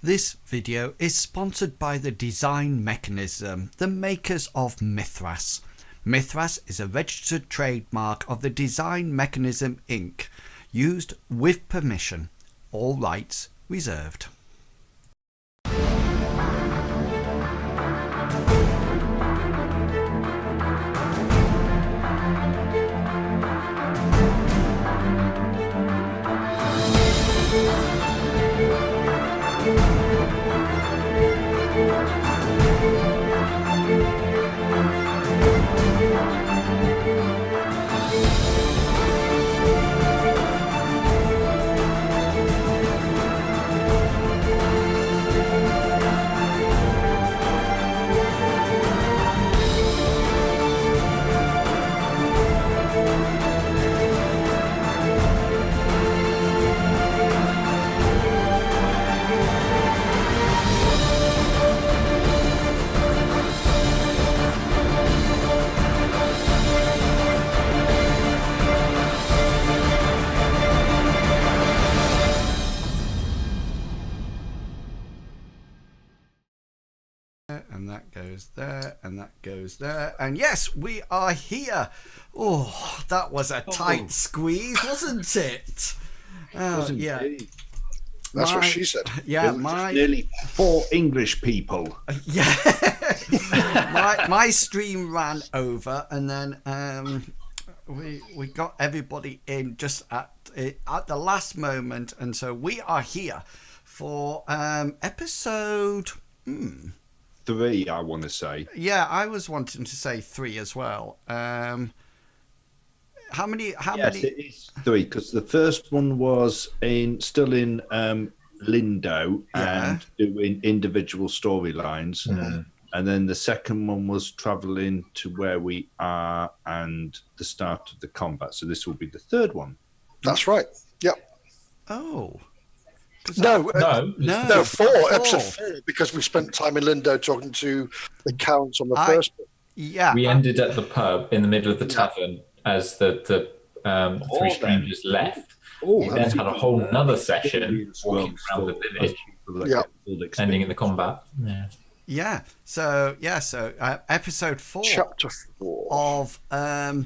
This video is sponsored by the Design Mechanism, the makers of Mythras. Mythras is a registered trademark of the Design Mechanism Inc., used with permission. All rights reserved. And that goes there, and that goes there, and yes, we are here. Oh, that was a tight squeeze, wasn't it? Yeah, that's what she said. Yeah, nearly 4 English people. Yeah, my stream ran over, and then we got everybody in just at the last moment, and so we are here for episode. 3, I want to say. Yeah, I was wanting to say 3 as well. How many? Yes, it is 3 because the first one was still in Lindo and doing individual storylines, and then the second one was traveling to where we are and the start of the combat. So this will be the third one. That's right. Yep. Oh. No, 4, episode 4, because we spent time in Lindo talking to the count on the first book. Yeah. We ended at the pub in the middle of the tavern as the 3 strangers left. We then had a whole nother session walking around the village, ending in the combat. Yeah. So episode 4, chapter 4 of they're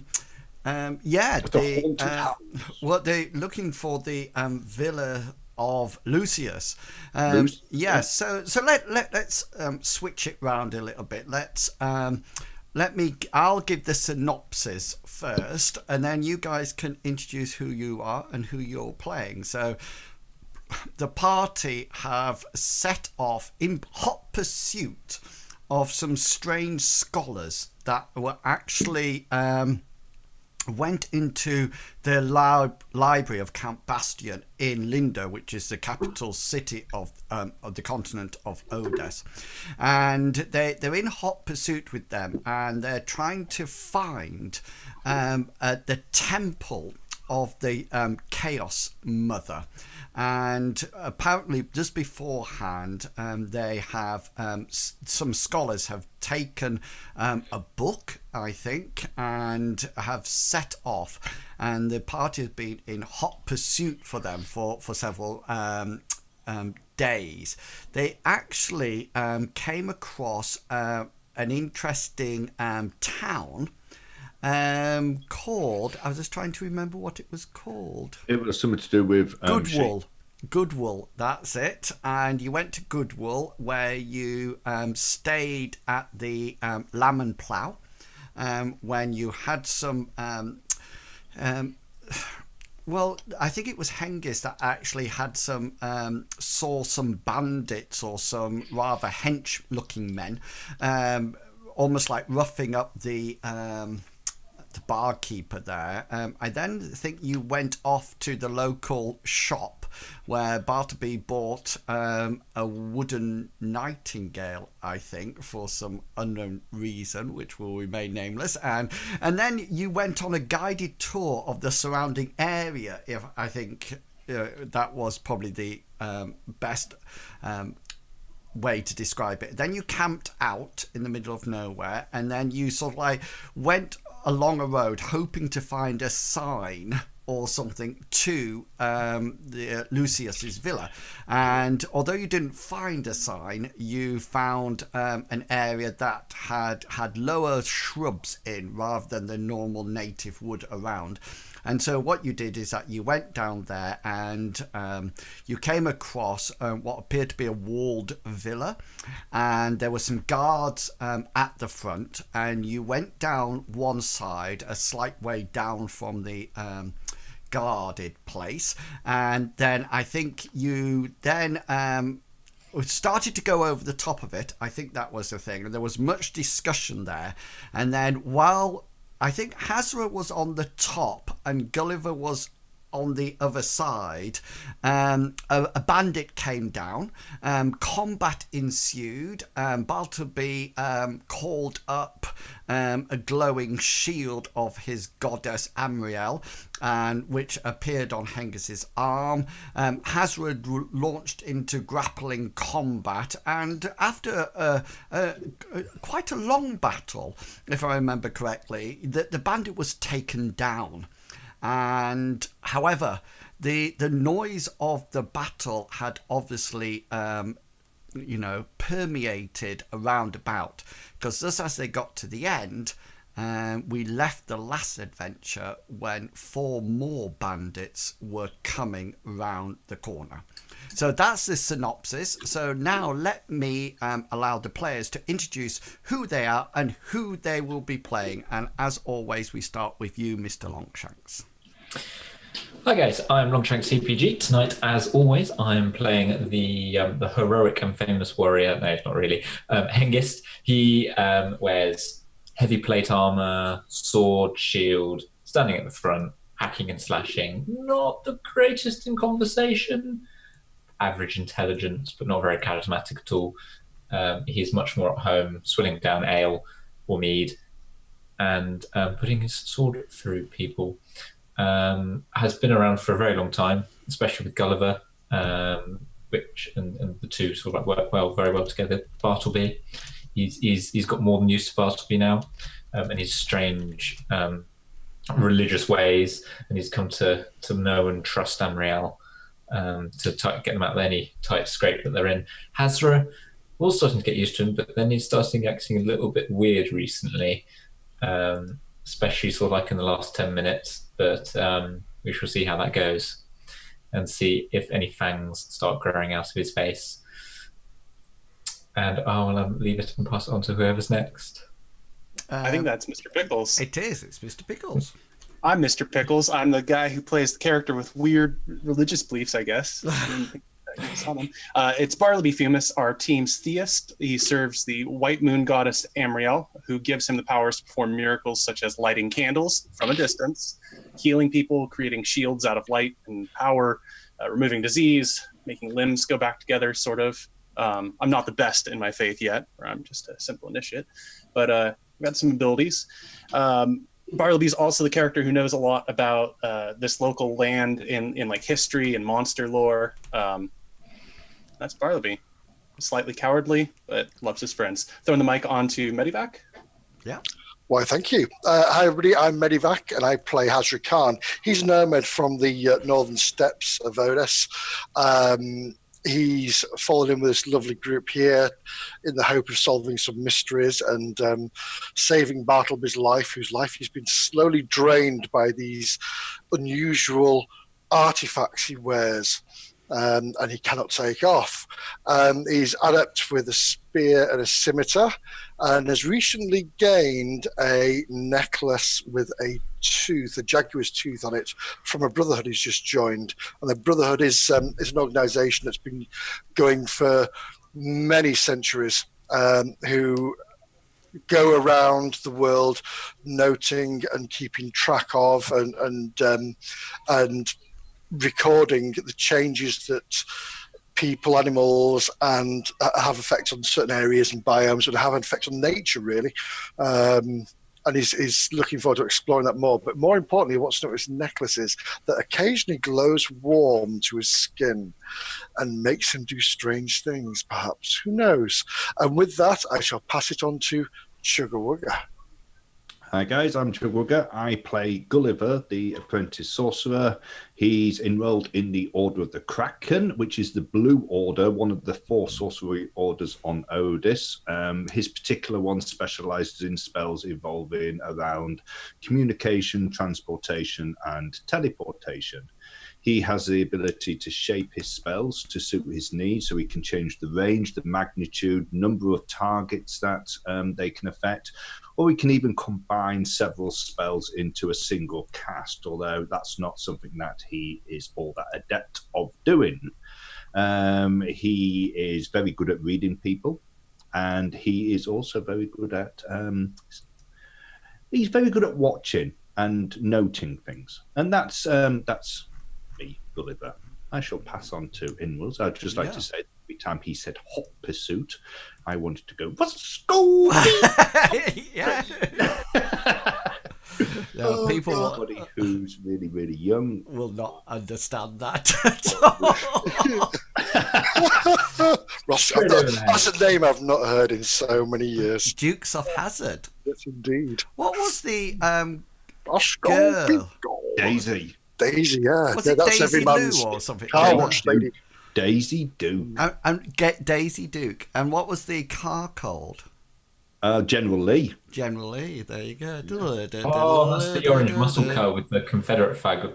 looking for the villa of Lucius. So let's switch it round a little bit. I'll give the synopsis first, and then you guys can introduce who you are and who you're playing. So the party have set off in hot pursuit of some strange scholars that were actually went into the library of Count Bastion in Lindo, which is the capital city of the continent of Odes, and they're in hot pursuit with them, and they're trying to find the temple of the Chaos Mother. And apparently just beforehand they have some scholars have taken a book, I think, and have set off, and the party has been in hot pursuit for them for several days. They actually came across an interesting town called, I was just trying to remember what it was called. It was something to do with Goodwool, that's it. And you went to Goodwool, where you stayed at the Lamb and Plough, when you had some well, I think it was Hengist that actually had saw some bandits or some rather hench looking men, almost like roughing up the barkeeper there. I then think you went off to the local shop where Bartleby bought a wooden nightingale, I think, for some unknown reason, which will remain nameless. And then you went on a guided tour of the surrounding area. If I think that was probably the best way to describe it. Then you camped out in the middle of nowhere, and then you sort of like went along a road hoping to find a sign or something to Lucius's villa. And although you didn't find a sign, you found an area that had lower shrubs in rather than the normal native wood around. And so what you did is that you went down there and you came across what appeared to be a walled villa, and there were some guards at the front, and you went down one side, a slight way down from the guarded place, and then I think you then started to go over the top of it. I think that was the thing, and there was much discussion there. And then while I think Hazra was on the top and Gulliver was on the other side, a bandit came down, combat ensued, Bartleby called up a glowing shield of his goddess Amriel, which appeared on Hengist's arm. Hazard launched into grappling combat, and after quite a long battle, if I remember correctly, the bandit was taken down. And however, the noise of the battle had obviously permeated around about, because just as they got to the end, we left the last adventure when 4 more bandits were coming round the corner. So that's the synopsis. So now let me allow the players to introduce who they are and who they will be playing. And as always, we start with you, Mr. Longshanks. Hi guys, I'm Longshanks RPG. Tonight, as always, I'm playing the heroic and famous warrior. No, not really. Hengist. He wears heavy plate armor, sword, shield, standing at the front, hacking and slashing. Not the greatest in conversation. Average intelligence, but not very charismatic at all. He's much more at home, swilling down ale or mead and putting his sword through people. Has been around for a very long time, especially with Gulliver, which and the two sort of like work very well together. Bartleby, he's got more than used to Bartleby now, and his strange religious ways, and he's come to know and trust Amriel to get them out of any tight scrape that they're in. Hazra was starting to get used to him, but then he's starting acting a little bit weird recently, especially sort of like in the last 10 minutes. But we shall see how that goes and see if any fangs start growing out of his face. And I'll leave it and pass it on to whoever's next. I think that's Mr. Pickles. It is. It's Mr. Pickles. I'm Mr. Pickles. I'm the guy who plays the character with weird religious beliefs, I guess. It's Bartleby Fumus, our team's theist. He serves the white moon goddess Amriel, who gives him the powers to perform miracles such as lighting candles from a distance, healing people, creating shields out of light and power, removing disease, making limbs go back together, sort of. I'm not the best in my faith yet, or I'm just a simple initiate, but I've got some abilities. Bartleby's also the character who knows a lot about this local land in like history and monster lore. That's Bartleby. Slightly cowardly, but loves his friends. Throwing the mic on to Medivac. Yeah. Why, thank you. Hi, everybody. I'm Medivac, and I play Hazra Khan. He's a nomad from the northern steppes of Odes. He's fallen in with this lovely group here in the hope of solving some mysteries and saving Bartleby's life, whose life has been slowly drained by these unusual artifacts he wears. And he cannot take off. He's adept with a spear and a scimitar, and has recently gained a necklace with a jaguar's tooth on it, from a brotherhood he's just joined. And the brotherhood is an organisation that's been going for many centuries, who go around the world noting and keeping track of and recording the changes that people, animals, and have effects on certain areas and biomes, and have an effect on nature, really. And he's looking forward to exploring that more. But more importantly, he wants to know his necklaces that occasionally glows warm to his skin and makes him do strange things, perhaps. Who knows? And with that, I shall pass it on to Sugar Wugger. Hi guys, I'm Chugwugger. I play Gulliver, the apprentice sorcerer. He's enrolled in the Order of the Kraken, which is the Blue Order, one of the 4 sorcery orders on Odys. His particular one specializes in spells evolving around communication, transportation, and teleportation. He has the ability to shape his spells to suit his needs, so he can change the range, the magnitude, number of targets that they can affect, or he can even combine several spells into a single cast, although that's not something that he is all that adept of doing. He is very good at reading people, and he is also very good at he's very good at watching and noting things, and that's me, Gulliver. I shall pass on to Inwils. I'd just like to say every time he said hot pursuit, I wanted to go, "What's going Yeah. No, people who's really, really young will not understand that at all. Ross, that's a name I've not heard in so many years. Dukes of Hazzard. Yes, indeed. What was the girl? Daisy. Daisy, yeah. Was Yeah, it that's Daisy every man's Lou or something? car wash lady. Daisy Duke. And get Daisy Duke. And what was the car called? General Lee. General Lee. There you go. Oh, that's the orange muscle car with the Confederate flag.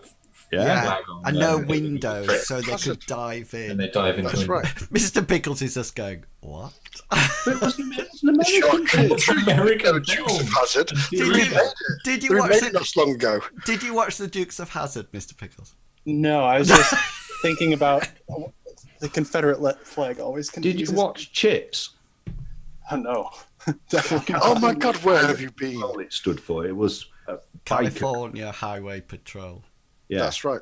Flag on and no windows, so they could dive in. And they dive into That's right. Mr. Pickles is just going, what? It was an American Dukes of Hazzard. Did you They watch remade it the, not so long ago. Did you watch the Dukes of Hazzard, Mr. Pickles? No, I was just thinking about the Confederate flag always confuses. Did you watch Chips? Oh, no. Definitely not. Oh my God, where have you been? All it stood for. It was California Highway Patrol. Yeah. That's right.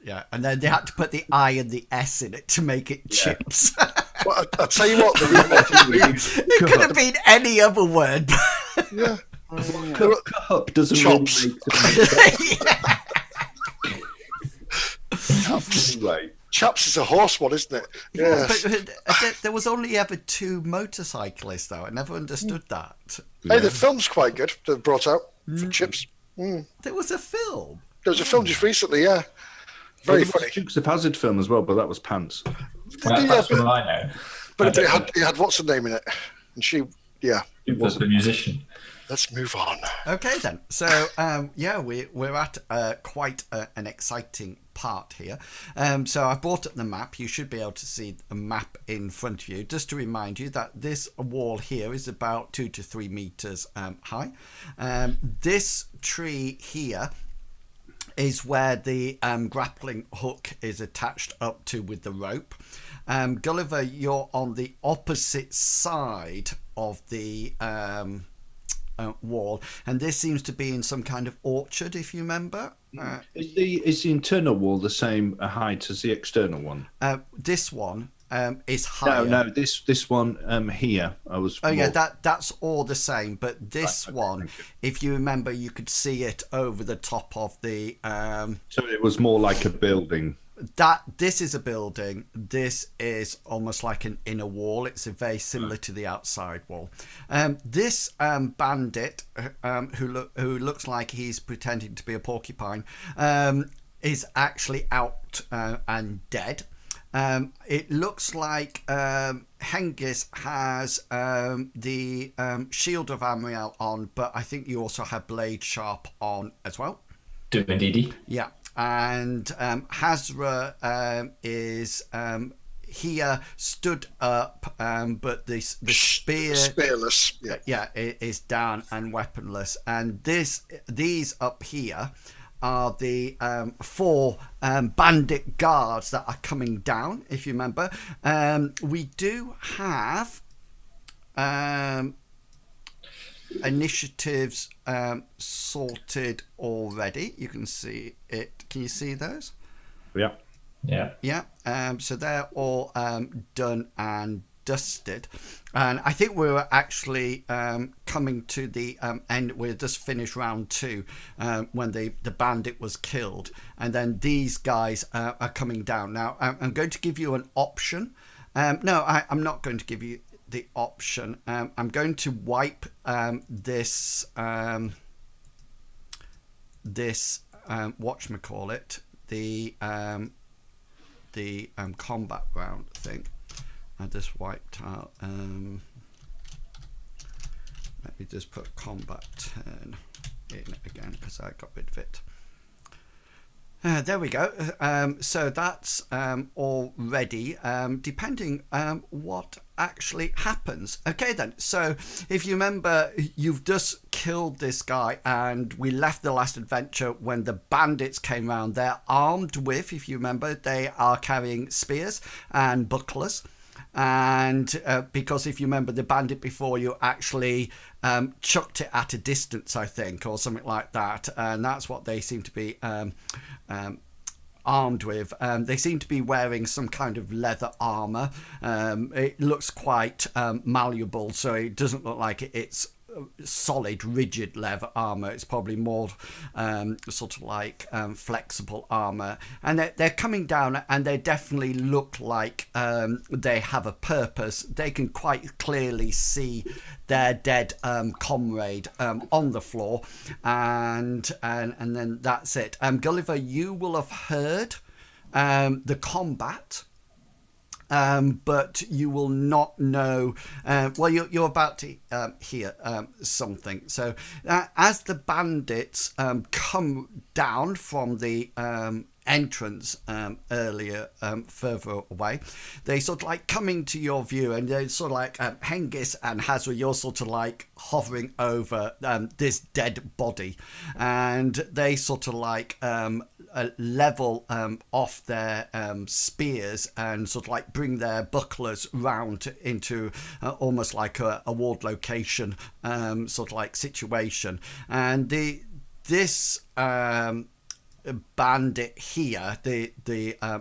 Yeah, and then they had to put the I and the S in it to make it chips. Well, I'll tell you what, the It could have been any other word. yeah. Cup doesn't Chops. really make Chops. anyway. Chaps is a horse one, isn't it? Yes. But there was only ever 2 motorcyclists, though. I never understood that. Hey, the film's quite good. They brought out for Chips. There was a film. There was a film just recently, yeah. Very funny. Dukes of Hazzard film as well, but that was pants. That's what I know. But it had what's her name in it? And she, yeah. It was the musician. Let's move on. Okay, then. So, we're at quite an exciting part here. So I brought up the map. You should be able to see a map in front of you. Just to remind you that this wall here is about 2 to 3 meters high. This tree here is where the grappling hook is attached up to with the rope. Gulliver, you're on the opposite side of the wall, and this seems to be in some kind of orchard, if you remember. Is the internal wall the same height as the external one? This one is higher. No, this one here. That's all the same, but this one, if you remember, you could see it over the top of the So it was more like a building. This is a building. This is almost like an inner wall. It's very similar to the outside wall. This bandit, who looks like he's pretending to be a porcupine, is actually out and dead. It looks like Hengist has the shield of Amriel on, but I think you also have Blade Sharp on as well. Do indeed. Yeah. And Hazra is here, stood up, but the spear, spearless, is down and weaponless. And these up here are the 4 bandit guards that are coming down. If you remember, we do have initiatives sorted already. You can see it. Can you see those? Yeah. So they're all done and dusted, and I think we were actually coming to the end. We just finished round 2 when the bandit was killed, and then these guys are coming down now. I'm going to give you an option. I'm not going to give you the option. I'm going to wipe this whatchamacallit, the combat round thing. I just wiped out. Let me just put combat turn in again because I got rid of it. There we go. So that's all ready, depending what actually happens. Okay then, so if you remember, you've just killed this guy and we left the last adventure when the bandits came round. They're armed with, if you remember, they are carrying spears and bucklers. And because if you remember, the bandit before you actually chucked it at a distance, I think, or something like that, and that's what they seem to be armed with. They seem to be wearing some kind of leather armor. It looks quite malleable, so it doesn't look like it's solid, rigid leather armor. It's probably more sort of like flexible armor, and they're coming down, and they definitely look like they have a purpose. They can quite clearly see their dead comrade on the floor, and then that's it. Gulliver, you will have heard the combat. But you will not know. Well, you're about to hear something. So, as the bandits come down from the entrance earlier, further away, they sort of like coming to your view, and they're sort of like Hengist and Hazra, you're sort of like hovering over this dead body, and they sort of like level off their spears and sort of like bring their bucklers round into almost like a ward location sort of like situation. And this bandit here, the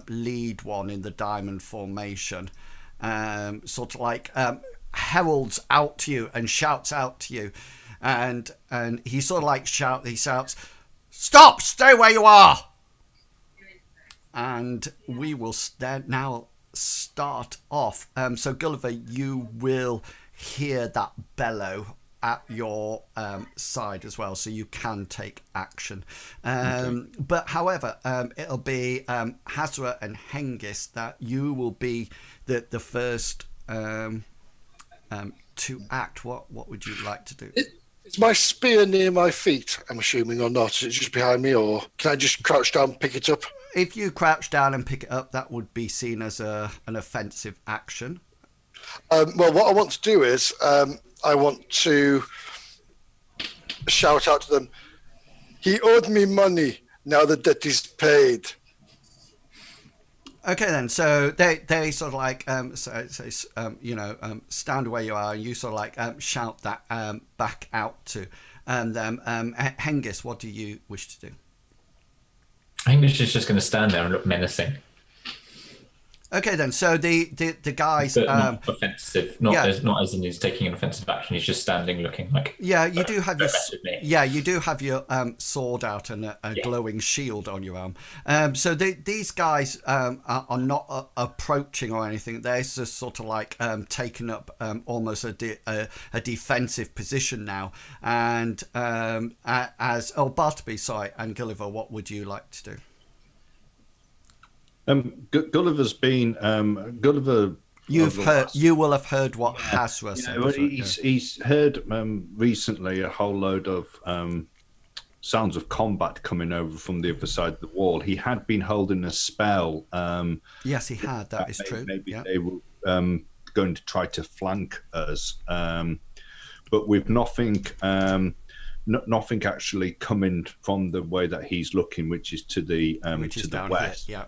lead one in the diamond formation, sort of like heralds out to you and shouts out to you, and he sort of like shouts, "Stop! Stay where you are!" And we will now start off. So Gulliver, you will hear that bellow at your side as well, so you can take action. But however, it'll be Hazra and Hengist that you will be the first to act. What would you like to do? Is my spear near my feet, I'm assuming, or not? Is it just behind me, or can I just crouch down and pick it up? If you crouch down and pick it up, that would be seen as an offensive action. Well, what I want to do is I want to shout out to them, "He owed me money. Now the debt is paid." Okay then, so they sort of like stand where you are, and you sort of like shout that back out to them. Hengist, what do you wish to do? Hengist is just going to stand there and look menacing. Okay then, so the guys, but not offensive, not as in he's taking an offensive action. He's just standing, looking like you do have your sword out and a glowing shield on your arm. So these guys are not approaching or anything. They're just sort of like taking up almost a defensive position now. And Bartleby, sorry, and Gulliver, what would you like to do? Gulliver's been Gulliver. You will have heard what Hazra said. Well, he's heard recently a whole load of sounds of combat coming over from the other side of the wall. He had been holding a spell. Yes, he had. That is true. Maybe they were going to try to flank us, but with nothing actually coming from the way that he's looking, which is to the west. Here, yeah.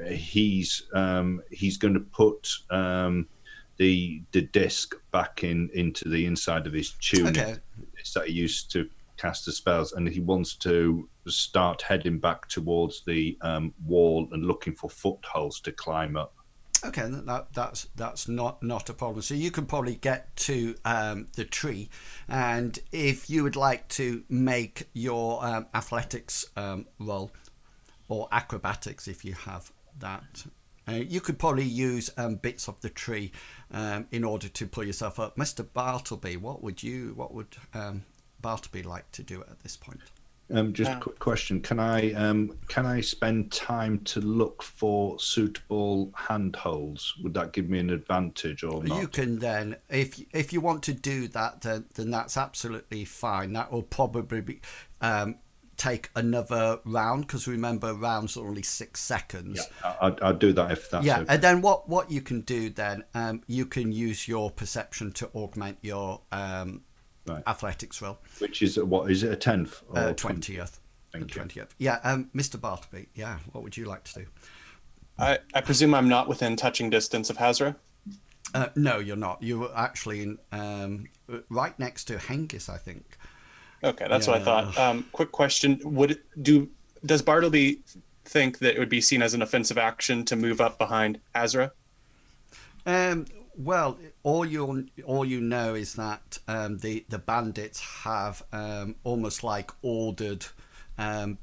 He's going to put the disc back into the inside of his tunic that he used to cast the spells, and he wants to start heading back towards the wall and looking for footholds to climb up. Okay, that's not a problem. So you can probably get to the tree, and if you would like to make your athletics roll, or acrobatics if you have that. You could probably use bits of the tree in order to pull yourself up. Mr. Bartleby, what would Bartleby like to do at this point? Just a quick question: Can I spend time to look for suitable handholds? Would that give me an advantage or not? You can then, if you want to do that, then that's absolutely fine. That will probably be, take another round, because remember, rounds are only 6 seconds. Yeah, I'll do that if that's okay. And then what you can do then, you can use your perception to augment your athletics roll. Which is what is it, a 10th or 20th? Thank you. 20th. Yeah, Mr. Bartleby. Yeah, what would you like to do? I presume I'm not within touching distance of Hazra. No, you're not. You were actually right next to Hengist, I think. Okay, that's what I thought. Quick question: does Bartleby think that it would be seen as an offensive action to move up behind Hazra? Well, all you know is that the bandits have almost like ordered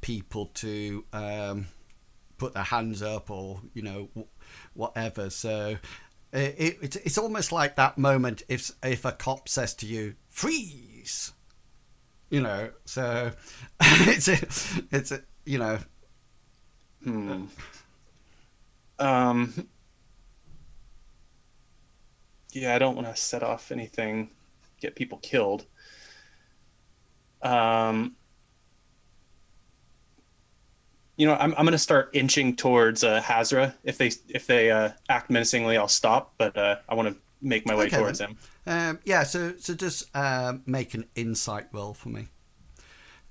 people to put their hands up, or whatever. So it's almost like that moment if a cop says to you, "Freeze," So it's a. Yeah, I don't want to set off anything, get people killed. I'm going to start inching towards Hazra. If they act menacingly, I'll stop. But I want to make my way towards him. So just make an insight roll for me,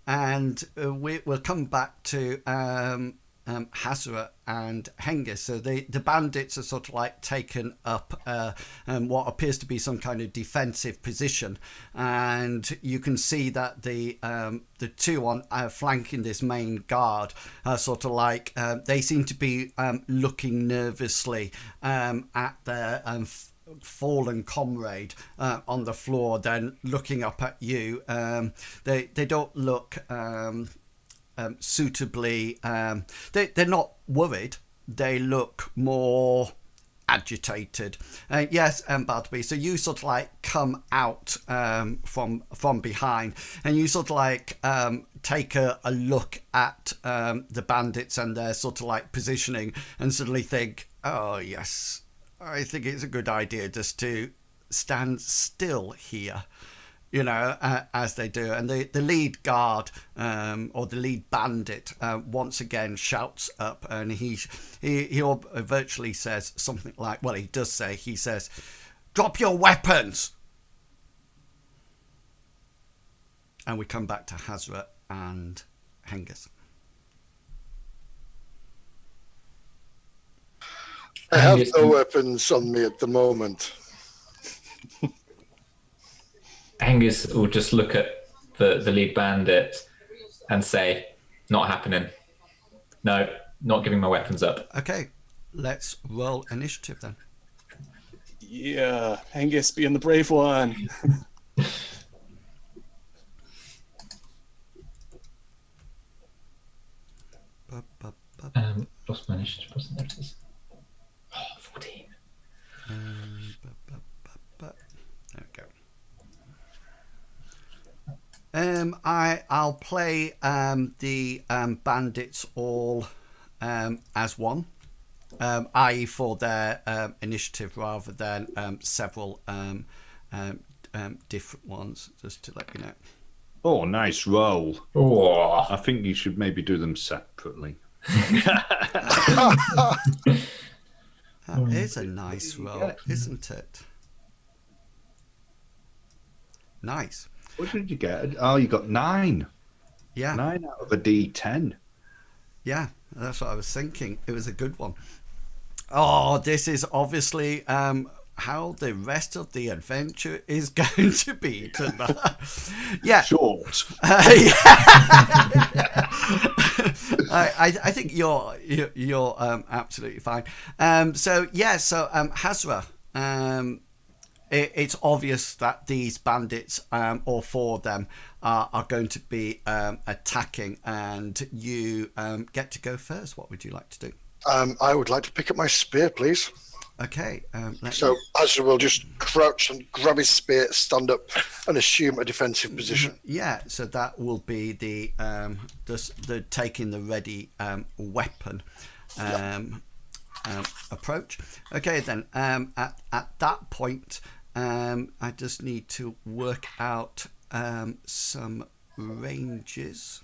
and we'll come back to Hazra and Hengist. So the bandits are sort of like taken up what appears to be some kind of defensive position, and you can see that the two on flanking this main guard are sort of like they seem to be looking nervously at their fallen comrade on the floor, then looking up at you. They don't look suitably, they're not worried, they look more agitated. Yes, Bartleby, so you sort of like come out from behind, and you sort of like take a look at the bandits and their sort of like positioning, and suddenly think, oh yes, I think it's a good idea just to stand still here, as they do. And the lead guard or the lead bandit once again shouts up, and he virtually says something like, well, he says, "Drop your weapons." And we come back to Hazra and Hengist. I have no weapons on me at the moment. Hengist will just look at the lead bandit and say, "Not happening. No, not giving my weapons up." Okay, let's roll initiative then. Yeah, Hengist being the brave one. Lost my initiative. There it is. 14. There we go. I'll play the bandits all as one, i.e. for their initiative rather than several different ones, just to let you know. Oh, nice roll. Oh, I think you should maybe do them separately. That is a nice roll, isn't it? Nice. What did you get? Oh, you got 9. Yeah. 9 out of a D10. Yeah, that's what I was thinking. It was a good one. Oh, this is obviously how the rest of the adventure is going to be tonight. Yeah. Short. I think you're absolutely fine. So Hazra, it's obvious that these bandits, all 4 of them, are going to be attacking, and you get to go first. What would you like to do? I would like to pick up my spear, please. Okay. So Azra will just crouch and grab his spear, stand up, and assume a defensive position. Yeah. So that will be the taking the ready weapon approach. Okay. Then at that point, I just need to work out some ranges.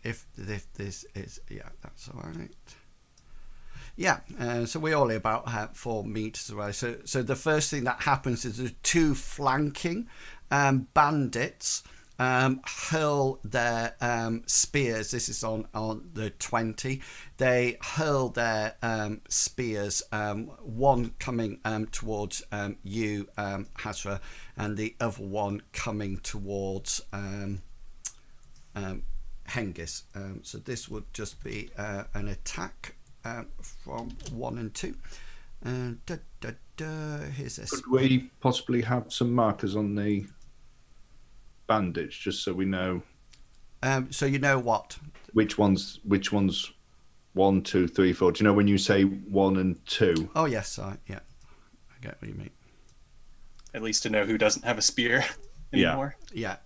If this is, yeah, that's all right. Yeah, so we're only about 4 meters away. So the first thing that happens is the 2 flanking bandits hurl their spears. This is on the 20. They hurl their spears, one coming towards you, Hazra, and the other one coming towards Hengist. So this would just be an attack from 1 and 2. Here's a Could we possibly have some markers on the bandits just so we know? So you know what? Which ones? 1, 2, 3, 4. Do you know when you say 1 and 2? Oh yes, yeah, I get what you mean. At least to know who doesn't have a spear anymore. Yeah.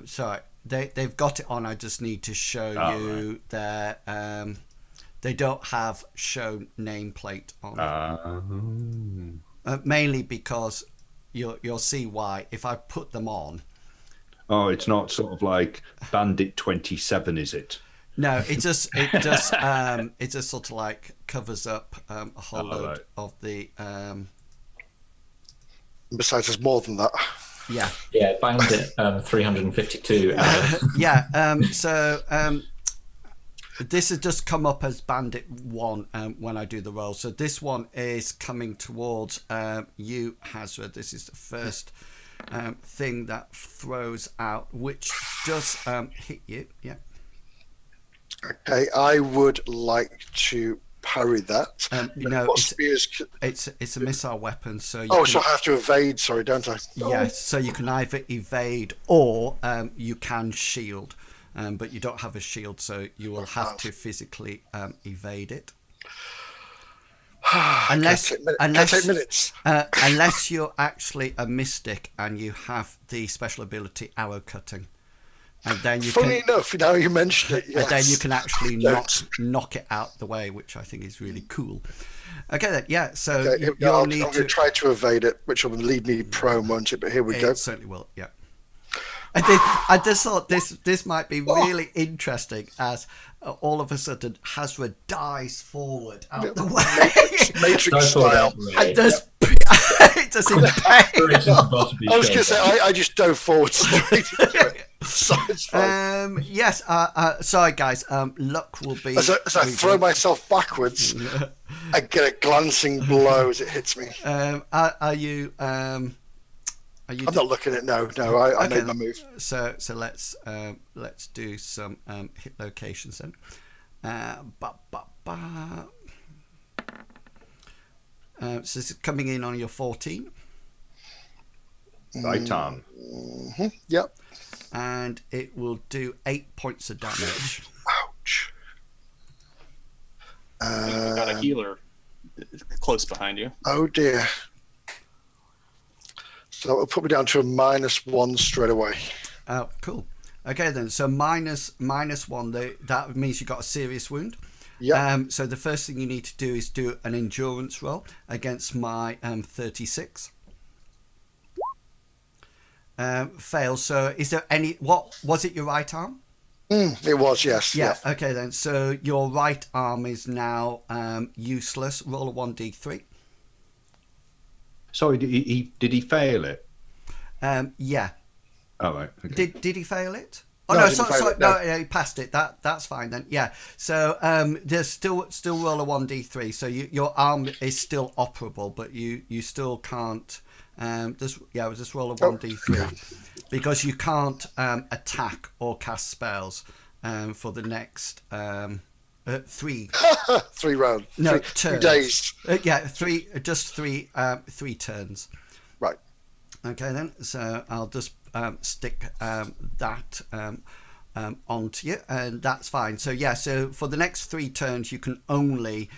So they've got it on. I just need to show you their. They don't have show nameplate on. Mainly because you'll see why if I put them on. Oh, it's not sort of like Bandit 27, is it? No, it just sort of like covers up a whole load of the. Besides, there's more than that. Yeah. Yeah, Bandit 352. This has just come up as Bandit 1 when I do the roll. So this one is coming towards you, Hazra. This is the first thing that throws out, which does hit you. Yeah. Okay, I would like to parry that. It's a missile weapon, so so I have to evade. Sorry, don't I? Yes. So you can either evade or you can shield. But you don't have a shield, so you will have to physically evade it. Unless you're actually a mystic and you have the special ability arrow cutting, and then you Funny enough, now you mention it, yes. And then you can actually knock it out the way, which I think is really cool. Okay, then, yeah. So I'm going to try to evade it, which will lead me prone, won't it? But here we go. It certainly will. Yeah. I just thought this might be really interesting as all of a sudden Hazra dies forward out the way. Matrix style. And does impale. I was going to say, I just dove forward straight into it. So it's fine. Yes, sorry guys, luck will be... As I throw myself backwards, I get a glancing blow as it hits me. Are you... I'm not looking at no. I made my move. So let's do some hit locations then. So this is coming in on your 14. Right on. Mm-hmm. Yep. And it will do 8 points of damage. Ouch. You've got a healer close behind you. Oh dear. So that will put me down to a -1 straight away. Oh, cool. Okay then. So -1. That means you got a serious wound. Yeah. So the first thing you need to do is do an endurance roll against my 36. Fail. So is there any? What was it? Your right arm? It was, yes. Yeah. Okay then. So your right arm is now useless. Roll a 1d3. Sorry, did he fail it? Yeah. Oh, right. Okay. Did he fail it? Oh no, no, sorry, no, he passed it. That's fine then. Yeah. So there's still roll a 1d3. So your arm is still operable, but you still can't. Just roll a 1d3 because you can't attack or cast spells for the next 3 3 rounds. No, 3 days. three turns. Right. Okay then. So I'll just stick that onto you, and that's fine. So yeah, so for the next 3 turns, you can only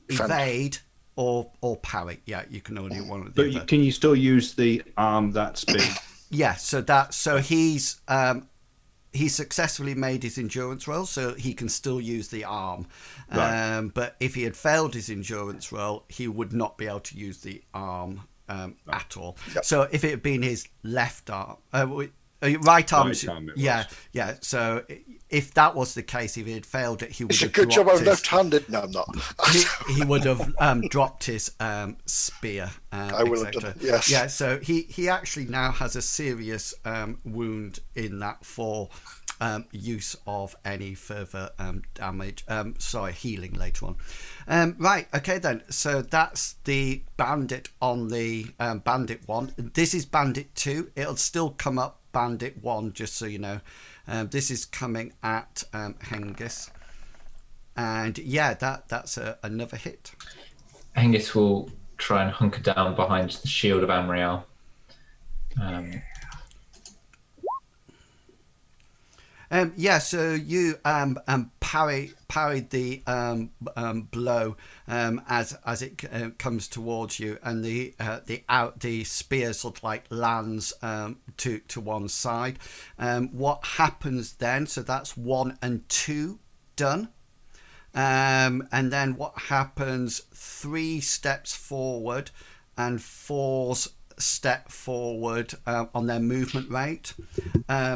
evade or parry. Yeah, you can only do one of the other. But can you still use the arm that's been? Yeah, so he's successfully made his endurance roll, so he can still use the arm. Right. But if he had failed his endurance roll, he would not be able to use the arm at all. Yep. So if it had been his left arm, right arm, yeah. So if that was the case, if he had failed it, he would. It's have a good job I'm his, left-handed. No, I'm not. he would have dropped his spear. I will have done it. Yes. Yeah. So he actually now has a serious wound in that for use of any further damage. Healing later on. Right. Okay then. So that's the bandit on the bandit 1. This is bandit 2. It'll still come up bandit 1, just so you know. This is coming at Hengist, and yeah, that's another hit. Hengist will try and hunker down behind the shield of Amriel. So you parried the blow as it comes towards you, and the spear sort of like lands to one side. What happens then? So that's 1 and 2 done. And then what happens? 3 steps forward and 4's step forward on their movement rate.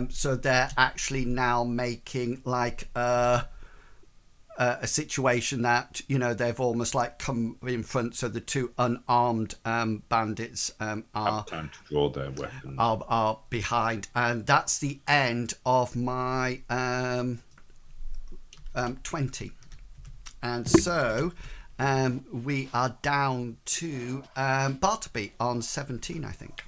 So they're actually now making like a situation that, you know, they've almost like come in front. So the 2 unarmed bandits have time to draw their weapons. Are behind, and that's the end of my 20. And so we are down to Bartleby on 17, I think.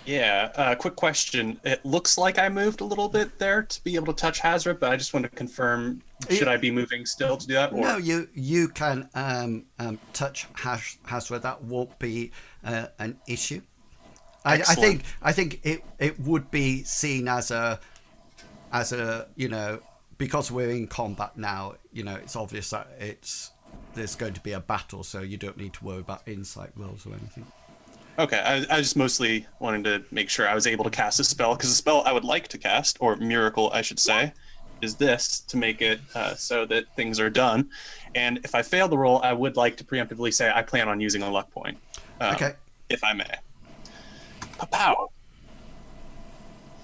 Yeah, quick question. It looks like I moved a little bit there to be able to touch Hazra, but I just want to confirm, should I be moving still to do that? Or? No, you can touch Hazra. That won't be an issue. I think it would be seen as a you know, because we're in combat now, you know, it's obvious that there's going to be a battle, so you don't need to worry about insight rolls or anything. Okay, I just mostly wanted to make sure I was able to cast a spell, because the spell I would like to cast, or miracle I should say, is this, to make it so that things are done. And if I fail the roll, I would like to preemptively say I plan on using a luck point. Okay. If I may. Pow!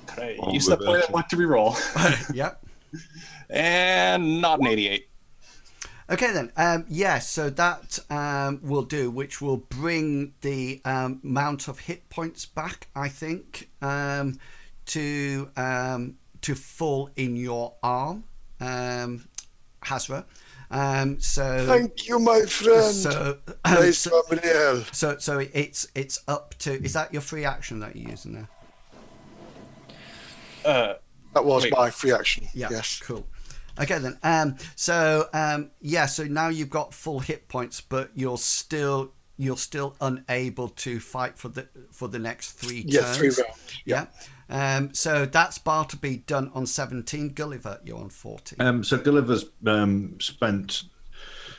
Okay, use that point of luck to reroll. Yep. And not an 88. Okay then, so that will do, which will bring the amount of hit points back, I think, to full in your arm, Hazra. So thank you, my friend. So it's up to. Is that your free action that you're using there? That was my free action. Yeah. Yes. Cool. Okay then. So now you've got full hit points, but you're still unable to fight for the next 3 turns. Yeah, 3 rounds. Yeah. So that's Bartleby done on 17. Gulliver, you're on 40. So Gulliver's spent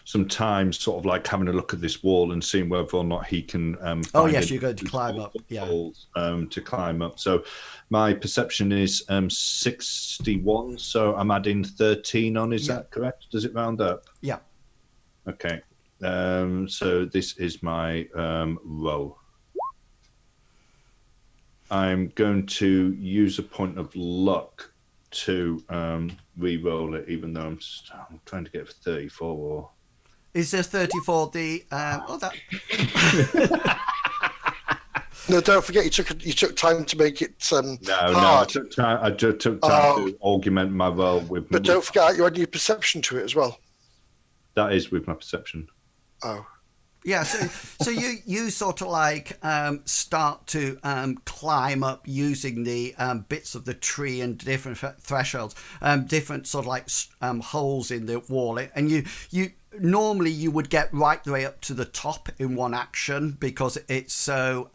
some time sort of like having a look at this wall and seeing whether or not he can find you're going to climb up. Yeah. To climb up. So my perception is 61, so I'm adding 13 on. Is that correct? Does it round up? Yeah. Okay. So this is my roll. I'm going to use a point of luck to re-roll it, even though I'm trying to get 34. Is there 34 the that? No, don't forget you took time to make it hard. I took time to augment my roll with. But don't forget you add your perception to it as well. That is with my perception. Oh. Yeah, so you sort of like start to climb up using the bits of the tree and different thresholds, different sort of like holes in the wall, and you normally you would get right the way up to the top in one action because it's so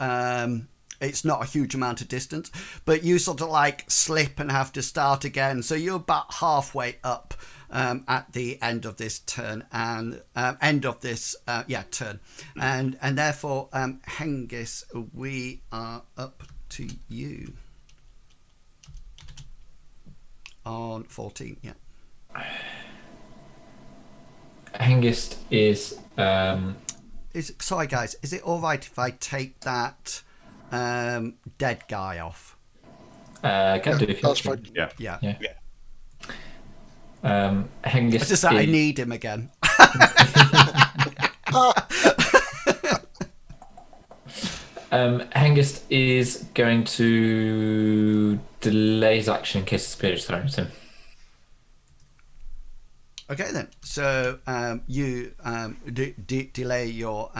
it's not a huge amount of distance, but you sort of like slip and have to start again. So you're about halfway up at the end of this turn and turn, and therefore Hengist, we are up to you on 14. Yeah. Hengist is. Sorry, guys. Is it all right if I take that dead guy off? Can do if you That's fine. Yeah. Hengist. It's just that I need him again. Hengist is going to delay his action in case the spirit throws him. Okay then. So you delay your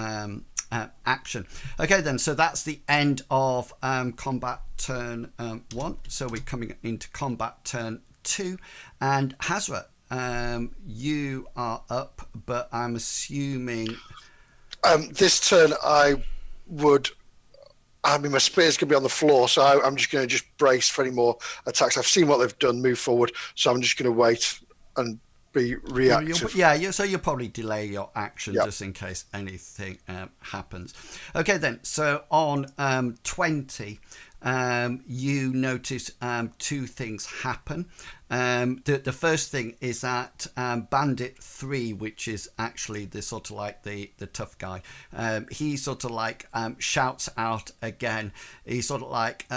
action. Okay then. So that's the end of combat turn 1. So we're coming into combat turn 2, and Hazra, you are up, but I'm assuming This turn, my spear's going to be on the floor, so I'm just going to brace for any more attacks. I've seen what they've done, move forward, so I'm just going to wait and be reactive. So you'll probably delay your action just in case anything happens. Okay then. So on 20, you notice 2 things happen. The first thing is that Bandit 3, which is actually the sort of like the tough guy, he sort of like shouts out again. He sort of like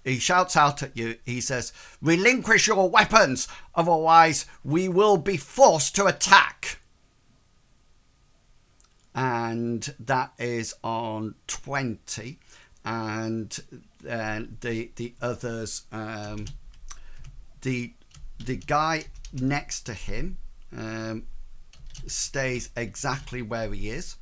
he shouts out at you. He says, "Relinquish your weapons, otherwise we will be forced to attack." And that is on 20, and the others, the guy next to him stays exactly where he is,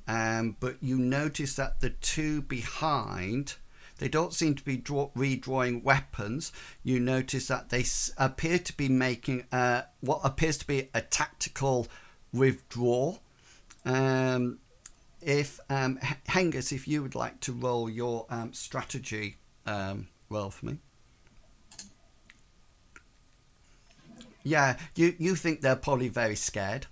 but you notice that the 2 behind, they don't seem to be redrawing weapons. You notice that they appear to be making what appears to be a tactical withdrawal. If Hengist, if you would like to roll your strategy roll for me. Yeah, you think they're probably very scared,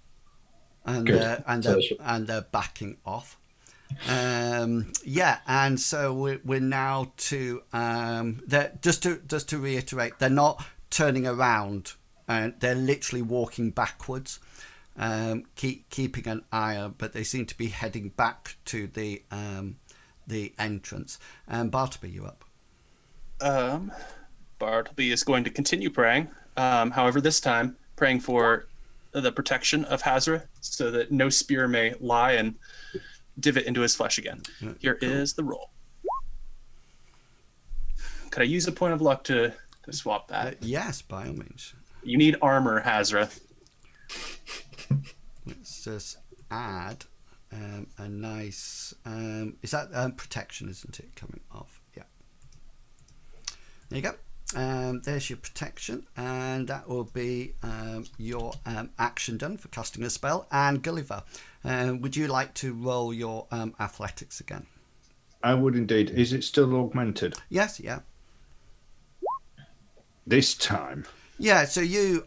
and they're backing off. And so we're now to just to reiterate, they're not turning around, and they're literally walking backwards, keeping an eye on, but they seem to be heading back to the entrance. Bartleby, you up? Bartleby is going to continue praying. However, this time praying for the protection of Hazra, so that no spear may lie and divot into his flesh again. Here is the roll. Could I use a point of luck to swap that? Yes, by all means. You need armor, Hazra. Let's just add a nice... is that protection, isn't it, coming off? Yeah. There you go. There's your protection, and that will be your action done for casting a spell. And Gulliver, would you like to roll your athletics again? I would indeed. Is it still augmented? Yes, yeah. This time? Yeah, so you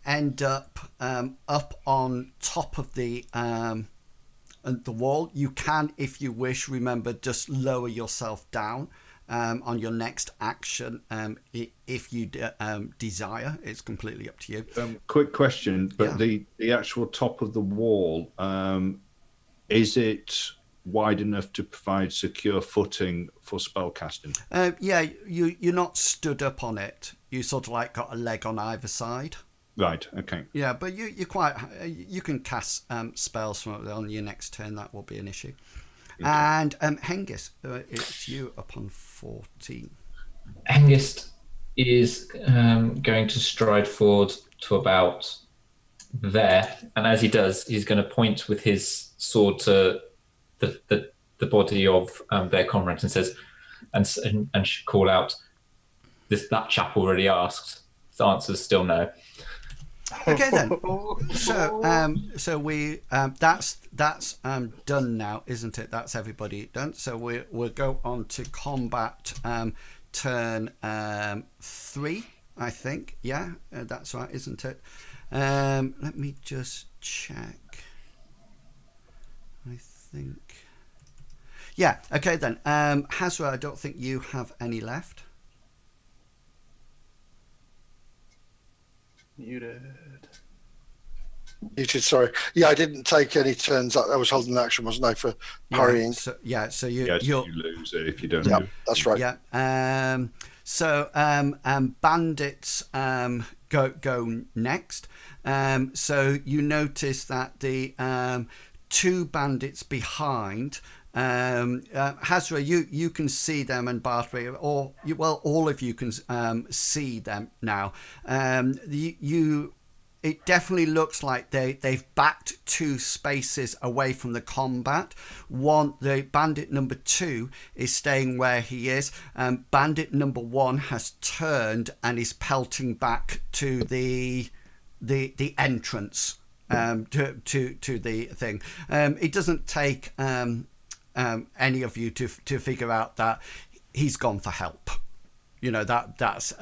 end up on top of the wall. You can, if you wish, remember, just lower yourself down on your next action if you desire. It's completely up to you. Quick question, but the actual top of the wall, is it wide enough to provide secure footing for spellcasting? Yeah, you're not stood up on it. You sort of like got a leg on either side. Right, okay. Yeah, but you can cast spells from on your next turn. That will be an issue. Okay. And Hengist, it's you upon 14. Hengist is going to stride forward to about there, and as he does, he's going to point with his sword to the body of their comrades and says, and call out, that chap already asked. The answer's still no. Okay then. So we that's done now, isn't it? That's everybody done. So we'll go on to combat turn 3, I think. Yeah, that's right, isn't it? Let me just check. I think. Yeah. Okay then. Hazra, I don't think you have any left. Muted. Sorry. Yeah, I didn't take any turns. I was holding an action, wasn't I, for parrying? So you lose it if you don't. Yeah, move. that's right. Yeah. Bandits go next. So you notice that the 2 bandits behind. Hazra, you can see them, and Bartley, all of you can see them now. It definitely looks like they've backed 2 spaces away from the combat. The bandit number 2 is staying where he is. Bandit number 1 has turned and is pelting back to the entrance to the thing. It doesn't take any of you to figure out that he's gone for help. You know, that's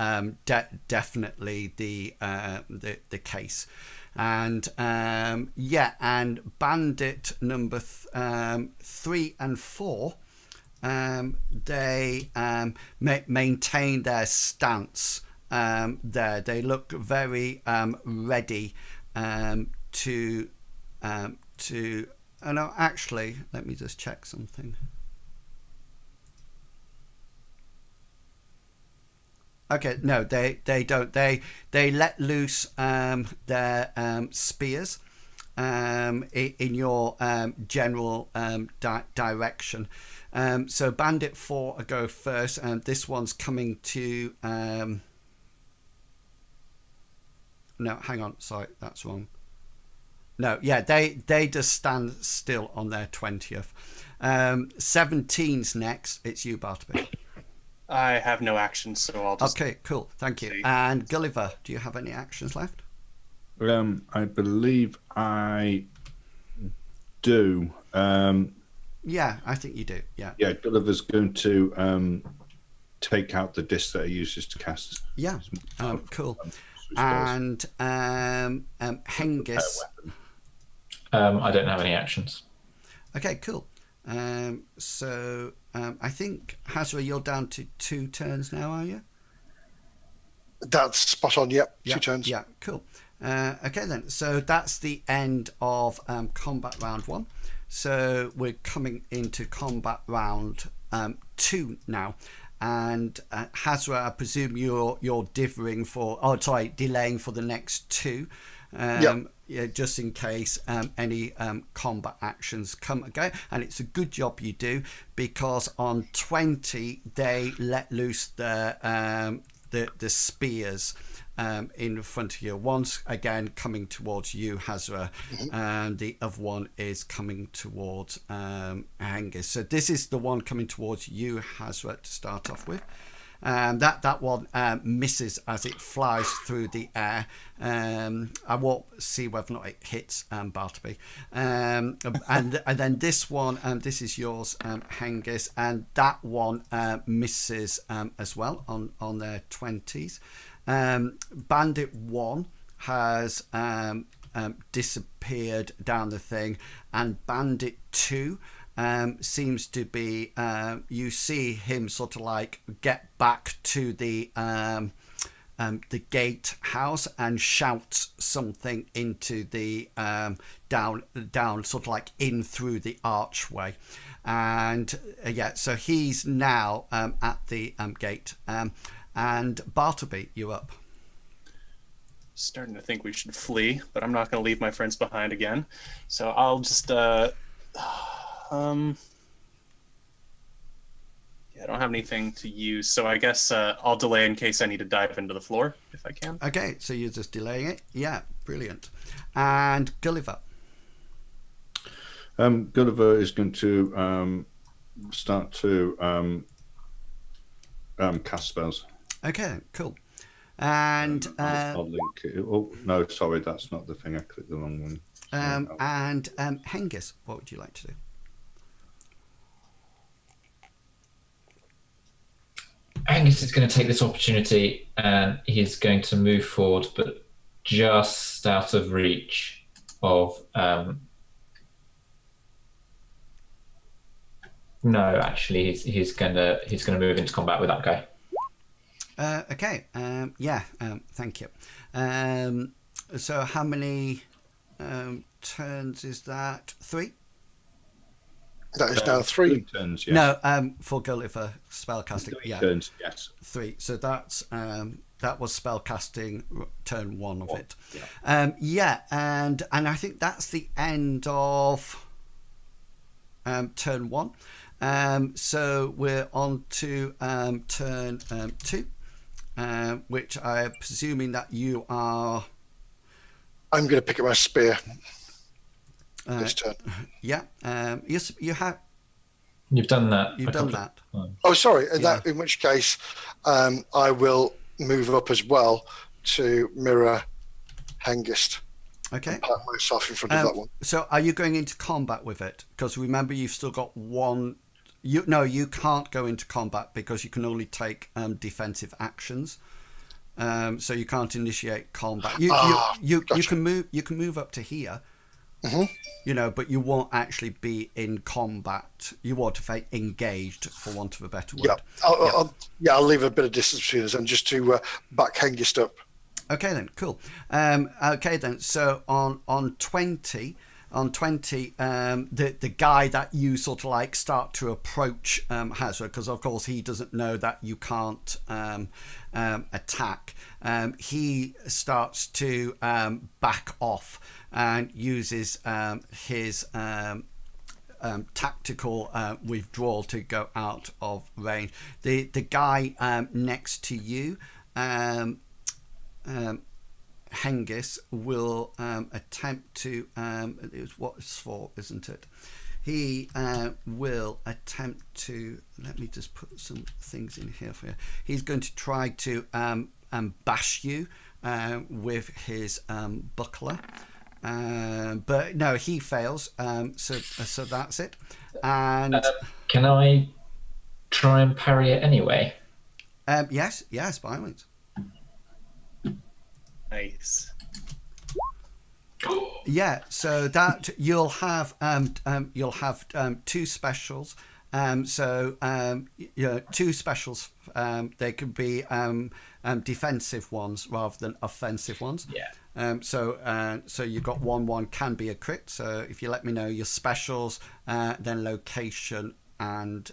definitely the case. And and bandit number 3 and 4, they maintain their stance there. They look very ready to no, actually, let me just check something. Okay, no, they don't. They let loose their spears in your general direction. So Bandit 4 go first, and this one's coming to. No, hang on. Sorry, that's wrong. No, yeah, they just stand still on their 20th. 17's next. It's you, Bartleby. I have no actions, so I'll just... Okay, cool. Thank you. And Gulliver, do you have any actions left? I believe I do. Yeah, I think you do. Yeah. Yeah, Gulliver's going to take out the disc that he uses to cast. Yeah. Cool. And Hengist. I don't have any actions. Okay, cool. So I think, Hazra, you're down to 2 turns now, are you? That's spot on. Yep, 2 turns. Yeah, cool. Okay then. So that's the end of combat round 1. So we're coming into combat round 2 now. And Hazra, I presume you're delaying for the next 2. Yeah, just in case any combat actions come and go. And it's a good job you do, because on 20 they let loose the spears in front of you. One's again coming towards you, Hazra, and the other one is coming towards Hengist. So this is the one coming towards you, Hazra, to start off with. That one misses as it flies through the air. I won't see whether or not it hits Bartleby. And then this one, this is yours, Hengist, and that one misses as well on their 20s. Bandit 1 has disappeared down the thing, and Bandit 2 seems to be you see him sort of like get back to the gatehouse and shout something into the down sort of like in through the archway, and so he's now at the gate, and Bartleby, you're up. Starting to think we should flee, but I'm not going to leave my friends behind again, so I'll just I don't have anything to use, so I guess I'll delay in case I need to dive into the floor, if I can. Okay, so you're just delaying it? Yeah, brilliant. And Gulliver? Gulliver is going to start to cast spells. Okay, cool. And I'll link it. Oh no, sorry, that's not the thing. I clicked the wrong one. Hengist, what would you like to do? Angus is going to take this opportunity and he's going to move forward, but just out of reach of. No, actually, he's going to move into combat with that guy. Okay. Thank you. So how many turns is that? 3? That is now 3 turns. Yes. No, for Gulliver spellcasting. 3 turns. Yes. 3. So that's that was spellcasting turn 1 of it. Yeah. And I think that's the end of turn 1. So we're on to turn 2, which I'm presuming that you are. I'm going to pick up my spear this turn. Yeah. You have. You've done that. You've done that. Oh, sorry. In which case, I will move up as well to mirror Hengist. Okay. Pat myself in front of that one. So are you going into combat with it? Because remember, you've still got one. You can't go into combat because you can only take defensive actions. So you can't initiate combat. You gotcha. can move. You can move up to here. Mm-hmm. But you won't actually be in combat. You want to say engaged, for want of a better word. I'll leave a bit of distance between us and just to back Hengist up. Okay then, cool. Okay then, so on 20, the guy that you sort of like start to approach Hazra, because of course he doesn't know that you can't attack. He starts to back off and uses his tactical withdrawal to go out of range. The guy next to you, Hengist, will attempt to it's what it's for, isn't it? He will attempt to, let me just put some things in here for you. He's going to try to bash you with his buckler, but no, he fails. So that's it. And can I try and parry it anyway? Yes, by all means. Nice. Yeah, so that you'll have 2 specials. Two specials. They could be defensive ones rather than offensive ones. Yeah. So you've got 1/1 can be a crit. So if you let me know your specials, then location and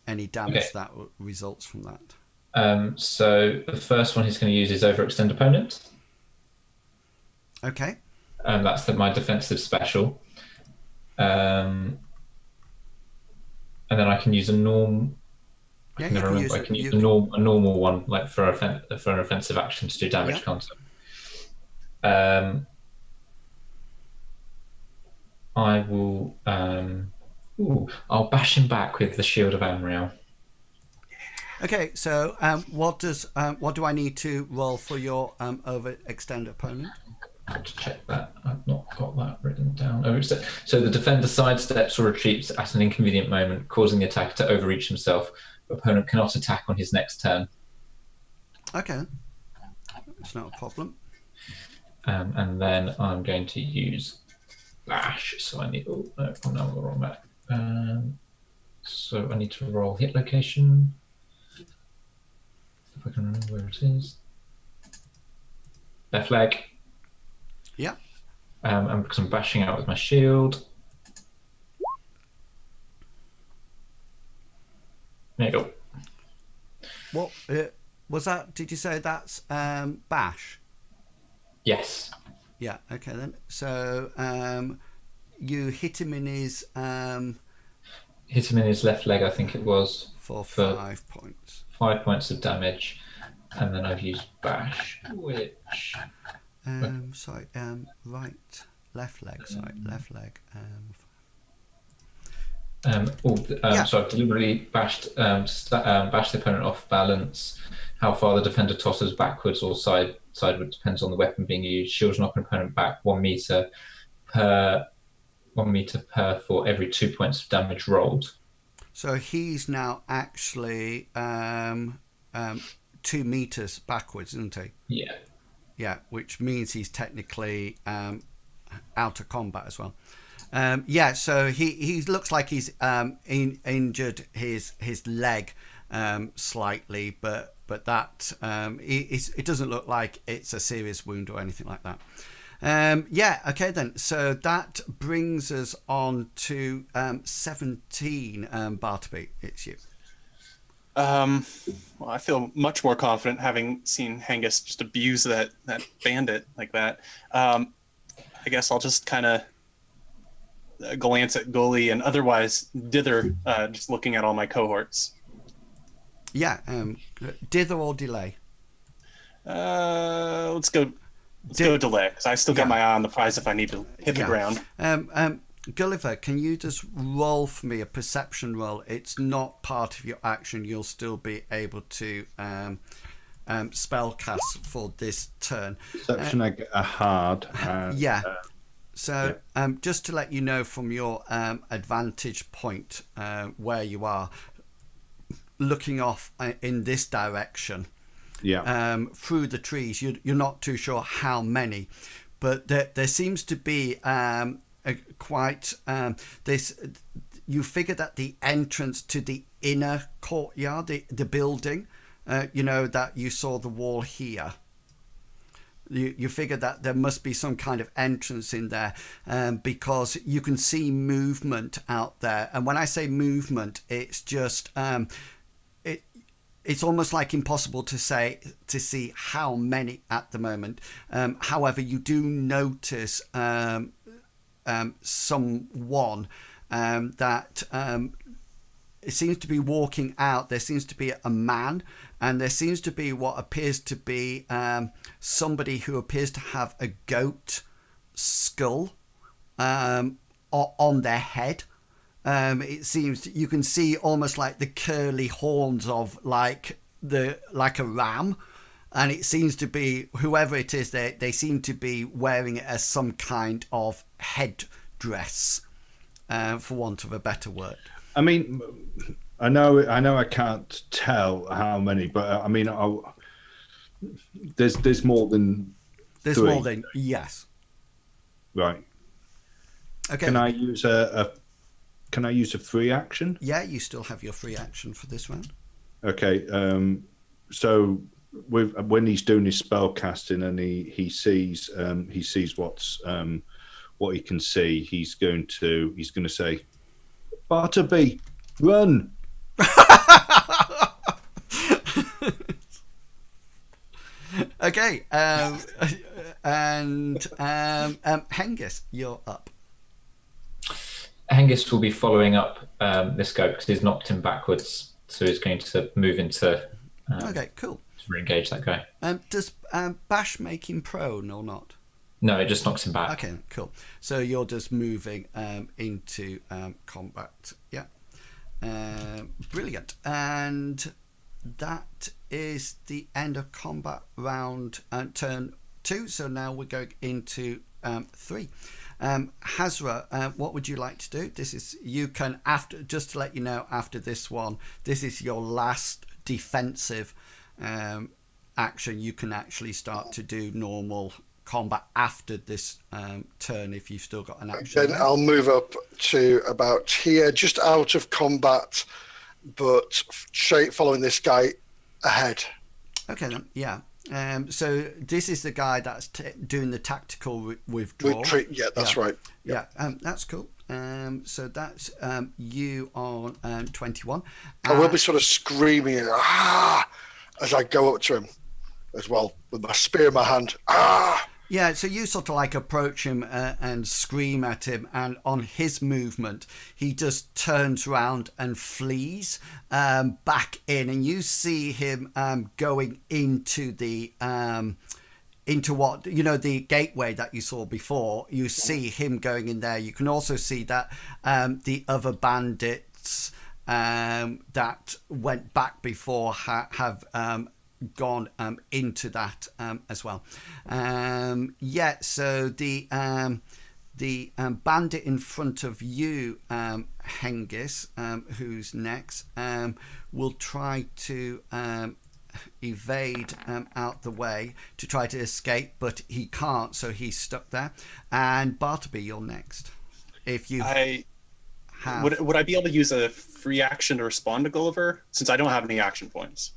any damage that results from that. So the first one he's going to use is overextend opponent. Okay. That's my defensive special. And then I can use a norm. Yeah, I can use a normal one, like for an offensive action to do damage counter. I will. I'll bash him back with the Shield of Amriel. Okay, so what do I need to roll for your overextend opponent? I have to check that. I've not got that written down. So the defender sidesteps or retreats at an inconvenient moment, causing the attacker to overreach himself. The opponent cannot attack on his next turn. Okay, it's not a problem. And then I'm going to use bash. So I need. Oh no, I'm on the wrong map. So I need to roll hit location. If I can remember where it is. Left leg. Yeah. And because I'm bashing out with my shield. There you go. What was that? Did you say that's bash? Yes. Yeah. Okay then. So you hit him in his left leg, I think it was. For 5 points. 5 points of damage, and then I've used bash, which left leg. So I've deliberately bashed the opponent off balance. How far the defender tosses backwards or sideward depends on the weapon being used. Shields knock an opponent back 1 meter per for every 2 points of damage rolled. So he's now actually 2 meters backwards, isn't he? Yeah. Yeah, which means he's technically out of combat as well. So he looks like he's injured his leg slightly, but that it doesn't look like it's a serious wound or anything like that. Okay then. So that brings us on to 17. Bartleby, it's you. Well, I feel much more confident having seen Hengist just abuse that bandit like that. I guess I'll just kind of glance at Gully and otherwise dither, just looking at all my cohorts. Yeah, dither or delay? Let's go delay, because I still got my eye on the prize if I need to hit the ground. Gulliver, can you just roll for me a perception roll? It's not part of your action. You'll still be able to spell cast for this turn. Perception, I get a hard. Just to let you know from your advantage point where you are, looking off in this direction, through the trees, you're not too sure how many, but there seems to be this. You figure that the entrance to the inner courtyard, the building, that you saw the wall here. You figure that there must be some kind of entrance in there, because you can see movement out there. And when I say movement, it's just it's almost like impossible to see how many at the moment. However, you do notice someone that it seems to be walking out. There seems to be a man, and there seems to be what appears to be somebody who appears to have a goat skull on their head. It seems you can see almost like the curly horns of like a ram, and it seems to be whoever it is. They seem to be wearing it as some kind of headdress, for want of a better word. I mean, I know I can't tell how many, but I mean, there's more than there's three. More than yes. Right. Okay. Can I use a free action? Yeah, you still have your free action for this round. Okay. So when he's doing his spell casting and he sees what he can see, he's going to say, Bartleby, run. Okay. Hengist, you're up. Hengist will be following up this guy because he's knocked him backwards, so he's going to move into. Okay, cool. To re-engage that guy. Does Bash make him prone or not? No, it just knocks him back. Okay, cool. So you're just moving into combat. Yeah. Brilliant. And that is the end of combat round turn 2. So now we're going into 3. Hazra, what would you like to do? You can, just to let you know, after this one, this is your last defensive action. You can actually start to do normal combat after this turn if you've still got an action. Then I'll move up to about here, just out of combat, but straight following this guy ahead. Okay then, yeah. So this is the guy that's doing the tactical withdrawal. Retreat, yeah, that's right. Yeah, that's cool. So that's you on 21. I will be sort of screaming as I go up to him as well, with my spear in my hand. Yeah, so you sort of like approach him and scream at him, and on his movement, he just turns around and flees back in, and you see him going into the into what, you know, the gateway that you saw before. You see him going in there. You can also see that the other bandits that went back before have gone into that as well. So the bandit in front of you, Hengist, who's next, will try to evade out the way to try to escape, but he can't, so he's stuck there. And Bartleby, you're next. If you would I be able to use a free action to respond to Gulliver, since I don't have any action points?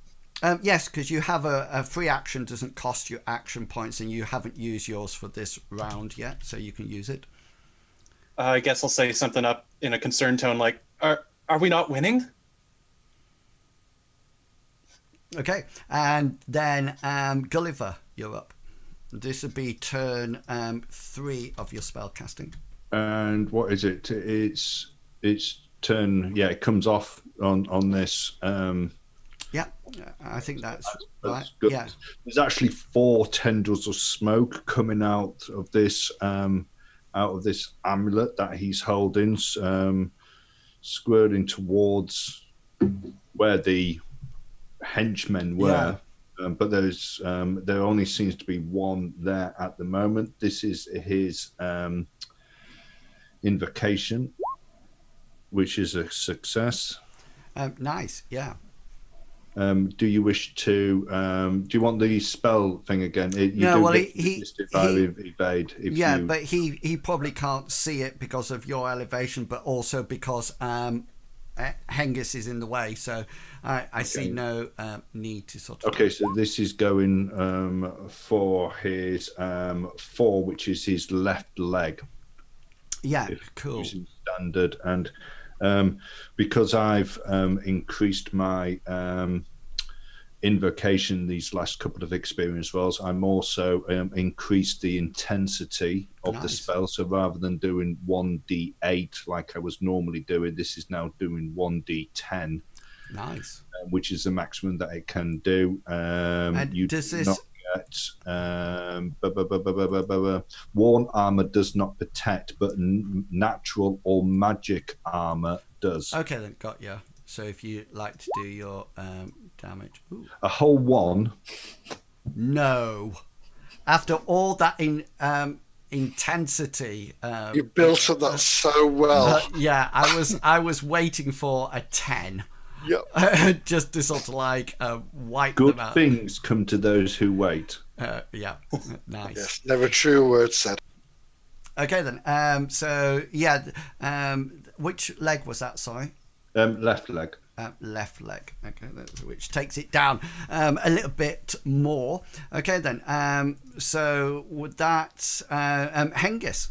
Yes, because you have a free action, doesn't cost you action points, and you haven't used yours for this round yet, so you can use it. I guess I'll say something up in a concerned tone, like, "Are we not winning?" Okay, and then Gulliver, you're up. This would be turn 3 of your spell casting. And what is it? It's turn. Yeah, it comes off on this. Yeah, I think that's right. Good. Yeah, there's actually 4 tendrils of smoke coming out of this amulet that he's holding, squirting towards where the henchmen were. Yeah. But there only seems to be one there at the moment. This is his invocation, which is a success. Nice, yeah. Do you wish to? Do you want the spell thing again? Evade. But he probably can't see it because of your elevation, but also because Hengist is in the way. So I see no need to sort of. Okay, so this is going for his 4, which is his left leg. Yeah, cool. Using standard, and because I've increased my invocation these last couple of experience rolls, I'm also increased the intensity of the spell. So rather than doing 1d8 like I was normally doing, this is now doing 1d10. Nice. Which is the maximum that it can do. And you does this not worn armor does not protect, but natural or magic armor does. Okay, then got you. So if you like to do your damage, a whole 1. No, after all that intensity, you built up that so well. Yeah, I was waiting for a 10. Yep. Just to sort of like wipe Good them out. things come to those who wait. Yeah, nice. Yes, never true word said. Okay then. Which leg was that? Sorry. Left leg. Left leg. Okay, which takes it down a little bit more. Okay then. So with that, Hengist.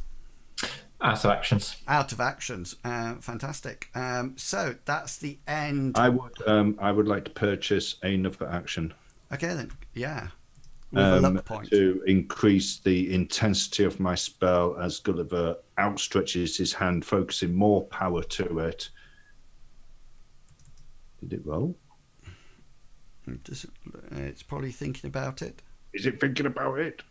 Out of actions. Out of actions. Fantastic. So that's the end. I would like to purchase another action. Okay then. Yeah. With a luck point. To increase the intensity of my spell as Gulliver outstretches his hand, focusing more power to it. Did it roll? It's probably thinking about it. Is it thinking about it?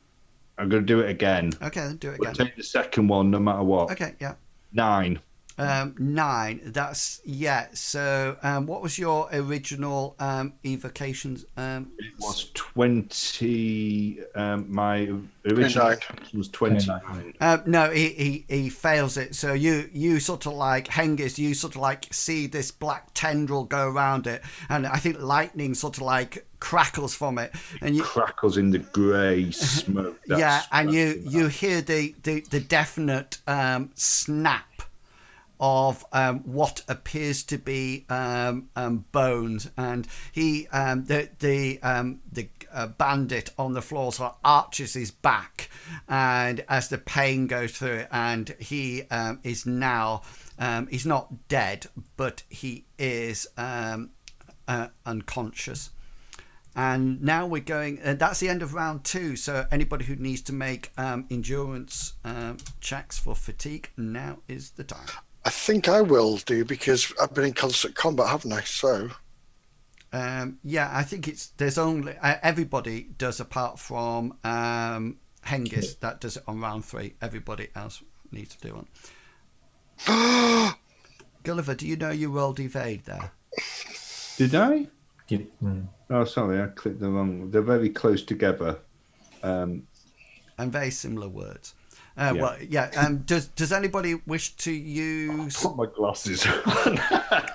I'm going to do it again. Okay, then do it We'll again. take the second one no matter what. Okay, yeah. 9. 9. That's So, what was your original evocations? It was 20. My original was 29. No, he fails it. So you sort of like Hengist. You sort of like see this black tendril go around it, and I think lightning sort of like crackles from it, and crackles in the grey smoke. And you hear the definite snap of what appears to be bones, and he the bandit on the floor sort of arches his back, and as the pain goes through it, and he is now he's not dead, but he is unconscious. And now we're going. That's the end of round 2. So anybody who needs to make endurance checks for fatigue, now is the time. I think I will do, because I've been in constant combat, haven't I? So. Yeah, I think there's only everybody does apart from Hengist that does it on round 3. Everybody else needs to do one. Gulliver, do you know you rolled evade there? Did I? Oh, sorry, I clicked the wrong. They're very close together. And very similar words. Yeah. Well, yeah. Does anybody wish to use? Put my glasses on.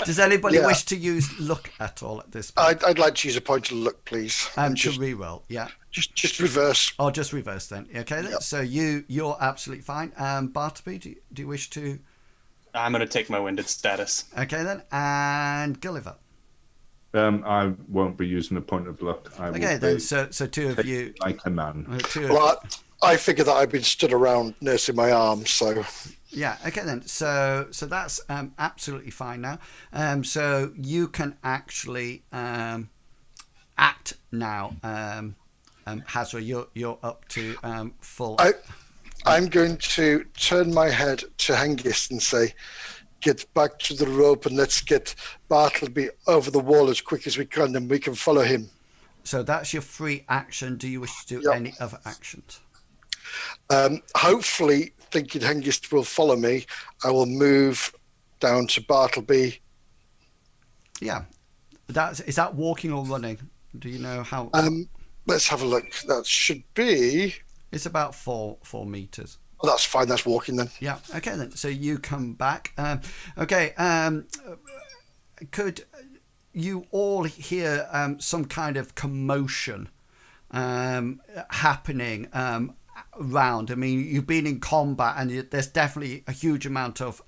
Does anybody wish to use look at all at this point? I'd like to use a point of luck, please. To reroll, yeah. Just reverse. Oh, just reverse then. Okay, then. Yep. So you're absolutely fine. Bartleby, do you wish to? I'm going to take my winded status. Okay then, and Gulliver. I won't be using a point of luck. Okay then. So two of you. Like a man. Well, I figure that I've been stood around nursing my arm, so. Yeah. Okay then. So that's absolutely fine now. So you can actually act now. Hazra, you're up to full. I'm going to turn my head to Hengist and say, "Get back to the rope and let's get Bartleby over the wall as quick as we can, then we can follow him." So that's your free action. Do you wish to do any other actions? Hopefully, thinking Hengist will follow me, I will move down to Bartleby. Yeah. Is that walking or running? Do you know how? Let's have a look. That should be. It's about 4 meters. Oh, that's fine. That's walking then. Yeah. Okay then. So you come back. Okay. Could you all hear some kind of commotion happening around? I mean, you've been in combat, and there's definitely a huge amount of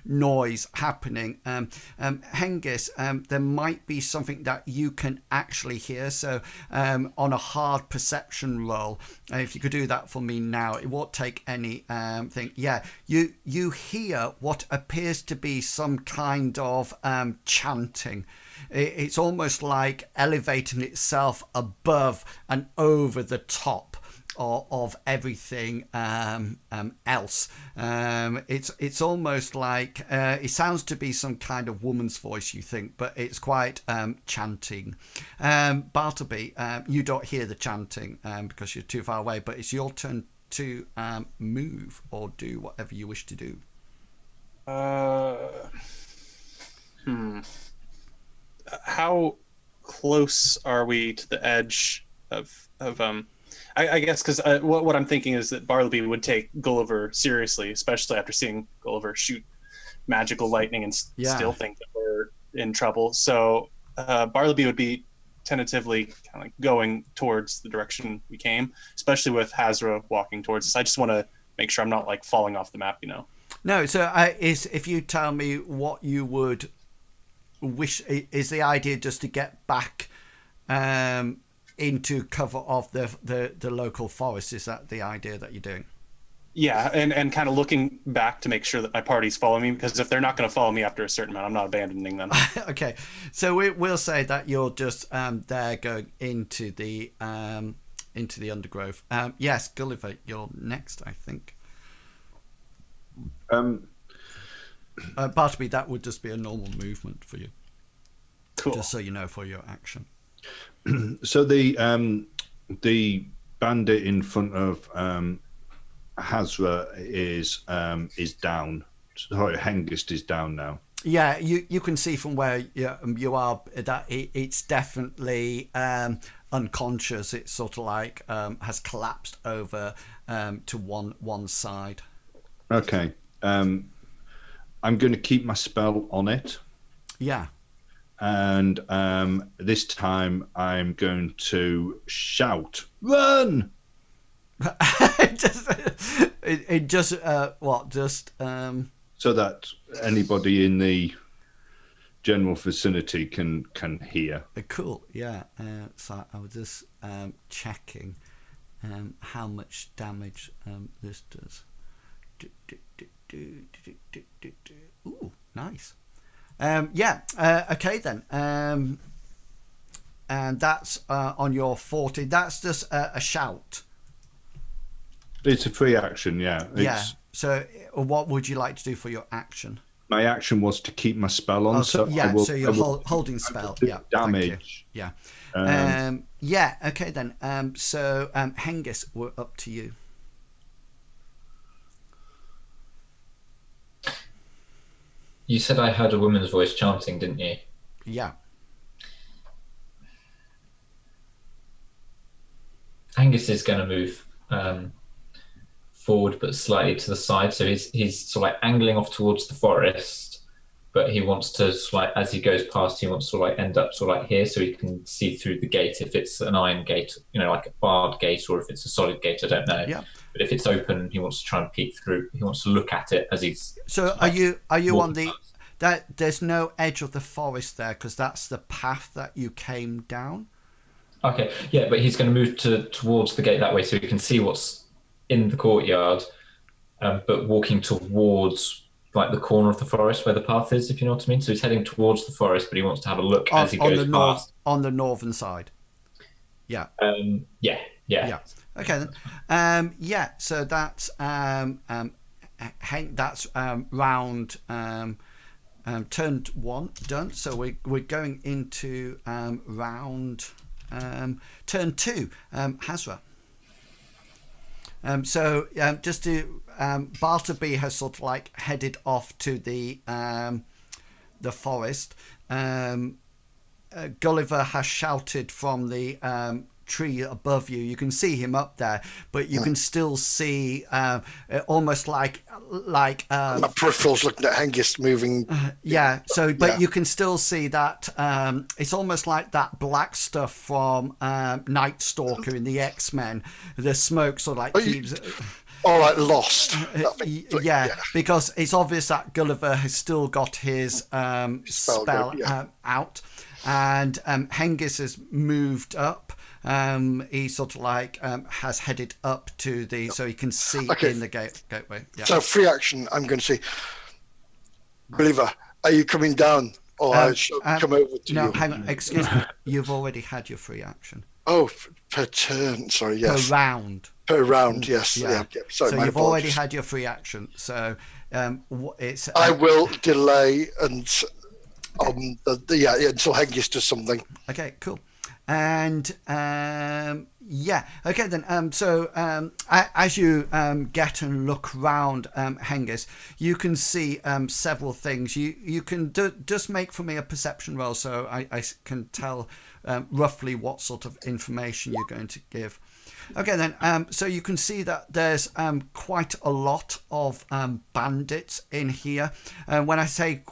noise happening. Hengist, there might be something that you can actually hear. So, on a hard perception roll, if you could do that for me now, it won't take any thing. Yeah, you hear what appears to be some kind of chanting. It's almost like elevating itself above and over the top of everything else. It's almost like it sounds to be some kind of woman's voice, you think, but it's quite chanting. Bartleby, you don't hear the chanting because you're too far away, but it's your turn to move or do whatever you wish to do. How close are we to the edge of I guess because what I'm thinking is that Bartleby would take Gulliver seriously, especially after seeing Gulliver shoot magical lightning and still think that we're in trouble. So Bartleby would be tentatively kind of going towards the direction we came, especially with Hazra walking towards us. I just want to make sure I'm not like falling off the map, you know. No, so if you tell me what you would wish, is the idea just to get back into cover of the local forest? Is that the idea that you're doing? Yeah, and kind of looking back to make sure that my party's following me, because if they're not going to follow me after a certain amount, I'm not abandoning them. Okay, so we'll say that you're just there going into the undergrowth. Yes, Gulliver, you're next, I think. Bartleby, that would just be a normal movement for you. Cool. Just so you know, for your action. So the bandit in front of Hazra is down. Sorry, Hengist is down now. Yeah, you can see from where you are that it's definitely unconscious. It's sort of like has collapsed over to one side. Okay. I'm going to keep my spell on it. Yeah. And this time I'm going to shout, "Run!" So that anybody in the general vicinity can hear. Cool. Yeah. So I was just checking how much damage this does. Ooh, nice. Okay then. And that's on your 40. That's just a shout. It's a free action, yeah. Yeah. So what would you like to do for your action? my action was to keep my spell on. So you're holding spell. Yeah. Damage. Yeah. Okay then. So Hengist, we're up to you. You said I heard a woman's voice chanting, didn't you? Yeah. Angus is going to move forward, but slightly to the side. So he's sort of like angling off towards the forest, but he wants to sort of like, as he goes past, he wants to like end up sort of like here, so he can see through the gate. If it's an iron gate, like a barred gate, or if it's a solid gate, I don't know. Yeah. But if it's open, he wants to try and peek through. He wants to look at it as he's. So are you on the? There's no edge of the forest there because that's the path that you came down. Okay, yeah, but he's going to move towards the gate that way so he can see what's in the courtyard, but walking towards like the corner of the forest where the path is, if you know what I mean. So he's heading towards the forest, but he wants to have a look as he goes past. On the northern side. Yeah. Yeah. Okay then. So that's that's round turn 1 done. So we're going into round turn 2. Hazra. Just to Bartleby has sort of like headed off to the forest. Gulliver has shouted from the tree above you. You can see him up there, but you can still see almost like my peripherals looking at Hengist moving. You can still see that it's almost like that black stuff from Night Stalker in the X-Men. The smoke sort of like keeps. All right, lost. Because it's obvious that Gulliver has still got his spell out, and Hengist has moved up. He sort of like has headed up to the so he can see in the gateway. Yeah. So free action. I'm going to say, Gulliver, are you coming down, or I shall come over to you? No, hang on. Excuse me. You've already had your free action. Oh, per turn. Sorry. Yes. Per round. Per round. Yes. Yeah. Sorry. So you've already had your free action. So it's. I will delay until Hengist does something. Okay. Cool. And okay then. So as you get and look round, Hengist, you can see several things. You can just make for me a perception roll, so I can tell roughly what sort of information you're going to give. Okay then. So you can see that there's quite a lot of bandits in here. When I say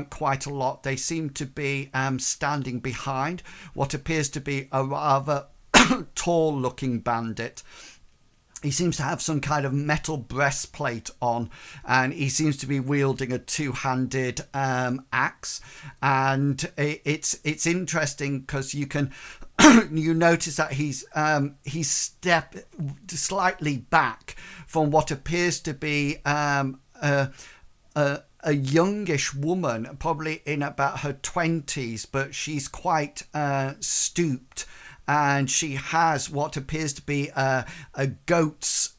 quite a lot, they seem to be standing behind what appears to be a rather tall-looking bandit. He seems to have some kind of metal breastplate on, and he seems to be wielding a two-handed axe. And it's interesting because you can you notice that he's stepped slightly back from what appears to be a youngish woman, probably in about her 20s, but she's quite stooped. And she has what appears to be a goat's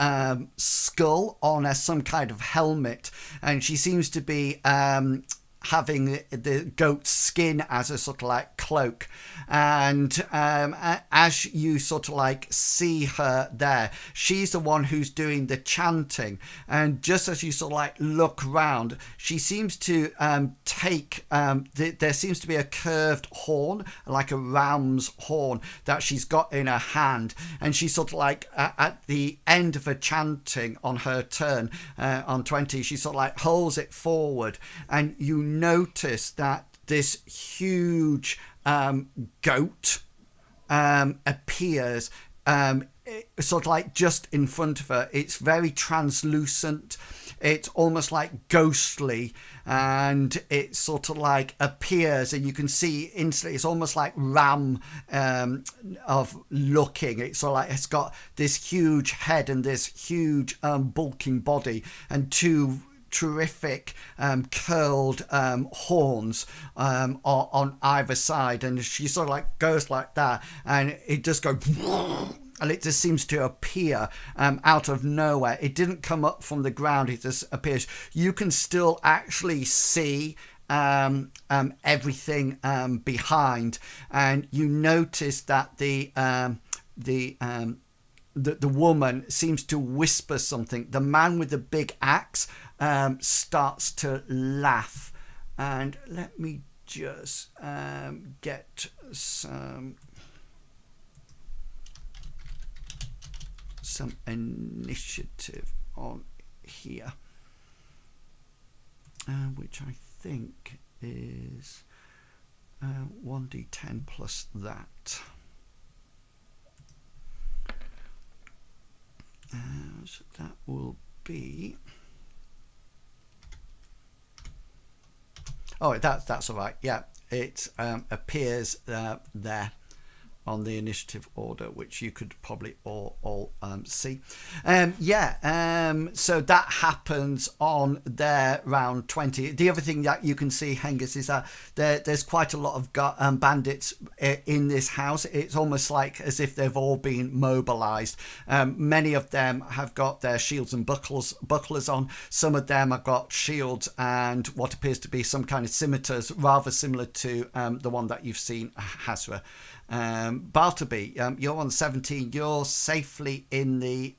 skull on some kind of helmet. And she seems to be having the goat's skin as a sort of like cloak. And as you sort of like see her there, she's the one who's doing the chanting. And just as you sort of like look round, she seems to take there seems to be a curved horn, like a ram's horn, that she's got in her hand. And she's sort of like at the end of her chanting on her turn on 20, she sort of like holds it forward, and you notice that this huge goat appears sort of like just in front of her. It's very translucent. It's almost like ghostly, and it sort of like appears, and you can see instantly it's almost like ram of looking. It's sort of like it's got this huge head and this huge bulking body and two terrific curled horns on either side, and she sort of like goes like that, and it just goes and it just seems to appear out of nowhere. It didn't come up from the ground. It just appears. You can still actually see everything behind, and you notice that the woman seems to whisper something. The man with the big axe starts to laugh, and let me just get some initiative on here, which I think is 1d10 plus that. So that will be. Oh, that's all right. Yeah, it appears there on the initiative order, which you could probably all see. So that happens on their round 20. The other thing that you can see, Hengist, is that there's quite a lot of bandits in this house. It's almost like as if they've all been mobilized. Many of them have got their shields and bucklers on. Some of them have got shields and what appears to be some kind of scimitars, rather similar to the one that you've seen, Hasra. Bartleby, you're on 17. You're safely in the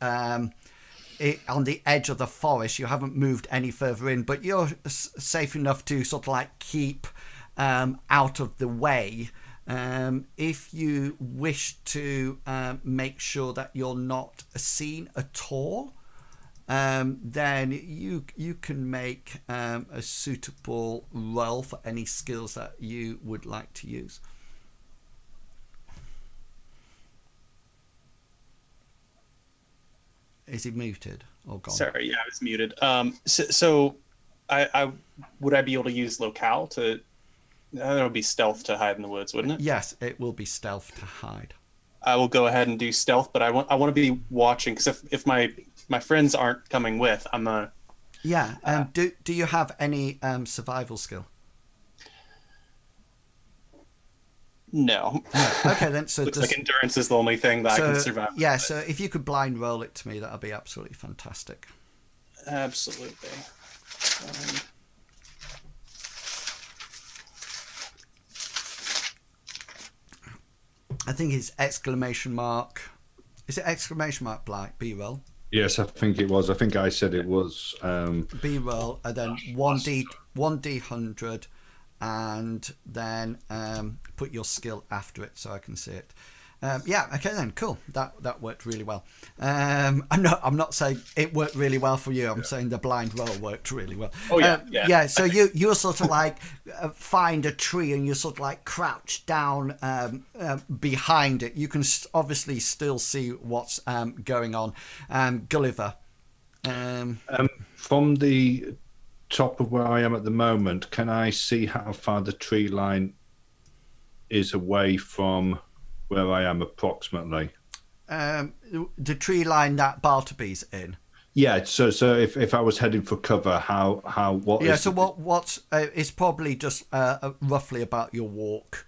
on the edge of the forest. You haven't moved any further in, but you're safe enough to sort of like keep out of the way. If you wish to make sure that you're not seen at all, then you can make a suitable roll for any skills that you would like to use. Is he muted or gone? Sorry, yeah, I was muted. So I would I be able to use locale to? That would be stealth to hide in the woods, wouldn't it? Yes, it will be stealth to hide. I will go ahead and do stealth, but I want to be watching, because if my friends aren't coming with, I'm gonna. Yeah. Do you have any survival skill? No. Okay, then. So looks like endurance is the only thing that I can survive. Yeah. So if you could blind roll it to me, that would be absolutely fantastic. Absolutely. I think it's exclamation mark. Is it exclamation mark B roll? Yes, I think it was. I think I said it was. B roll, and then 1d100. And then put your skill after it so I can see it. Yeah, okay then, cool. That worked really well. I'm not saying it worked really well for you. I'm saying the blind roll worked really well. Oh yeah, yeah. So you're sort of like find a tree and you sort of like crouch down behind it. You can obviously still see what's going on. Gulliver. From the top of where I am at the moment, can I see how far the tree line is away from where I am approximately? The tree line that Bartleby's in. Yeah. So if I was heading for cover, what? Yeah. So what's it's probably just roughly about your walk.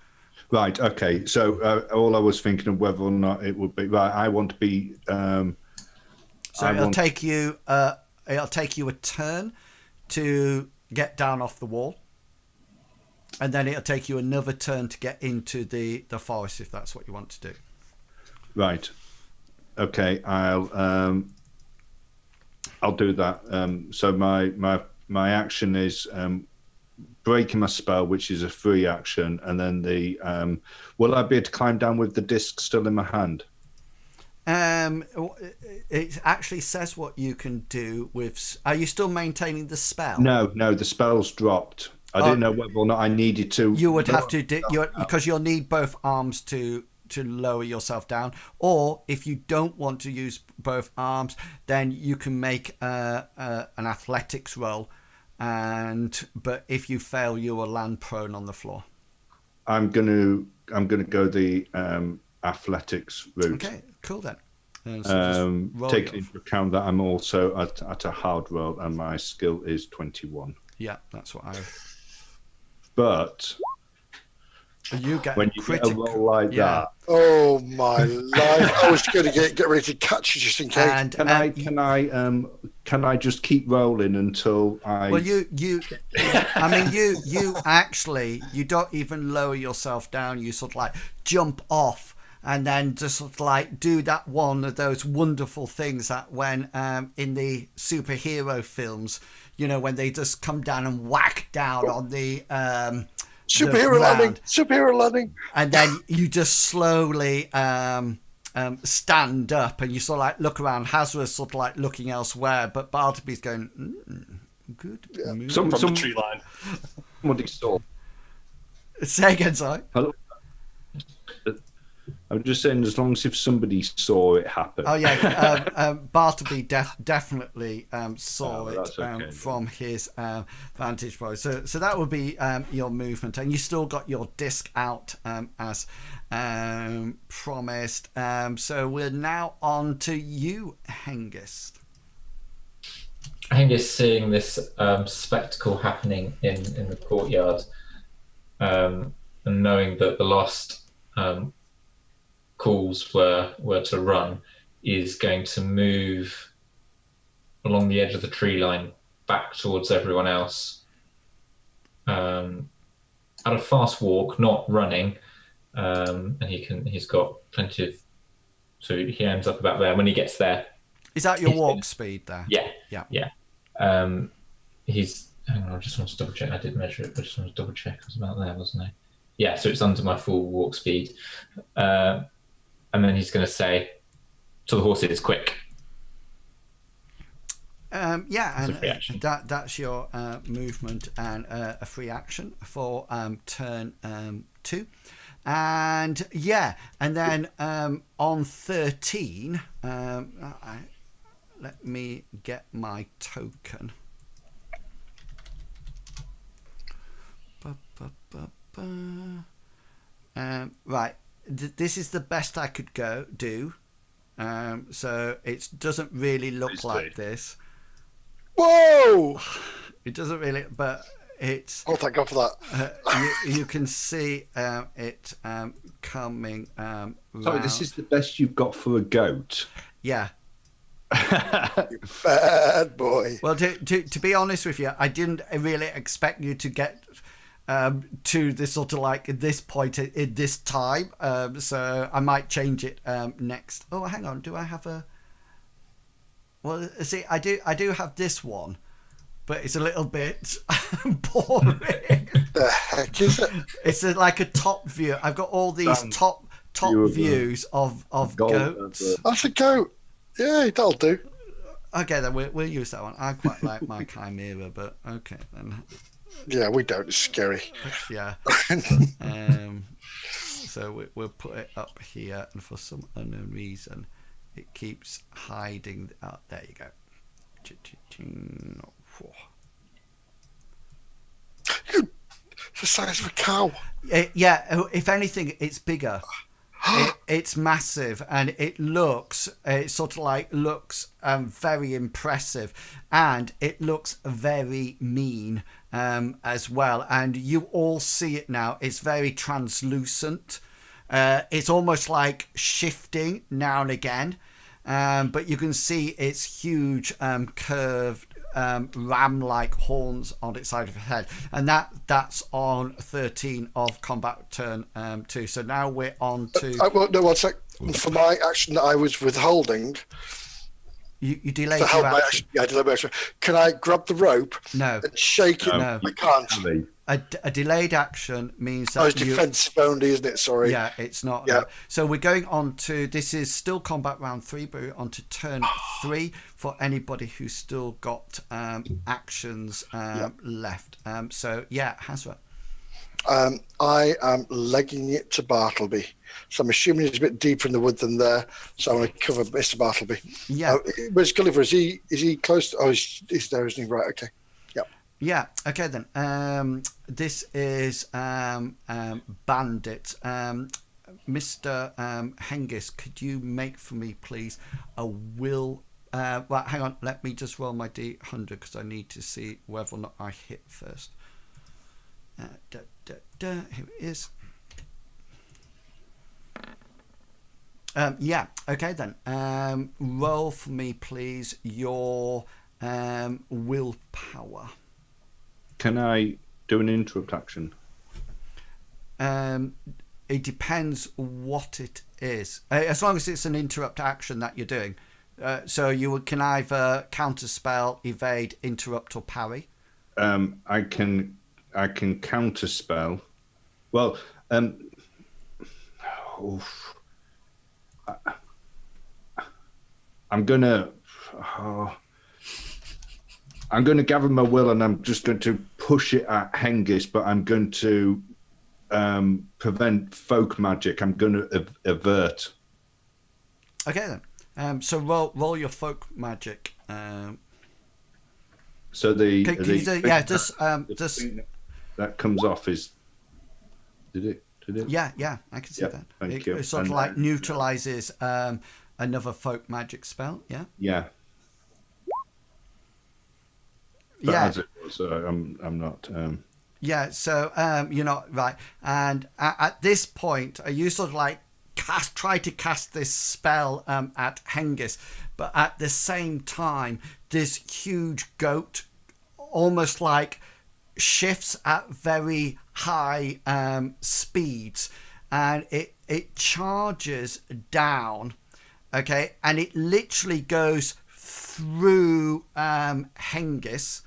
Right. Okay. So all I was thinking of whether or not it would be right. I want to be. So it'll take you a turn to get down off the wall, and then it'll take you another turn to get into the forest if that's what you want to do. Right. Okay. I'll do that. So my action is breaking my spell, which is a free action, and then the will I be able to climb down with the disc still in my hand? It actually says what you can do with. Are you still maintaining the spell? No, the spell's dropped. I didn't know whether or not I needed to. You would have to because you'll need both arms to lower yourself down, or if you don't want to use both arms, then you can make an athletics roll, but if you fail, you will land prone on the floor. I'm gonna go the athletics route. Okay, cool then. Taking into account that I'm also at a hard roll and my skill is 21. Yeah, that's what I. But You get when you get a roll like that. Oh my life! I was going to get ready to catch you just in case. And Can I just keep rolling until I? Well, you actually, you don't even lower yourself down. You sort of like jump off and then just sort of like do that one of those wonderful things that when in the superhero films, you know, when they just come down and whack down on the superhero landing, and then you just slowly stand up and you sort of like look around. Hazra's sort of like looking elsewhere, but Bartleby's going, good. Yeah. From the tree line. Somebody saw. Say again, sorry. Hello? I'm just saying, as long as if somebody saw it happen. Oh yeah, Bartleby definitely saw it okay, from his vantage point. So that would be your movement, and you still got your disc out as promised. So we're now on to you, Hengist. Hengist, seeing this spectacle happening in the courtyard, and knowing that the last calls were to run, is going to move along the edge of the tree line back towards everyone else at a fast walk, not running, and he's got plenty of, so he ends up about there. When he gets there, is that your walk speed there? Yeah. He's, hang on, I just want to double check. I did measure it, but I just want to double check. I was about there, wasn't I? Yeah, so it's under my full walk speed. And then he's going to say to the horses, quick. And free that's your movement and a free action for turn 2. And yeah, and then on 13, let me get my token. Right, this is the best I could do. So it doesn't really look like this. Whoa! It doesn't really, but it's. Oh, thank God for that. You can see it coming. Sorry, this is the best you've got for a goat. Yeah. You bad boy. Well, to be honest with you, I didn't really expect you to get to this sort of like this point in this time. So I might change it next. Oh, hang on. Do I have a? Well, see, I do have this one, but it's a little bit boring. The heck is it? It's like a top view. I've got all these top views of goats. That's a goat. Yeah, that'll do. Okay, then we'll use that one. I quite like my chimera, but okay then. Yeah, we don't. It's scary. Yeah. So we'll put it up here, and for some unknown reason, it keeps hiding. Oh, there you go. It's the size of a cow. Yeah, if anything, it's bigger. It's massive, and it looks very impressive, and it looks very mean as well. And you all see it now. It's very translucent. It's almost like shifting now and again, but you can see its huge curved ram-like horns on its side of the head, and that's on 13 of combat turn 2. So now we're on to. Well, no, one sec. For my action that I was withholding, you delayed to your help my action. action. Yeah, I delayed my action. Can I grab the rope? No. And shake it? No. I can't. A delayed action means that Oh, it's defensive only, isn't it? Sorry. Yeah, it's not. Yeah. So we're going on to, this is still combat round 3, but we're on to turn 3 for anybody who's still got actions left. So yeah, Hazra. I am legging it to Bartleby. So I'm assuming he's a bit deeper in the wood than there. So I'm going to cover Mr. Bartleby. Yeah. Where's Gulliver? Is he close to, he's there, isn't he? Right, okay. Yeah, okay then. This is Bandit. Mr. Hengist, could you make for me, please, a will... well, hang on, let me just roll my D100 because I need to see whether or not I hit first. Here it is. Yeah. Okay then. Roll for me, please. Your willpower. Can I do an interrupt action? It depends what it is. As long as it's an interrupt action that you're doing. So you can either counterspell, evade, interrupt, or parry. I can counterspell. Well, I'm gonna gather my will, and I'm just going to push it at Hengist, but I'm going to prevent folk magic. I'm going to avert. Okay then. So roll your folk magic. So the that comes off is. Did it? Yeah, I can see that. Thank you. It sort of like neutralizes another folk magic spell. Yeah. Yeah. But as it was, I'm not. Yeah, so you're not right, and at this point, you sort of like try to cast this spell at Hengist, but at the same time, this huge goat almost like shifts at very high speeds, and it charges down, okay, and it literally goes through Hengist,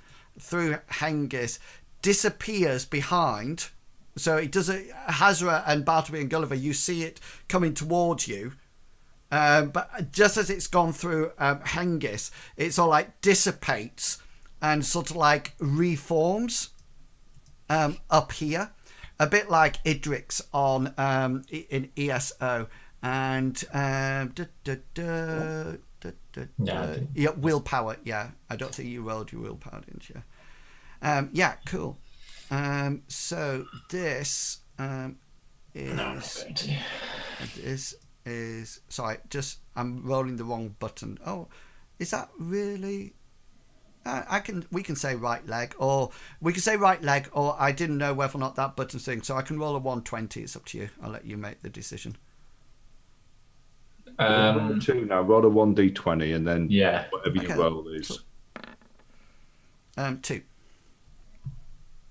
disappears behind. So it does it. Hazra and Bartleby and Gulliver, you see it coming towards you, but just as it's gone through Hengist, it's all like dissipates and sort of like reforms up here, a bit like Idrix on in ESO, and yeah, willpower. Yeah, I don't think you rolled your willpower, didn't you? Yeah, cool. So this is sorry, just I'm rolling the wrong button. Oh, is that really? We can say right leg, or we can say right leg, or I didn't know whether or not that button's thing. So I can roll a 120. It's up to you. I'll let you make the decision. Roll 2 now. Roll a 1d20, and then whatever you roll is 2.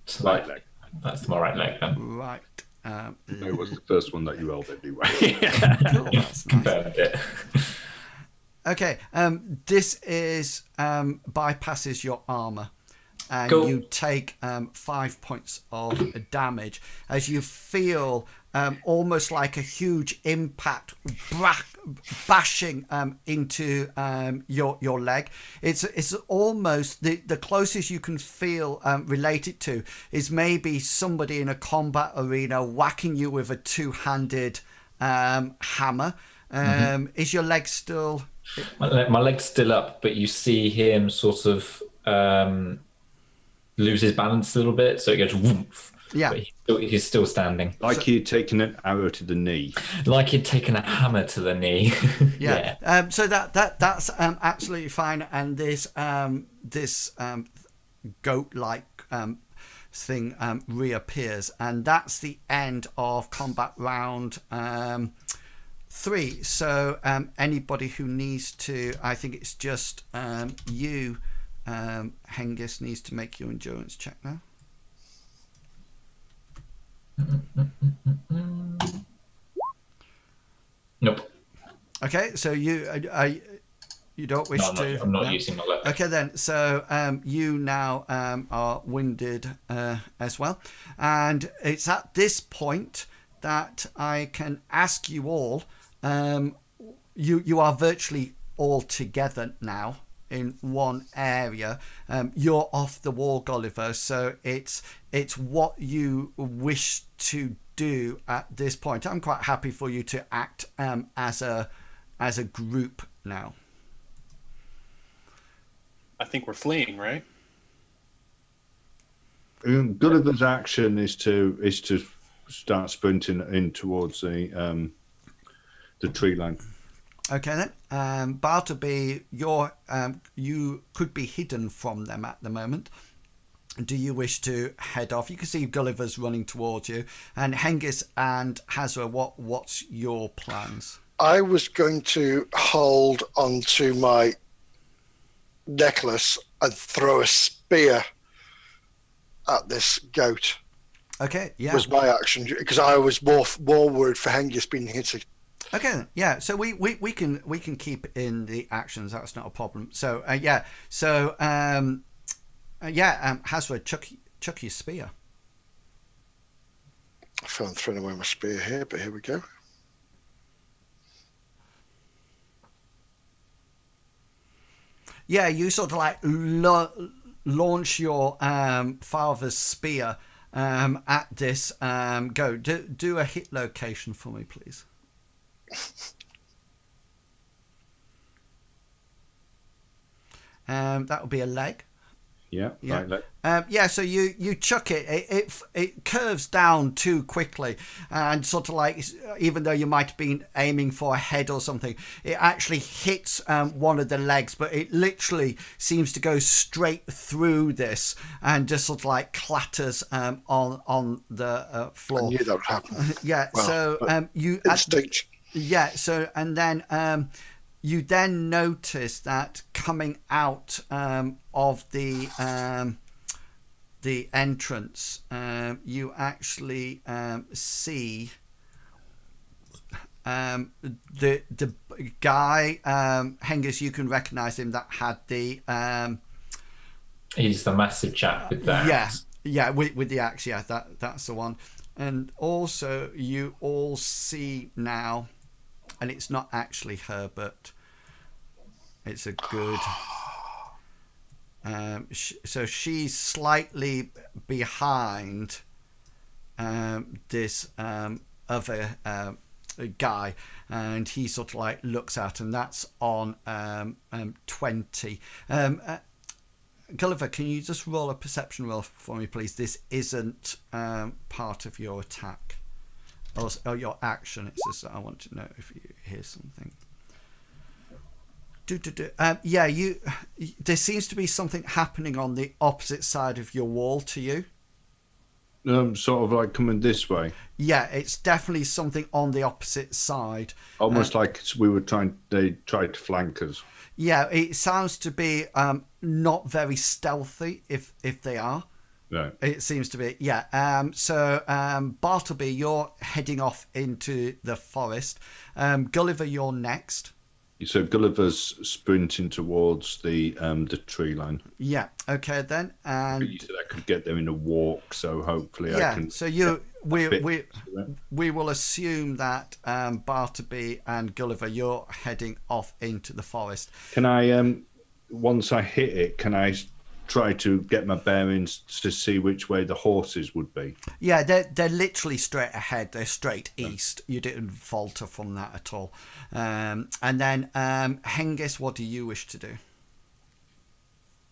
So right leg. That's my right leg then. Right. It was the first one that you rolled anyway. Cool. That's nice. Okay. This is bypasses your armor, and you take 5 points of damage as you feel almost like a huge impact bashing into your leg. It's almost the closest you can feel related to is maybe somebody in a combat arena whacking you with a two-handed hammer. Is your leg still? My leg's still up, but you see him sort of lose his balance a little bit, so it goes woof. Yeah, but he's still standing. Like he'd taken an arrow to the knee. Like he'd taken a hammer to the knee. Yeah. So that's absolutely fine. And this goat-like thing reappears, and that's the end of combat round 3. So anybody who needs to, I think it's just you, Hengist, needs to make your endurance check now. Nope. Okay, so you don't wish to. I'm not using my left. Okay then, so you now are winded as well, and it's at this point that I can ask you all. You are virtually all together now in one area. You're off the wall, Gulliver, so it's what you wish to do at this point. I'm quite happy for you to act as a group now. I think we're fleeing, right? Gulliver's action is to start sprinting in towards the tree line. Okay then, Bartleby, you could be hidden from them at the moment. Do you wish to head off? You can see Gulliver's running towards you, and Hengist and Hazra. What's your plans? I was going to hold onto my necklace and throw a spear at this goat. Okay, yeah. Was my action, because I was more worried for Hengist being hit. Okay, yeah. So we can keep in the actions. That's not a problem. So Hazra, chuck your spear. I feel I'm throwing away my spear here, but here we go. Yeah, you sort of like launch your father's spear at this goat. Do a hit location for me, please. That would be a leg. Yeah. Yeah. Right, So you chuck it. It curves down too quickly, and sort of like, even though you might have been aiming for a head or something, it actually hits one of the legs, but it literally seems to go straight through this and just sort of like clatters on the floor. I knew that would happen. Yeah. Well, so you instinct. Yeah. So and then you then notice that coming out of the entrance, you actually see the guy, Hengist. You can recognise him. That had the he's the massive chap with that. Yeah, with the axe. Yeah, that's the one. And also, you all see now, and it's not actually her, but it's a good. So she's slightly behind this other guy, and he sort of like looks at, and that's on 20. Gulliver, can you just roll a perception roll for me, please? This isn't part of your attack or your action. It's just that I want to know if you hear something. There seems to be something happening on the opposite side of your wall to you. Sort of like coming this way. Yeah, it's definitely something on the opposite side. Almost like they tried to flank us. Yeah, it sounds to be not very stealthy, if they are. Right. It seems to be, yeah. So Bartleby, you're heading off into the forest. Gulliver, you're next. So Gulliver's sprinting towards the tree line. Yeah. Okay then. And But you said I could get there in a walk, so hopefully I can. So we will assume that Bartleby and Gulliver, you're heading off into the forest. Can I once I hit it, can I try to get my bearings to see which way the horses would be? Yeah, they're literally straight ahead. They're straight east. You didn't falter from that at all. And then Hengist, what do you wish to do?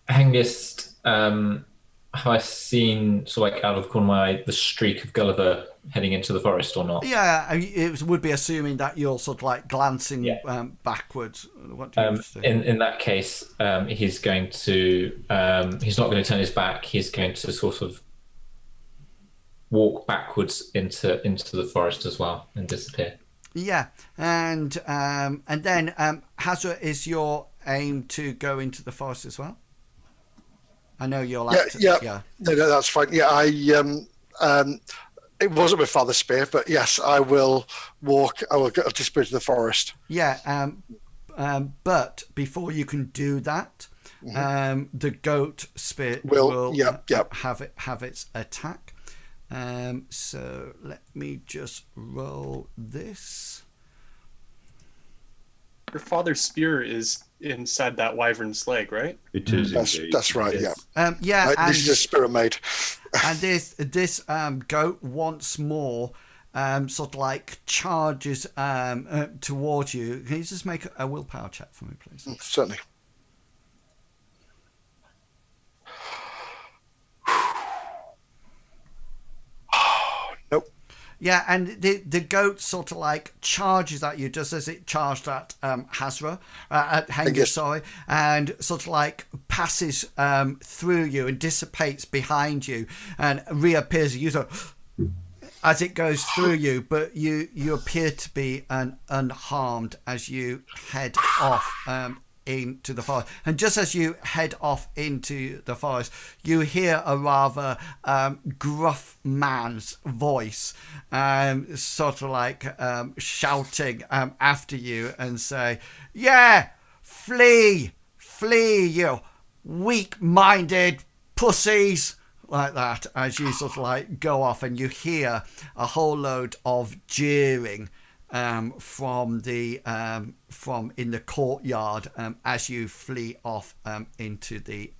Hengist, have I seen, so like out of the corner of my eye, the streak of Gulliver heading into the forest or not? Yeah, it would be assuming that you're sort of like glancing backwards. What do you wish to do? In that case, he's going to he's not going to turn his back. He's going to sort of walk backwards into the forest as well and disappear. Yeah, and then Hazra, is your aim to go into the forest as well? I know you're Yeah. No, that's fine. Yeah, it wasn't my father's spear, but yes, I will walk. I will disappear to the forest. Yeah, but before you can do that, the goat spirit will have its attack. So let me just roll this. Your father's spear is inside that wyvern's leg, right? It is. That's right. Yeah. And this is a spirit made. And this goat once more sort of like charges towards you. Can you just make a willpower check for me, please? Certainly. Nope. Yeah, and the goat sort of like charges at you just as it charged at Hazra, at Hengist, sorry, and sort of like passes through you and dissipates behind you and reappears. You so, as it goes through you, but you appear to be unharmed as you head off into the forest. And just as you head off into the forest, you hear a rather gruff man's voice, sort of like shouting after you and say, "Yeah, flee, you weak-minded pussies," like that, as you sort of like go off, and you hear a whole load of jeering from in the courtyard as you flee off into the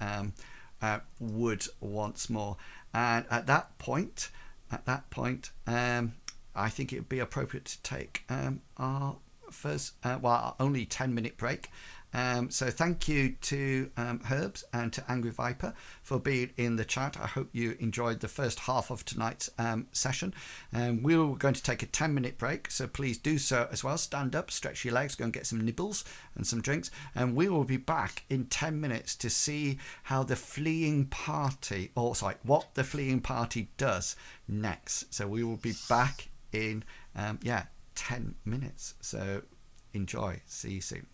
wood once more. And at that point, I think it would be appropriate to take our first, our only 10-minute break. So thank you to Herbs and to Angry Viper for being in the chat. I hope you enjoyed the first half of tonight's session. We're going to take a 10-minute break, so please do so as well. Stand up, stretch your legs, go and get some nibbles and some drinks, and we will be back in 10 minutes to see how the fleeing party, what the fleeing party does next. So we will be back in 10 minutes. So enjoy. See you soon.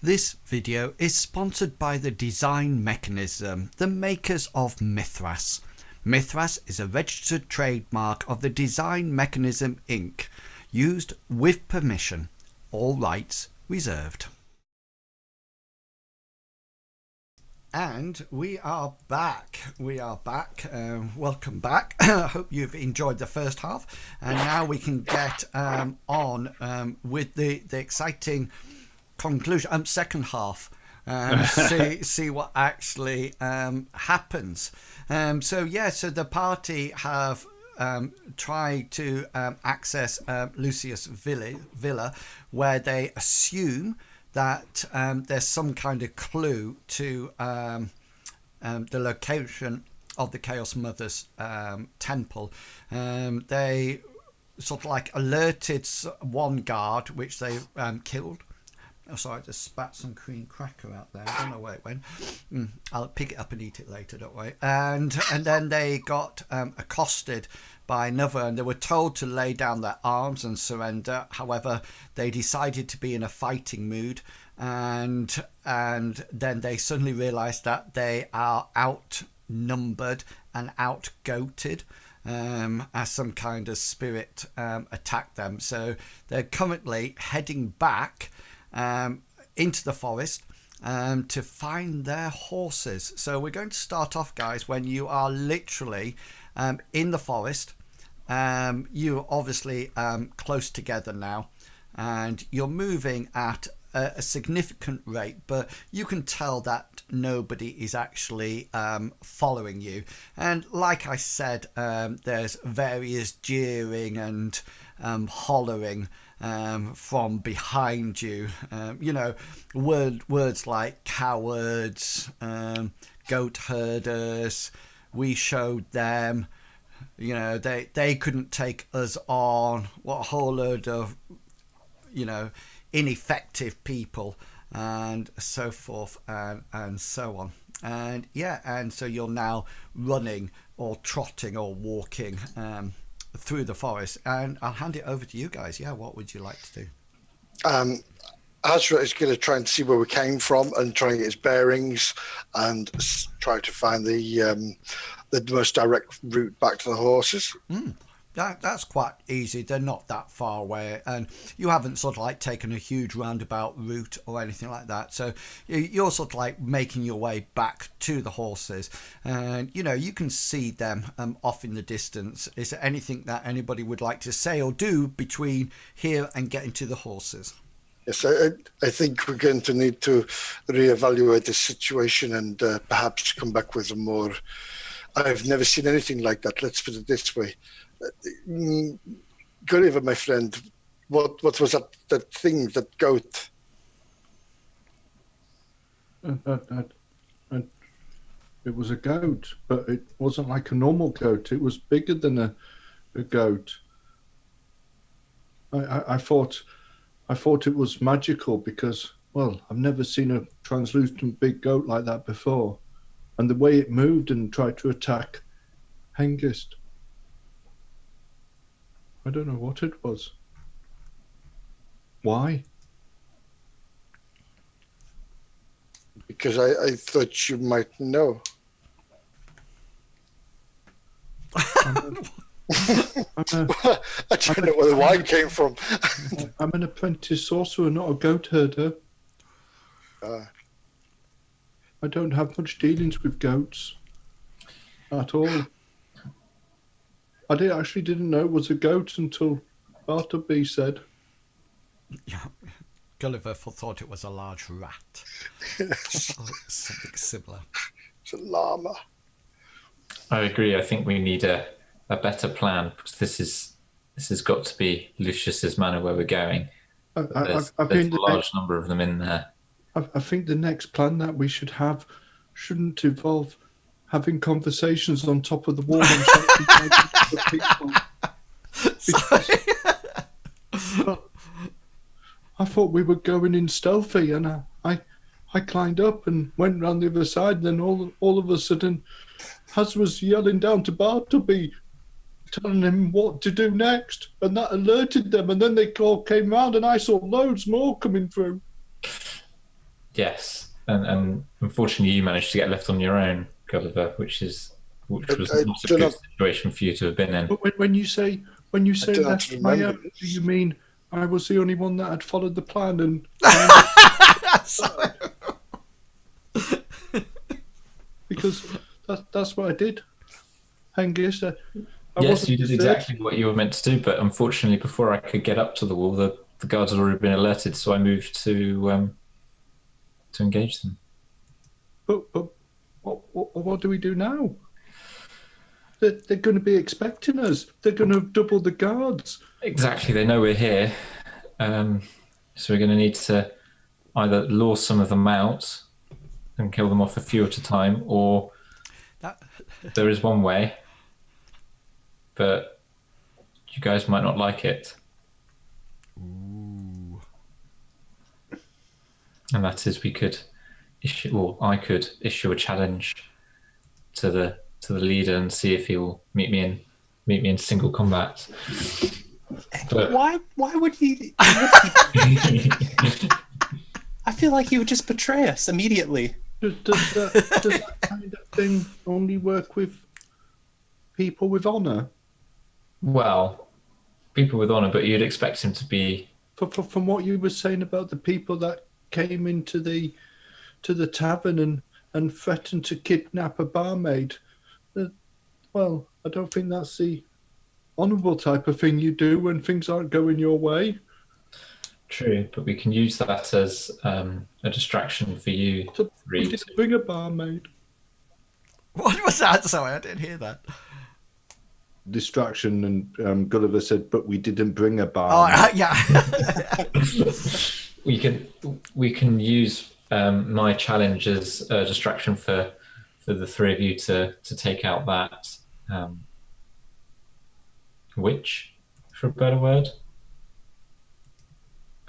This video is sponsored by the Design Mechanism, the makers of Mythras. Mythras is a registered trademark of the Design Mechanism Inc., used with permission, all rights reserved. And we are back. Welcome back. I hope you've enjoyed the first half, and now we can get on with the exciting conclusion, second half. See what actually happens. So the party have tried to access Lucius' villa, where they assume that there's some kind of clue to the location of the Chaos Mother's temple. They sort of like alerted one guard, which they killed. Oh, sorry, I just spat some cream cracker out there. I don't know where it went. I'll pick it up and eat it later, don't worry. And then they got accosted by another, and they were told to lay down their arms and surrender. However, they decided to be in a fighting mood, and then they suddenly realised that they are outnumbered and outgoated. As some kind of spirit attacked them. So they're currently heading back into the forest to find their horses. So we're going to start off, guys, when you are literally in the forest. You're obviously close together now, and you're moving at a significant rate, but you can tell that nobody is actually following you. And like I said, there's various jeering and hollering from behind you. Words like cowards, goat herders, we showed them, they couldn't take us on, what a whole load of ineffective people, and so forth and so on. And so you're now running or trotting or walking through the forest, and I'll hand it over to you guys. What would you like to do? Azra is going to try and see where we came from and try and get his bearings and try to find the most direct route back to the horses. That's quite easy. They're not that far away, and you haven't sort of like taken a huge roundabout route or anything like that. So you're sort of like making your way back to the horses, and you can see them off in the distance. Is there anything that anybody would like to say or do between here and getting to the horses? Yes, I think we're going to need to reevaluate the situation and perhaps come back with a more. I've never seen anything like that. Let's put it this way. Gulliver, my friend, what was that thing, that goat? It was a goat, but it wasn't like a normal goat. It was bigger than a goat. I thought it was magical because, well, I've never seen a translucent big goat like that before. And the way it moved and tried to attack Hengist. I don't know what it was. Why? Because I thought you might know. I don't know where the wine came from. I'm an apprentice sorcerer, not a goat herder. I don't have much dealings with goats at all. I didn't know it was a goat until Bartleby said. Yeah, Gulliver thought it was a large rat. Something similar. It's a llama. I agree. I think we need a better plan, because this has got to be Lucius's manor where we're going. There's a large number of them in there. I think the next plan that we should have shouldn't involve having conversations on top of the wall and shouting people. I thought we were going in stealthy, and I climbed up and went round the other side. And then all of a sudden, Haz was yelling down to Bartleby, telling him what to do next, and that alerted them. And then they all came round, and I saw loads more coming through. Yes, and unfortunately, you managed to get left on your own, Gulliver, which was not a good situation for you to have been in. But when you say left my own, do you mean I was the only one that had followed the plan and? Because that's what I did. Hengist. Yes, you did exactly what you were meant to do, but unfortunately, before I could get up to the wall, the guards had already been alerted, so I moved to engage them. But what do we do now? They're going to be expecting us. They're going to double the guards. Exactly, they know we're here, so we're going to need to either lure some of them out and kill them off a few at a time, or there is one way, but you guys might not like it. Ooh. And that is we could issue, or I could issue a challenge to the leader and see if he will meet me in single combat. But Why would he? I feel like he would just betray us immediately. Does that kind of thing only work with people with honour? Well, people with honour, but you'd expect him to be. From what you were saying about the people that came into the tavern and threatened to kidnap a barmaid, well, I don't think that's the honourable type of thing you do when things aren't going your way. True, but we can use that as a distraction for you. So we didn't bring a barmaid. What was that? Sorry, I didn't hear that. Distraction, and Gulliver said, but we didn't bring a barmaid. Oh, yeah. We can use my challenge as a distraction for the three of you to take out that witch, for a better word.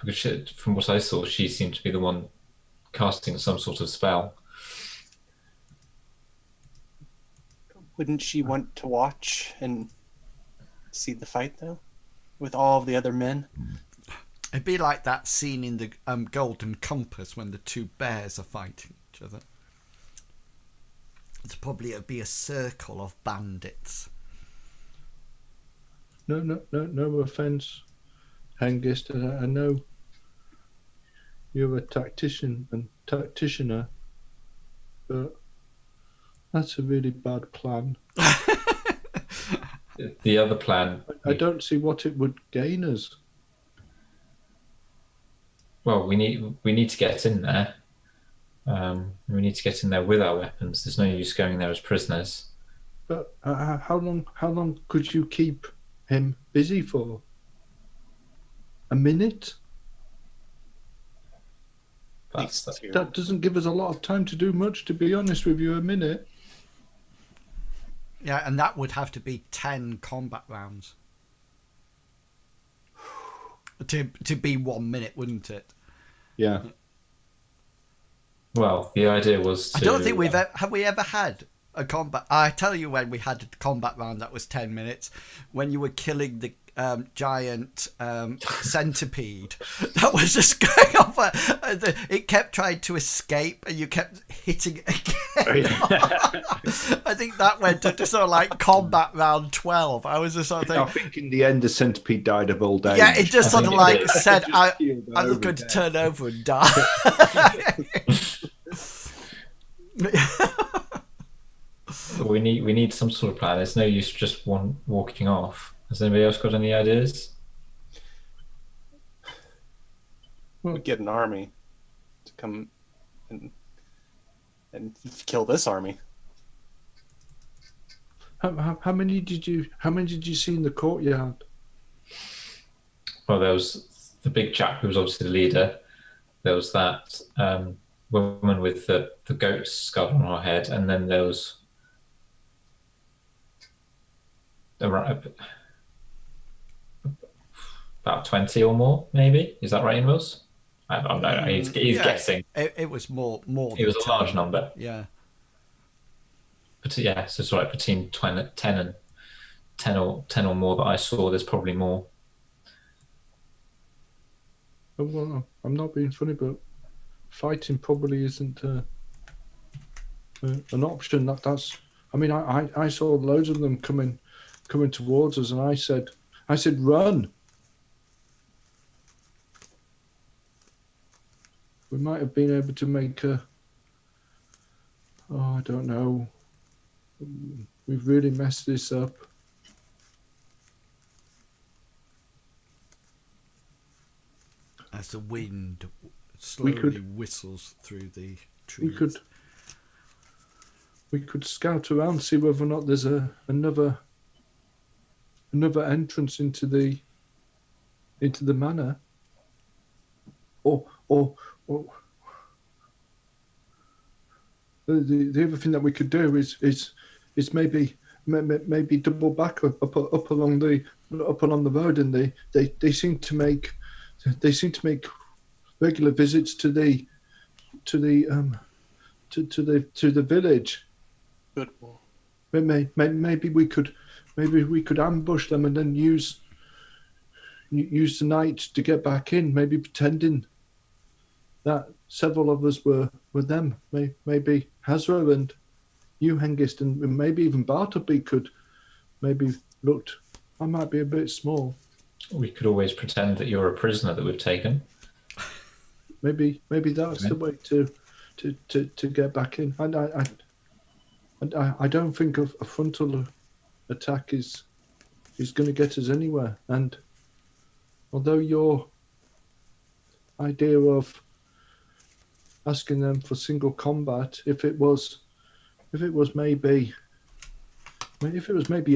Because from what I saw, she seemed to be the one casting some sort of spell. Wouldn't she want to watch and see the fight, though? With all of the other men? It'd be like that scene in the Golden Compass when the two bears are fighting each other. It'd be a circle of bandits. No offence, Hengist. I know you're a tacticianer, but that's a really bad plan. The other plan... I don't see what it would gain us. Well, we need to get in there. We need to get in there with our weapons. There's no use going there as prisoners. But how long could you keep him busy for? A minute? That doesn't give us a lot of time to do much, to be honest with you. A minute. Yeah, and that would have to be 10 combat rounds. To be 1 minute, wouldn't it? Yeah. Well, the idea was to... I don't think have we ever had a combat... I tell you when we had a combat round that was 10 minutes, when you were killing the giant centipede that was just going off. It kept trying to escape and you kept hitting it again. I think that went to sort of like combat round 12. I was just sort of I think in the end the centipede died of old age. Yeah, it just sort of like said, I was going to turn over and die. We need some sort of plan. There's no use just one walking off. Has anybody else got any ideas? We'll get an army to come and kill this army. How many did you see in the courtyard? Well, there was the big chap who was obviously the leader. There was that woman with the goat skull on her head, and then there was about 20 or more, maybe. Is that right, inwils? I don't know. He's guessing. It was more. It was a large number. Yeah. But yeah, so it's like between 10 and 10 or more that I saw. There's probably more. Oh, well, I'm not being funny, but fighting probably isn't an option. That's. I mean, I saw loads of them coming towards us, and I said, run. We might have been able to make a. Oh, I don't know. We've really messed this up. As the wind slowly whistles through the trees. We could scout around, see whether or not there's another entrance into the manor. Or the other thing that we could do is maybe double back up along the road, and they seem to make regular visits to the village. Good. Well, Maybe we could ambush them and then use the night to get back in. Maybe pretending that several of us were them. Maybe Hazra and you, Hengist, and maybe even Bartleby could maybe looked. I might be a bit small. We could always pretend that you're a prisoner that we've taken. Maybe that's the way to get back in. And I don't think a frontal attack is going to get us anywhere. And although your idea of asking them for single combat, if it was maybe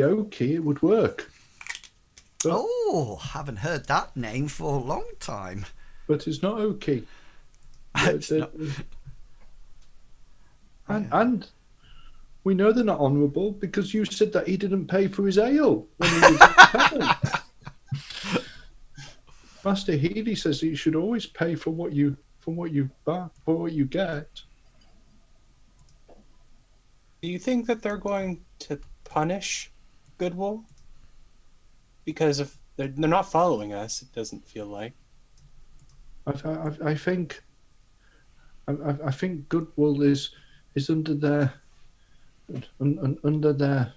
Oki, it would work. But, haven't heard that name for a long time. But it's not Oki. Not... And we know they're not honourable because you said that he didn't pay for his ale when he was at the tavern. Master Healy says that you should always pay for what you get. do you think that they're going to punish Goodwill? Because if they're not following us, it doesn't feel like. I think Goodwill is under their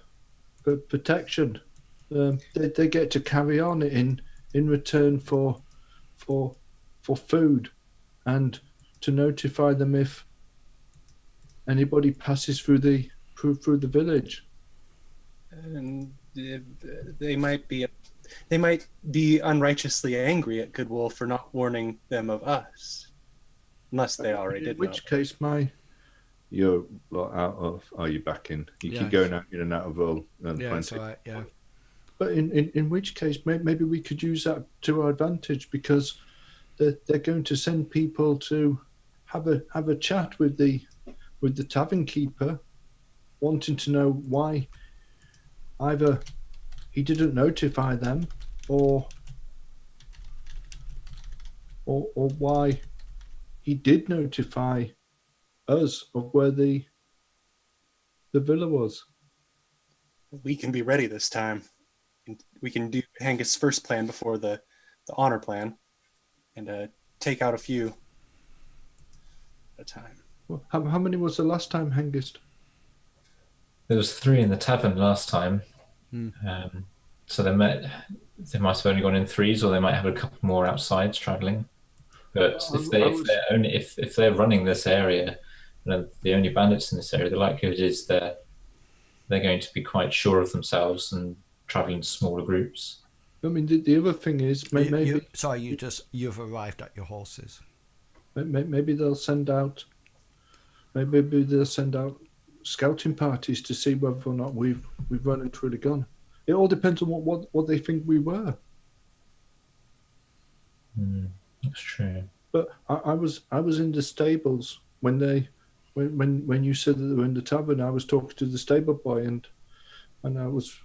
protection. They get to carry on in return for food, and to notify them if anybody passes through the village. And they might be unrighteously angry at Goodwill for not warning them of us, unless they already did. In which case, you're out of. Are you back in? You keep going out in and out of roll. Yeah, that's right. Yeah. But in which case, maybe we could use that to our advantage, because they're going to send people to have a chat with the tavern keeper, wanting to know why either he didn't notify them or why he did notify us of where the villa was. We can be ready this time. We can do Hengist's first plan before the honor plan, and take out a few at a time. Well, how many was the last time, Hengist? There was 3 in the tavern last time. So they might have only gone in 3s, or they might have a couple more outside straddling. But if they're running this area, and the only bandits in this area, the likelihood is they're going to be quite sure of themselves and travel in smaller groups. I mean, the other thing is maybe. You've arrived at your horses. Maybe they'll send out. Maybe they'll send out scouting parties to see whether or not we've run and truly gone. It all depends on what they think we were. That's true. But I was in the stables when you said that they were in the tavern. I was talking to the stable boy and I was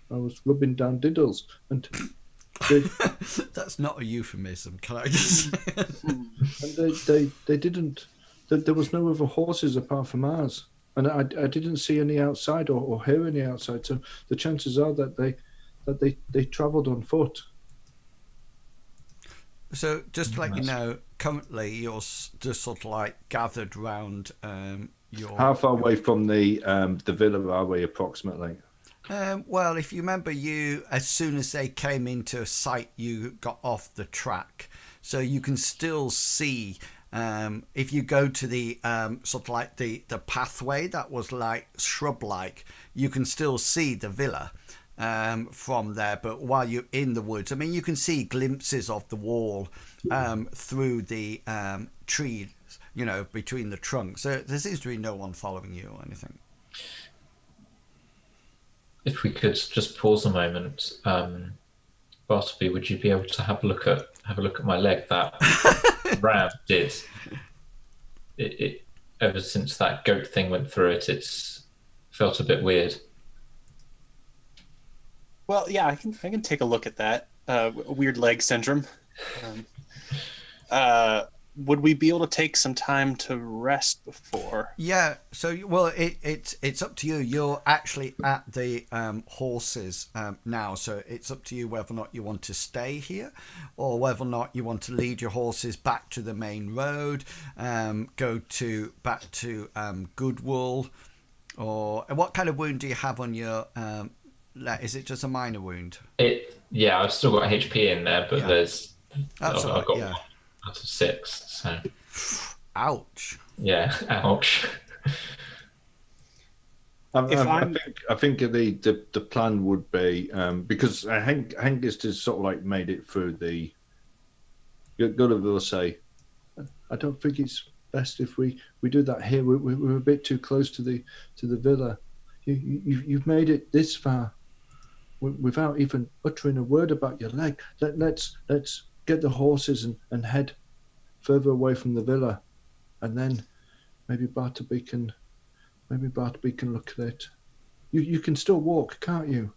rubbing down diddles, and that's not a euphemism, can I just say? And they didn't. There was no other horses apart from ours, and I didn't see any outside or hear any outside. So the chances are that they travelled on foot. So just to let you know, currently you're just sort of like gathered round your. How far away from the villa are we approximately? Well, if you remember, as soon as they came into sight, you got off the track, so you can still see. If you go to the sort of like the pathway that was like shrub-like, you can still see the villa from there. But while you're in the woods, I mean, you can see glimpses of the wall through the trees, between the trunks. So there seems to be no one following you or anything. If we could just pause a moment, Bartleby, would you be able to have a look at my leg? That ram did. It ever since that goat thing went through it, it's felt a bit weird. Well, yeah, I can take a look at that. Weird leg syndrome. Would we be able to take some time to rest before? Yeah. So, well, it's up to you. You're actually at the horses now, so it's up to you whether or not you want to stay here, or whether or not you want to lead your horses back to the main road, go back to Goodwool, or what kind of wound do you have on your? Is it just a minor wound? I've still got HP in there, but there's I've got 1 out of 6. So, ouch. Yeah, ouch. I think the plan would be because Hengist has sort of like made it through the. Gulliver will say, "I don't think it's best if we do that here. We're a bit too close to the villa. You've made it this far without even uttering a word about your leg. Let's get the horses and head further away from the villa, and then maybe Bartleby can look at it. You can still walk, can't you?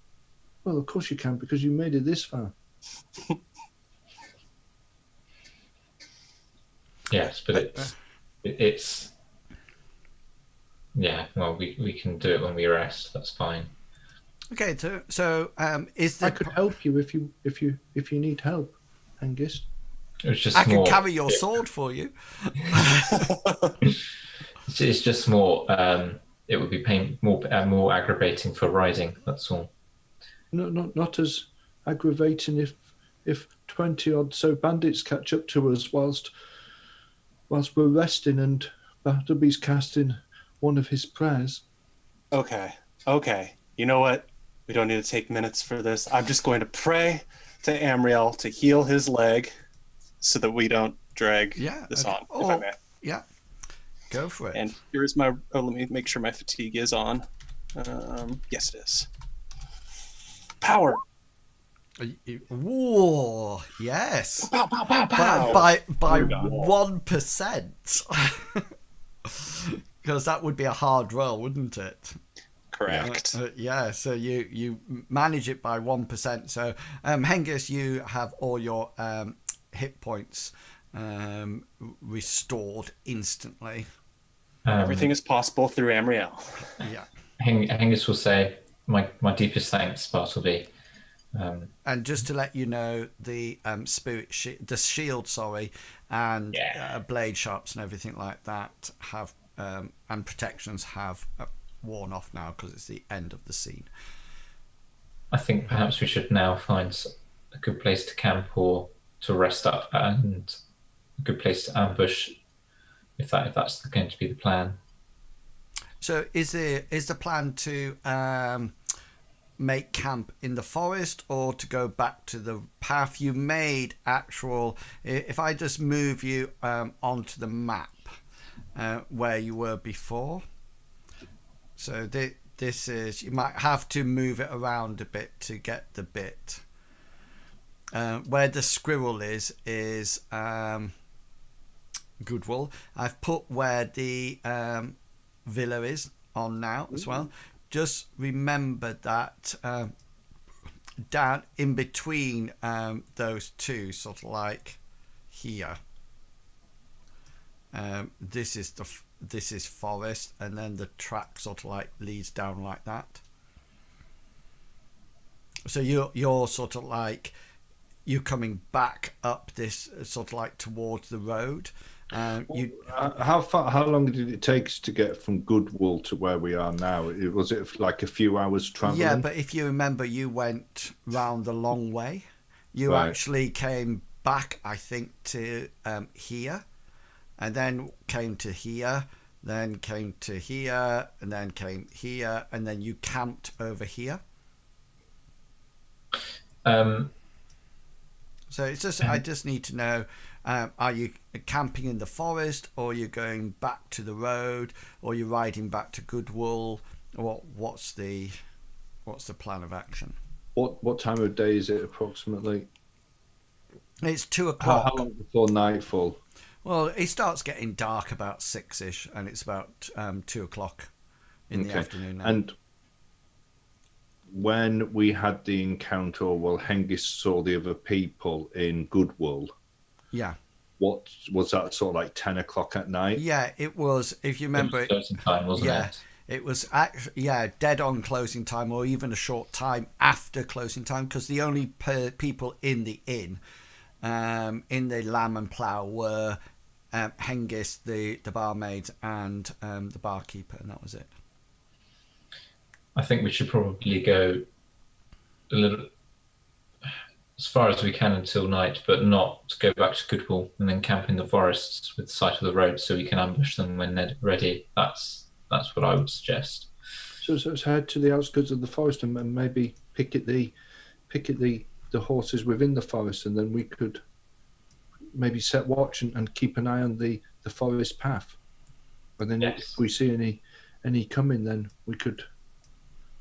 Well, of course you can, because you made it this far." Yes, but it's yeah. Well, we can do it when we rest. That's fine. Okay, so is there? I could help you if you need help, Hengist. I can carry your sword for you. It's just more. It would be more aggravating for riding. That's all. No, not as aggravating if 20 odd so bandits catch up to us whilst we're resting and Bartleby's casting one of his prayers. Okay. You know what? We don't need to take minutes for this. I'm just going to pray to Amriel to heal his leg so that we don't drag this on, if I may. Yeah. Go for it. And here's my... Oh, let me make sure my fatigue is on. Yes, it is. Power. Whoa! Yes. Pow, pow, pow, pow. By 1%. Because that would be a hard roll, wouldn't it? Correct. Yeah. So you manage it by 1%. So Hengist, you have all your hit points restored instantly. Everything is possible through Amriel. Yeah. Hengist will say, "My deepest thanks, Bartleby." And just to let you know, the the shield, and blade sharps and everything like that have and protections have worn off now because it's the end of the scene. I think perhaps we should now find a good place to camp or to rest up, and a good place to ambush, if that's going to be the plan. So is the plan to make camp in the forest or to go back to the path you made? If I just move you onto the map where you were before, so this is, you might have to move it around a bit to get the bit where the squirrel is Goodwool. I've put where the villa is on now as well. Just remember that down in between those two, sort of like here. This is forest, and then the track sort of like leads down like that. So you're sort of like you're coming back up this sort of like towards the road. How long did it take us to get from Goodwool to where we are now? Was it like a few hours traveling? Yeah, but if you remember, you went round the long way. You actually came back, I think, to here, and then came to here, then came to here, and then came here, and then you camped over here. So it's just, I just need to know, are you camping in the forest, or you're going back to the road, or you're riding back to Goodwool? What's the plan of action? What time of day is it approximately? It's 2:00. How long before nightfall? Well, it starts getting dark about 6ish, and it's about 2:00 in the afternoon now. And when we had the encounter, well, Hengist saw the other people in Goodwool. Yeah. What was that, sort of like 10 o'clock at night? Yeah, it was. If you remember, closing time, wasn't it? It was actually, dead on closing time, or even a short time after closing time, because the only people in the inn, in the Lamb and Plough, were Hengist, the barmaid, and the barkeeper, and that was it. I think we should probably go a little as far as we can until night, but not go back to Goodwool and then camp in the forests with sight of the road, so we can ambush them when they're ready. That's what I would suggest. So let's head to the outskirts of the forest and maybe picket the horses within the forest, and then we could maybe set watch and keep an eye on the forest path. And then if we see any coming, then we could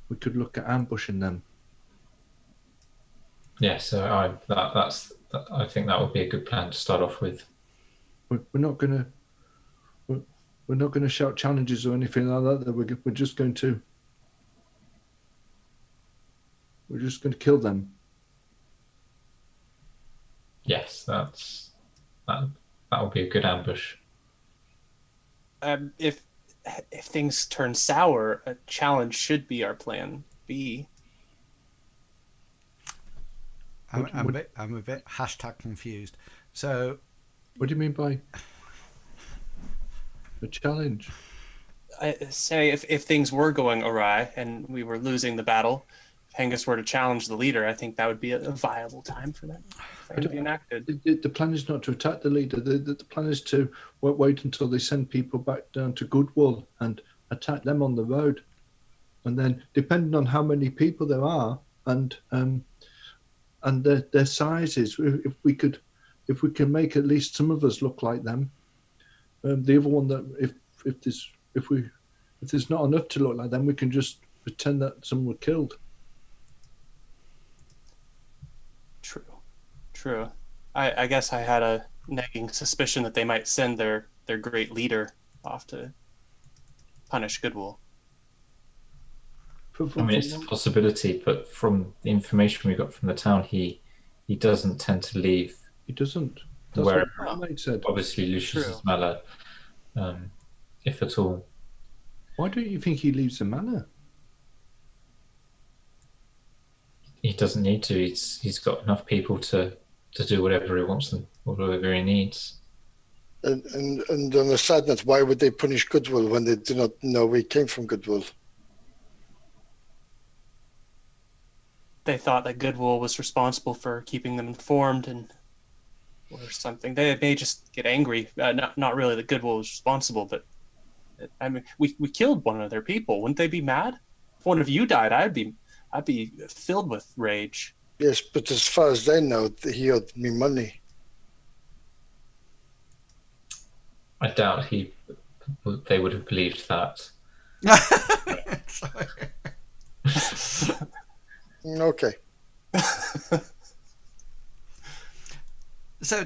look at ambushing them. Yeah, so I think that would be a good plan to start off with. We're not gonna shout challenges or anything like that. We're just going to kill them. Yes, that would be a good ambush. If things turn sour, a challenge should be our plan B. I'm a bit #confused. So, what do you mean by a challenge? I say if things were going awry and we were losing the battle, if Hengist were to challenge the leader, I think that would be a viable time for that to be enacted. The plan is not to attack the leader. The plan is to wait until they send people back down to Goodwool and attack them on the road. And then, depending on how many people there are and their sizes, if we can make at least some of us look like them. The other one, that if there's not enough to look like them, we can just pretend that some were killed. True. I guess I had a nagging suspicion that they might send their great leader off to punish Goodwool. I mean, it's a possibility, but from the information we got from the town, he doesn't tend to leave. He doesn't. That's where what Mike said. Obviously, Lucius's manor, if at all. Why don't you think he leaves the manor? He doesn't need to. He's got enough people to do whatever he wants them, whatever he needs. And on a side note, why would they punish Goodwool when they do not know we came from Goodwool? They thought that Goodwool was responsible for keeping them informed or something. They may just get angry. Not really that Goodwool was responsible, but I mean, we killed one of their people. Wouldn't they be mad? If one of you died, I'd be filled with rage. Yes, but as far as they know, he owed me money. I doubt they would have believed that. Okay. So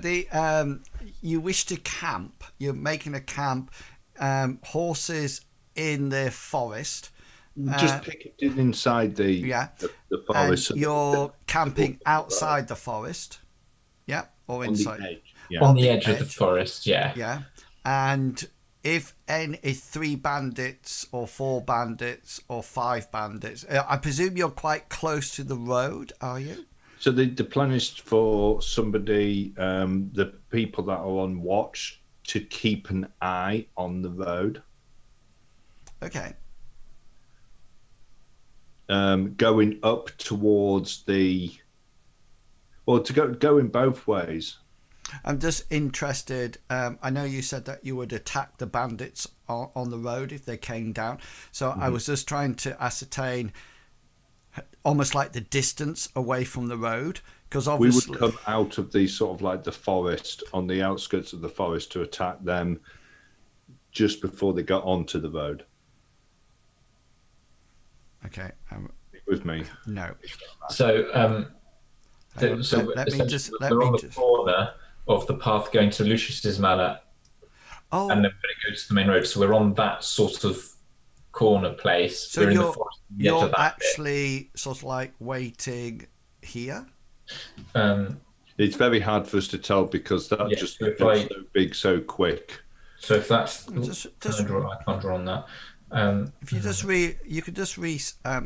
you wish to camp. You're making a camp. Horses in the forest. Just picketed inside the forest. And you're camping outside the forest. Yeah, or inside. On the edge. Yeah. On the edge of the forest, yeah. Yeah. And if 3 bandits or 4 bandits or 5 bandits, I presume you're quite close to the road, are you? So the plan is for somebody, the people that are on watch, to keep an eye on the road. Okay. Going up towards going both ways. I'm just interested. I know you said that you would attack the bandits on the road if they came down. So I was just trying to ascertain almost like the distance away from the road, because obviously we would come out of the sort of like the forest, on the outskirts of the forest, to attack them just before they got onto the road. Okay. With me? No. So, let me just the corner of the path going to Lucius's manor, and then when it goes to the main road. So we're on that sort of corner place. So we're you're actually sort of like waiting here. It's very hard for us to tell because that just looks so big, so quick. So if that's I can't draw on that. If you you could just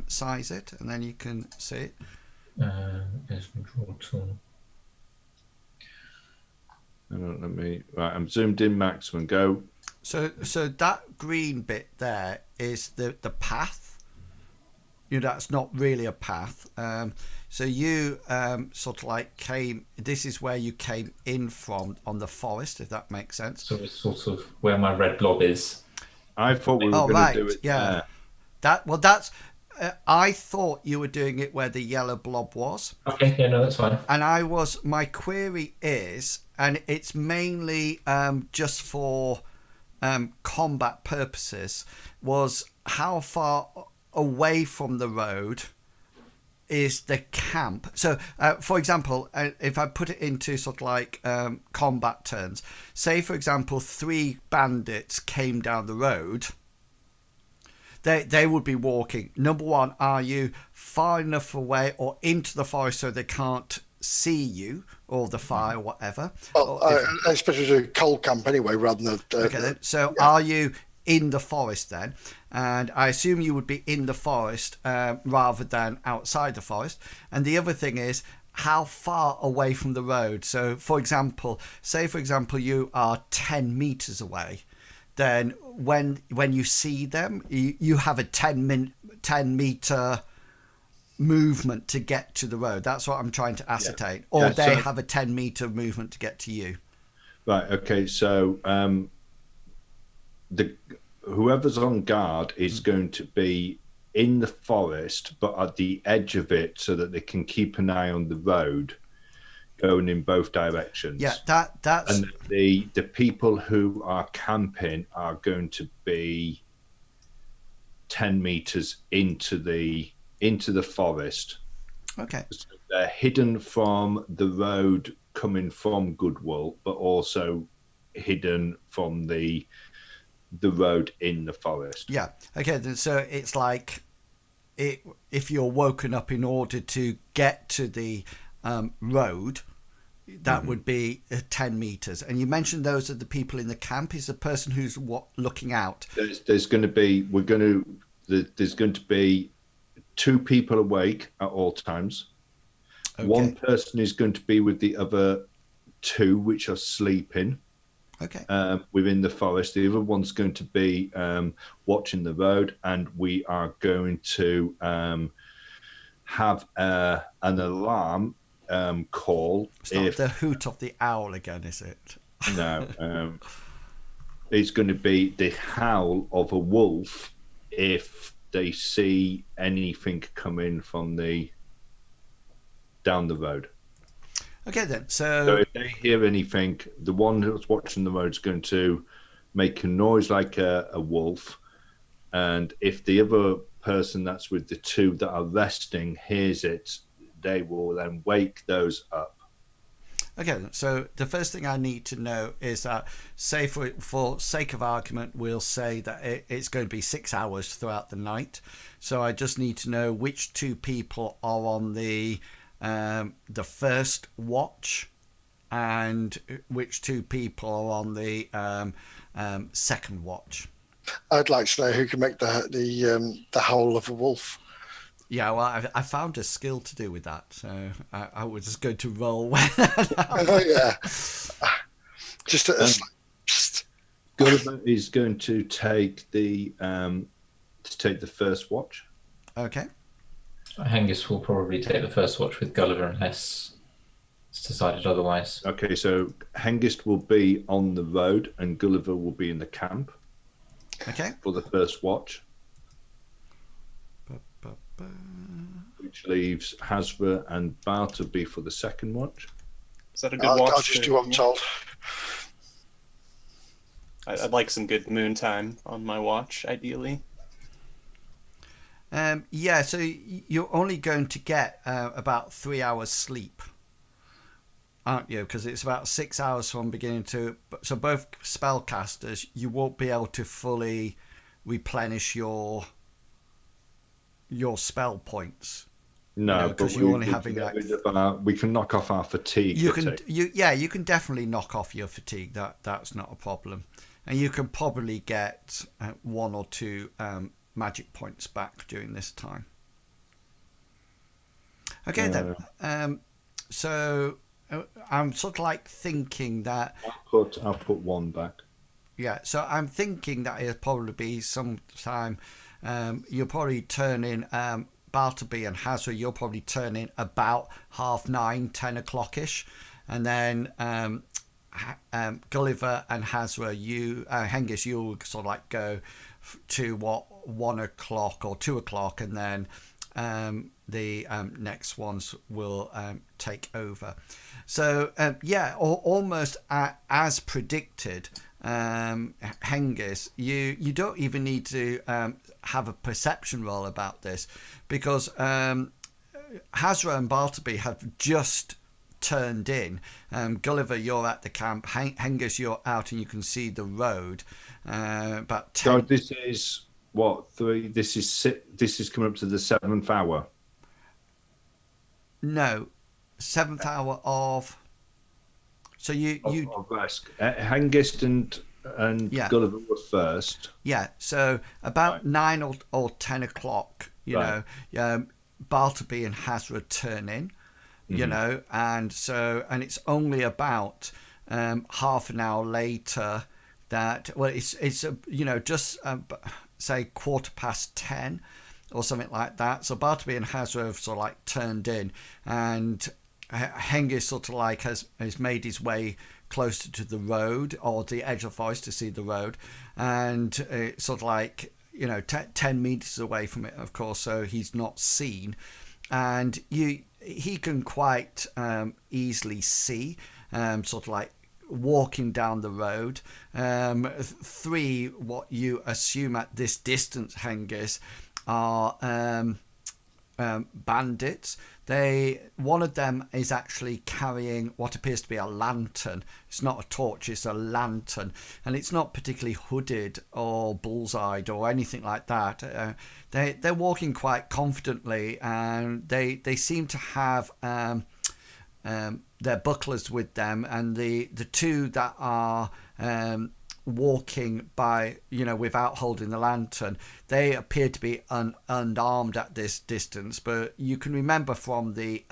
size it, and then you can see it. Is draw tool. I'm zoomed in maximum. Go. So that green bit there is the path. That's not really a path. So you sort of like came. This is where you came in from on the forest, if that makes sense. So it's sort of where my red blob is. I thought we were going to do it. Yeah. That's. I thought you were doing it where the yellow blob was. Okay. Yeah. No, that's fine. And my query is, and it's mainly just for combat purposes, was how far away from the road is the camp. So for example, if I put it into sort of like combat terms, say for example 3 bandits came down the road, they would be walking. Number one, are you far enough away or into the forest so they can't see you or the fire or whatever? Well, especially a cold camp anyway, rather than okay then. So are you in the forest then? And I assume you would be in the forest rather than outside the forest. And the other thing is, how far away from the road? So for example, you are 10 meters away, then when you see them, you have a 10 meter movement to get to the road. That's what I'm trying to ascertain. Or they have a 10 meter movement to get to you. Right. Okay. So whoever's on guard is going to be in the forest, but at the edge of it, so that they can keep an eye on the road going in both directions. Yeah, that's. And the people who are camping are going to be 10 meters into the forest. Okay. So they're hidden from the road coming from Goodwool, but also hidden from the road in the forest. Yeah. Okay. So it's like if you're woken up in order to get to the road, that would be 10 meters. And you mentioned those are the people in the camp. Is the person who's looking out? There's going to be there's going to be 2 people awake at all times. Okay. 1 person is going to be with the other 2, which are sleeping. Okay. Within the forest. The other one's going to be watching the road, and we are going to have an alarm call. It's not the hoot of the owl again, is it? No. It's going to be the howl of a wolf if they see anything coming from down the road. Okay then. So if they hear anything, the one who's watching the road is going to make a noise like a wolf, and if the other person that's with the 2 that are resting hears it, they will then wake those up. Okay, so the first thing I need to know is that, say for sake of argument, we'll say that it's going to be 6 hours throughout the night. So I just need to know which 2 people are on the first watch, and which 2 people are on the second watch. I'd like to know who can make the howl of a wolf. Yeah, well, I found a skill to do with that, so I was just going to roll when Yeah. Just Gulliver is going to take the first watch. Okay. Hengist will probably take the first watch with Gulliver unless it's decided otherwise. Okay, so Hengist will be on the road and Gulliver will be in the camp. Okay. For the first watch. Which leaves Hasbro and Bartleby for the second watch. Is that a good watch? I'll just do what I'm told. I'd like some good moon time on my watch, ideally. Yeah, so you're only going to get about 3 hours sleep, aren't you? Because it's about 6 hours from beginning to... So both spellcasters, you won't be able to fully replenish your spell points. No, because but you're only having like... we can knock off our fatigue. You can definitely knock off your fatigue. That's not a problem. And you can probably get 1 or 2... magic points back during this time. Okay, then. So I'm sort of like thinking that I'll put 1 back. Yeah, so I'm thinking that it'll probably be sometime. You'll probably turn in Bartleby and Hazra. You'll probably turn in about 9:30, 10 o'clock ish, and then Gulliver and Hazra, Hengist, you'll sort of like go to 1 o'clock or 2 o'clock, and then the next ones will take over. So almost as predicted, Hengist, you don't even need to have a perception roll about this, because Hazra and Bartleby have just turned in. Gulliver, you're at the camp. Hengist, you're out and you can see the road. About 10. So this is what 3? This is coming up to the 7th hour. No, 7th hour of. So of rest. Hengist and Gulliver were first. Yeah. So about 9 or 10 o'clock. You know, Bartleby and Hazra turn in. You know, and it's only about half an hour later that it's just say 10:15 or something like that. So Bartleby and Hazra have sort of like turned in, and Hengist sort of like has made his way closer to the road or the edge of the forest to see the road, and it's sort of like 10 meters away from it, of course, so he's not seen, and he can quite easily see, sort of like walking down the road. 3, what you assume at this distance, Hengist, are bandits. One of them is actually carrying what appears to be a lantern. It's not a torch, it's a lantern, and it's not particularly hooded or bullseyed or anything like that. They're walking quite confidently, and they seem to have their bucklers with them, and the 2 that are walking by, without holding the lantern, they appear to be unarmed at this distance. But you can remember from the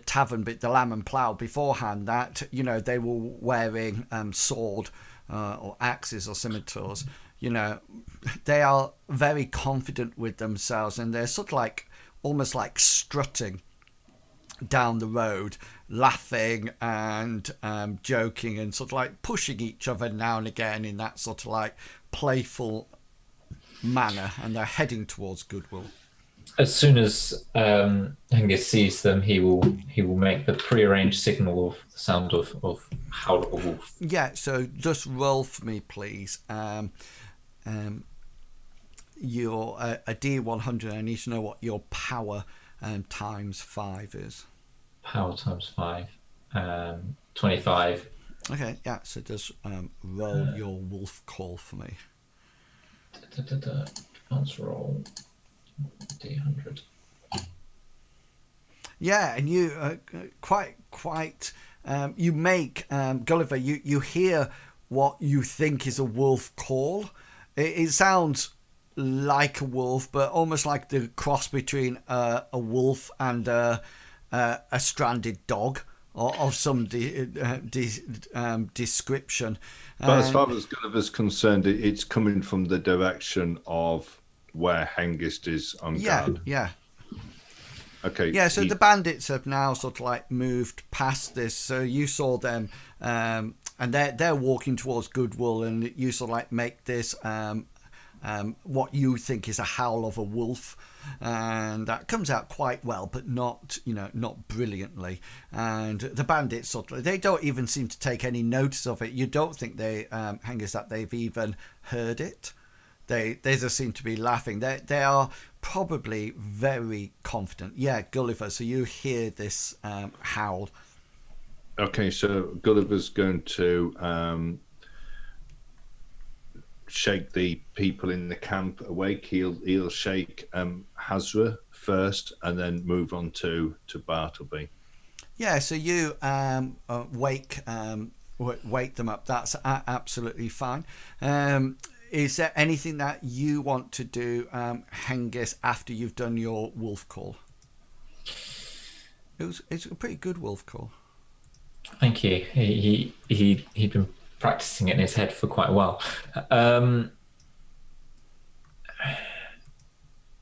tavern bit, the Lamb and Plough beforehand, that they were wearing sword or axes or scimitars. They are very confident with themselves, and they're sort of like almost like strutting down the road, laughing and joking and sort of like pushing each other now and again in that sort of like playful manner, and they're heading towards Goodwill. As soon as Hengist sees them, he will make the prearranged signal of the sound of howl of a wolf. Yeah, so just roll for me, please. Your a D100. I need to know what your power times 5 is. Power times 5, 25. Okay, yeah. So just roll your wolf call for me. Let's roll D100. Yeah, and you quite. You make Gulliver. You hear what you think is a wolf call. It sounds like a wolf, but almost like the cross between a wolf and a stranded dog or of some description. But as far as Gulliver's concerned, it's coming from the direction of where Hengist is on guard. Yeah. Okay. Yeah, so the bandits have now sort of like moved past this. So you saw them, and they're walking towards Goodwool, and you sort of like make this what you think is a howl of a wolf, and that comes out quite well, but not brilliantly. And the bandits they don't even seem to take any notice of it. You don't think they Hengist that they've even heard it. They just seem to be laughing. They are probably very confident. Yeah, Gulliver. So you hear this howl. Okay, so Gulliver's going to shake the people in the camp awake. He'll shake Hazra first, and then move on to Bartleby. Yeah, so you wake them up. That's absolutely fine. Is there anything that you want to do, Hengist, after you've done your wolf call? It's a pretty good wolf call. Thank you. He'd been practicing it in his head for quite a while.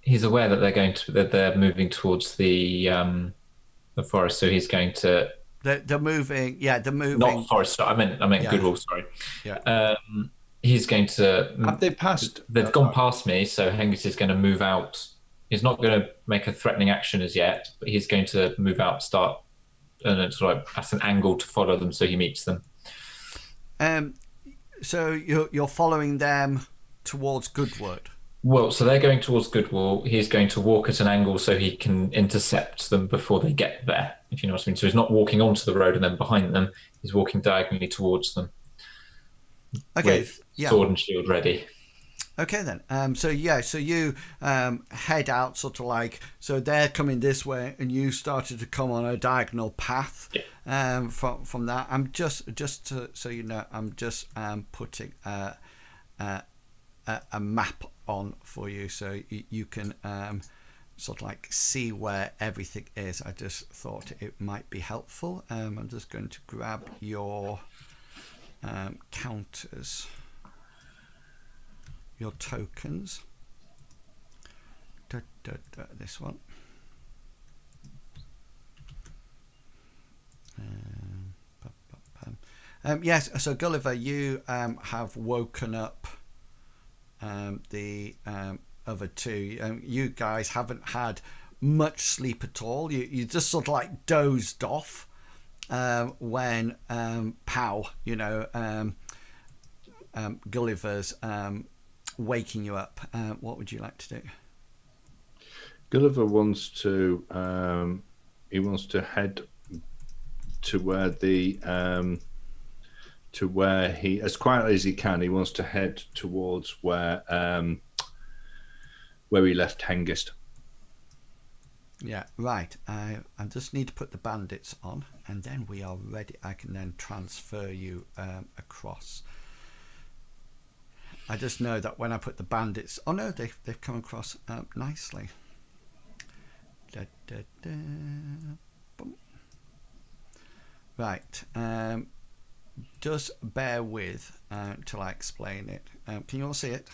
He's aware that they're moving towards the forest, so he's going to. They're moving. Yeah, they're moving. Not forest. I meant Goodwool. Sorry. Yeah. He's going to. Have they passed? They've gone past me, so Hengist is going to move out. He's not going to make a threatening action as yet, but he's going to move out, start, and sort of at an angle to follow them, so he meets them. So you're following them towards Goodwood. Well, so they're going towards Goodwool. He's going to walk at an angle so he can intercept them before they get there, if you know what I mean. So he's not walking onto the road and then behind them. He's walking diagonally towards them. Okay. With sword and shield ready. Okay then. So you head out sort of like, so they're coming this way and you started to come on a diagonal path. Yeah. From that. I'm just so you know, I'm just putting a map on for you so you can sort of like see where everything is. I just thought it might be helpful. I'm just going to grab your counters, your tokens. This one. Yes, so Gulliver, you have woken up the other two. You guys haven't had much sleep at all. You just sort of like dozed off when Pow, Gulliver's waking you up. What would you like to do? Gulliver wants to head to where he, as quietly as he can, he wants to head towards where he left Hengist. Yeah, right. I just need to put the bandits on, and then we are ready. I can then transfer you across. I just know that when I put the bandits... Oh no, they've come across nicely. Boom. Right. Just bear with till I explain it. Can you all see it?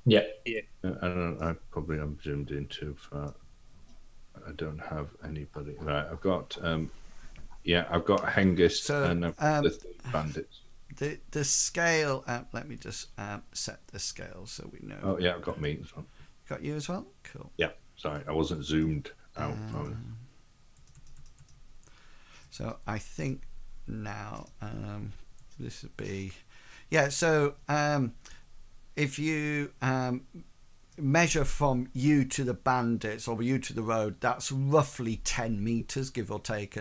Yeah. I probably am zoomed in too far. I don't have anybody. Right, I've got Hengist and I've got the bandits. The scale. Let me just set the scale so we know. Oh yeah, I've got me as well. Got you as well. Cool. Yeah, sorry, I wasn't zoomed out. So I think now this would be so if you measure from you to the bandits or you to the road, that's roughly 10 meters give or take.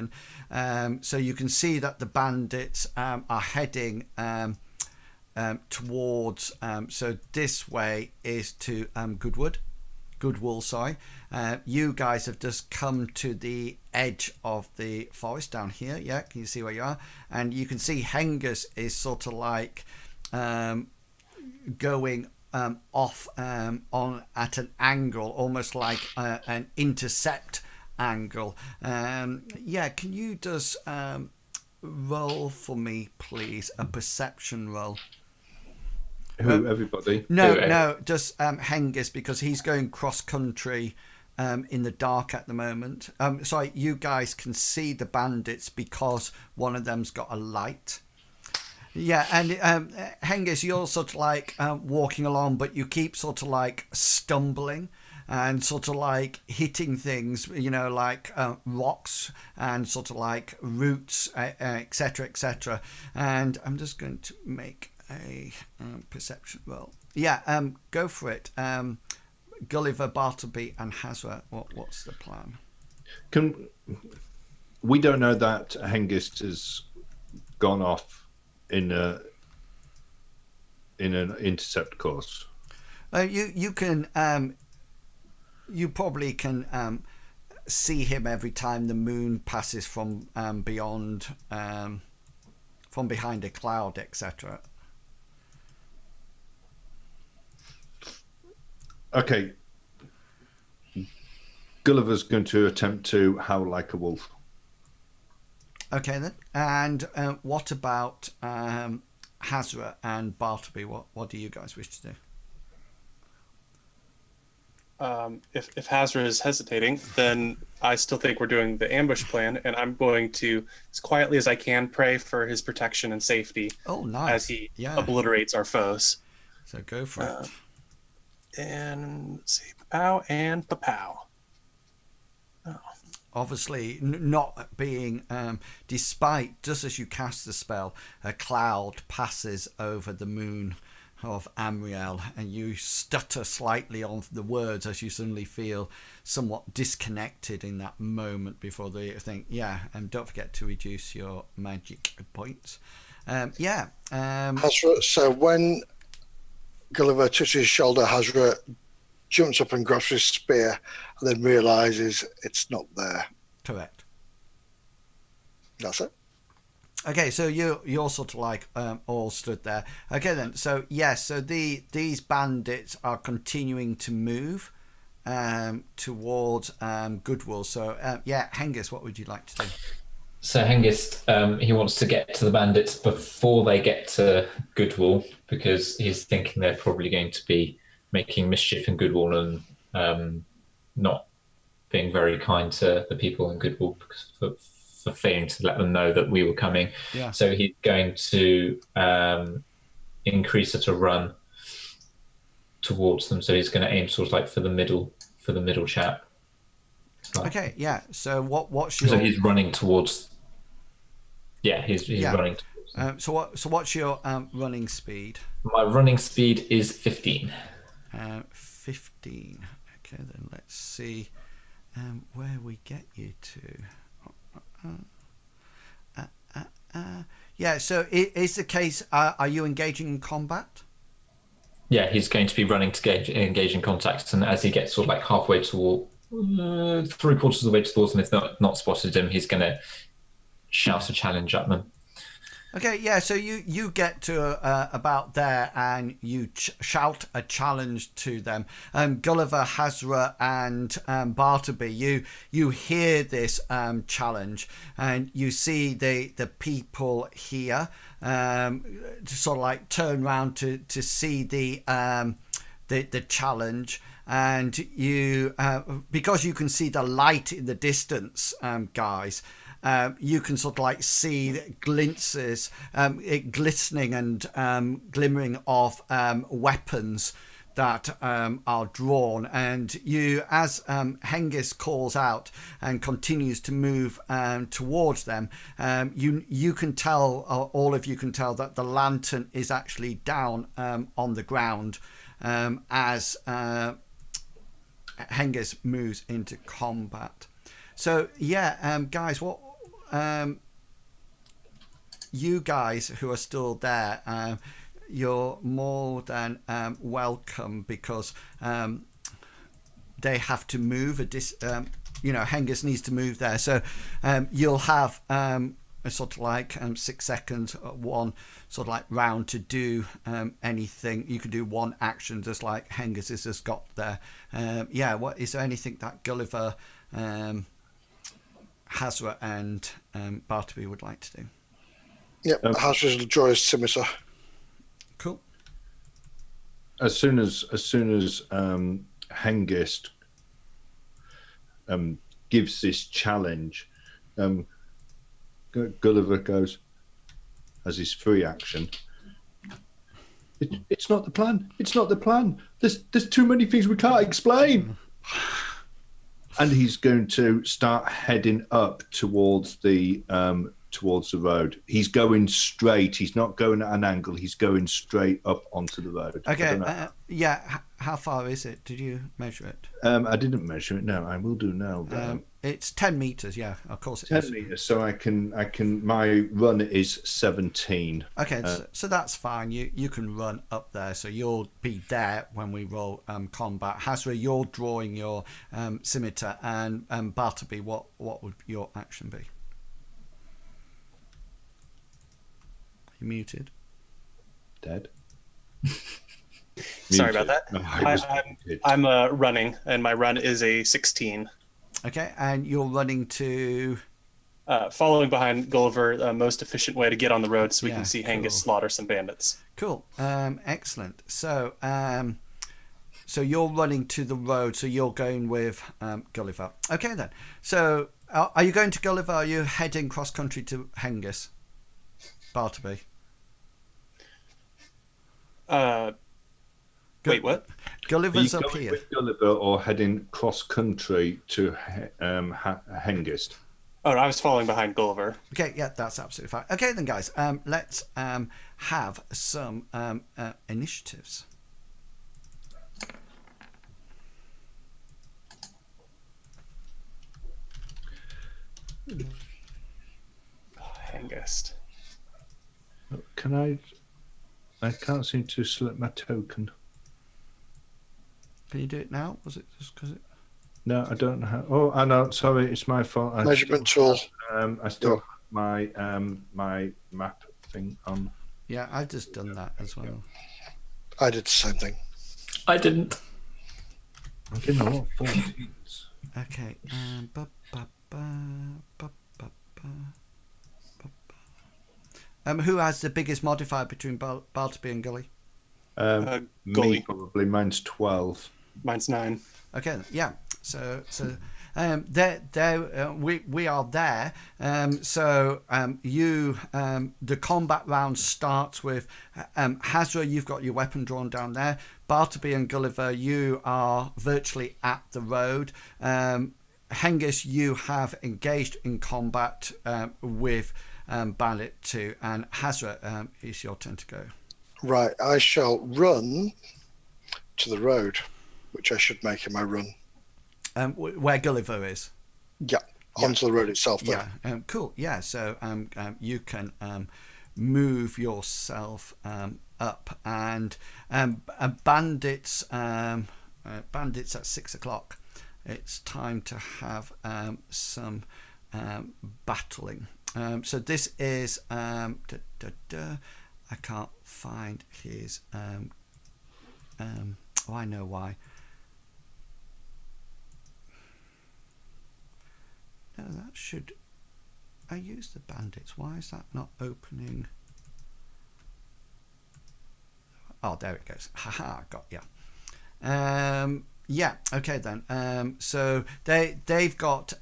So you can see that the bandits are heading towards so this way is to Goodwool, sorry. You guys have just come to the edge of the forest down here. Yeah, can you see where you are? And you can see Hengist is sort of like going off on at an angle, almost like an intercept angle. Yeah, can you just roll for me, please, a perception roll? Everybody? No, just Hengist, because he's going cross country in the dark at the moment. Sorry, you guys can see the bandits because one of them's got a light. Yeah, and Hengist, you're sort of like walking along, but you keep sort of like stumbling and sort of like hitting things, you know, like rocks and sort of like roots, etc., etc. And I'm just going to make a perception roll. Yeah, go for it. Gulliver, Bartleby, and Hazra. What's the plan? We don't know that Hengist has gone off in an intercept course. You can you probably can see him every time the moon passes from beyond from behind a cloud, etc. Okay. Gulliver's going to attempt to howl like a wolf. Okay then. And what about Hazra and Bartleby? What do you guys wish to do? If Hazra is hesitating, then I still think we're doing the ambush plan, and I'm going to, as quietly as I can, pray for his protection and safety. Oh, nice. As he obliterates our foes. So go for it. And let's see, pow and pow. Oh. Obviously, not being, despite, just as you cast the spell, a cloud passes over the moon of Amriel, and you stutter slightly on the words as you suddenly feel somewhat disconnected in that moment before they think, and don't forget to reduce your magic points. Hazra, so when Gulliver touches his shoulder, Hazra jumps up and grabs his spear and then realises it's not there. Correct. That's it. Okay, so you're sort of like all stood there. Okay then, so yes, so these bandits are continuing to move towards Goodwool. So Hengist, what would you like to do? So Hengist, he wants to get to the bandits before they get to Goodwool, because he's thinking they're probably going to be making mischief in Goodwool and not being very kind to the people in Goodwool for failing to let them know that we were coming. Yeah. So he's going to increase it a run towards them. So he's going to aim sort of like for the middle chap. Okay, yeah. So what's your? So he's running towards. Yeah, he's running towards them. So what's your running speed? My running speed is 15. 15. Okay, then let's see where we get you to. Yeah. So is the case? Are you engaging in combat? Yeah, he's going to be running to engage in contact, and as he gets sort of like halfway toward. 3/4 of the way towards them, if not spotted him, he's going to shout a challenge at them. Okay, yeah, so you get to about there and you shout a challenge to them. Gulliver, Hazra and Bartleby, you hear this challenge and you see the people here sort of like turn around to see the challenge. And you, because you can see the light in the distance, guys, you can sort of like see glimpses, it glistening and glimmering of weapons that are drawn. And you, as Hengist calls out and continues to move towards them, you can tell, all of you can tell, that the lantern is actually down on the ground as Hengist moves into combat. So guys, what you guys who are still there, you're more than welcome, because they have to move Hengist needs to move there, so you'll have a sort of like 6 seconds, one sort of like round to do anything. You can do one action, just like Hengist has just got there. What is there anything that Gulliver, Hazra, and Bartleby would like to do? Yep, Hazra's will draw his scimitar. Cool. As soon as Hengist gives this challenge, Gulliver goes as his free action. It's not the plan. It's not the plan. There's too many things we can't explain. And he's going to start heading up towards the road. He's going straight. He's not going at an angle. He's going straight up onto the road. Okay. How far is it? Did you measure it? I didn't measure it. No, I will do now. It's 10 meters. Yeah, of course it 10 is. meters. So I can. My run is 17. Okay, so that's fine. You can run up there. So you'll be there when we roll combat. Hazra, you're drawing your scimitar, and Bartleby, what would your action be? You muted. Dead. Sorry about that. I'm running, and my run is a 16. Okay, and you're running to... following behind Gulliver, the most efficient way to get on the road so we can see Hengist slaughter some bandits. Cool. Excellent. So you're running to the road, so you're going with Gulliver. Okay, then. So are you going to Gulliver, or are you heading cross-country to Hengist? Bartleby? Wait, what? Gulliver's Are you up going here. with Gulliver or heading cross country to Hengist? Oh, I was following behind Gulliver. Okay, yeah, that's absolutely fine. Okay, then, guys, let's have some initiatives. Hengist. Can I can't seem to select my token. Can you do it now? Was it just because it... No, I don't know how. Oh, I know. Sorry, it's my fault. Measurement tool. I still have my my map thing on. Yeah, I've just done that as well. I did the same thing. I didn't. I'm getting a lot of 14s. Okay. Who has the biggest modifier between Bartleby and Gully? Gully. Me probably. Mine's 12. Mine's 9. Okay, yeah. So we are there. The combat round starts with Hazra. You've got your weapon drawn down there. Bartleby and Gulliver, you are virtually at the road. Hengist, you have engaged in combat with Bandit 2, and Hazra, it's your turn to go. Right, I shall run to the road, which I should make in my run. Where Gulliver is? Yeah, onto the road itself. Though. Yeah, cool. Yeah, so you can move yourself up, and bandits at 6 o'clock. It's time to have some battling. So this is I can't find his I know why. No, that should... I use the bandits. Why is that not opening? Oh, there it goes. Haha, got ya. Yeah, okay then. So they've got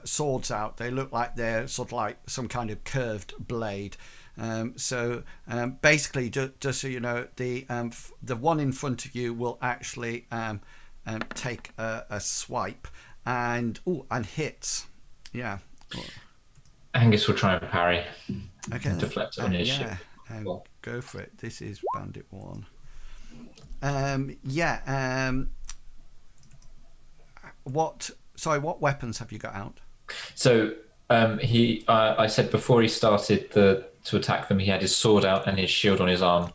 swords out. They look like they're sort of like some kind of curved blade. Basically, just so you know, the one in front of you will actually take a swipe and hits. Yeah. Angus will try and parry. Okay. Deflect on his ship. Go for it. This is Bandit 1. What weapons have you got out? So I said before he started to attack them, he had his sword out and his shield on his arm.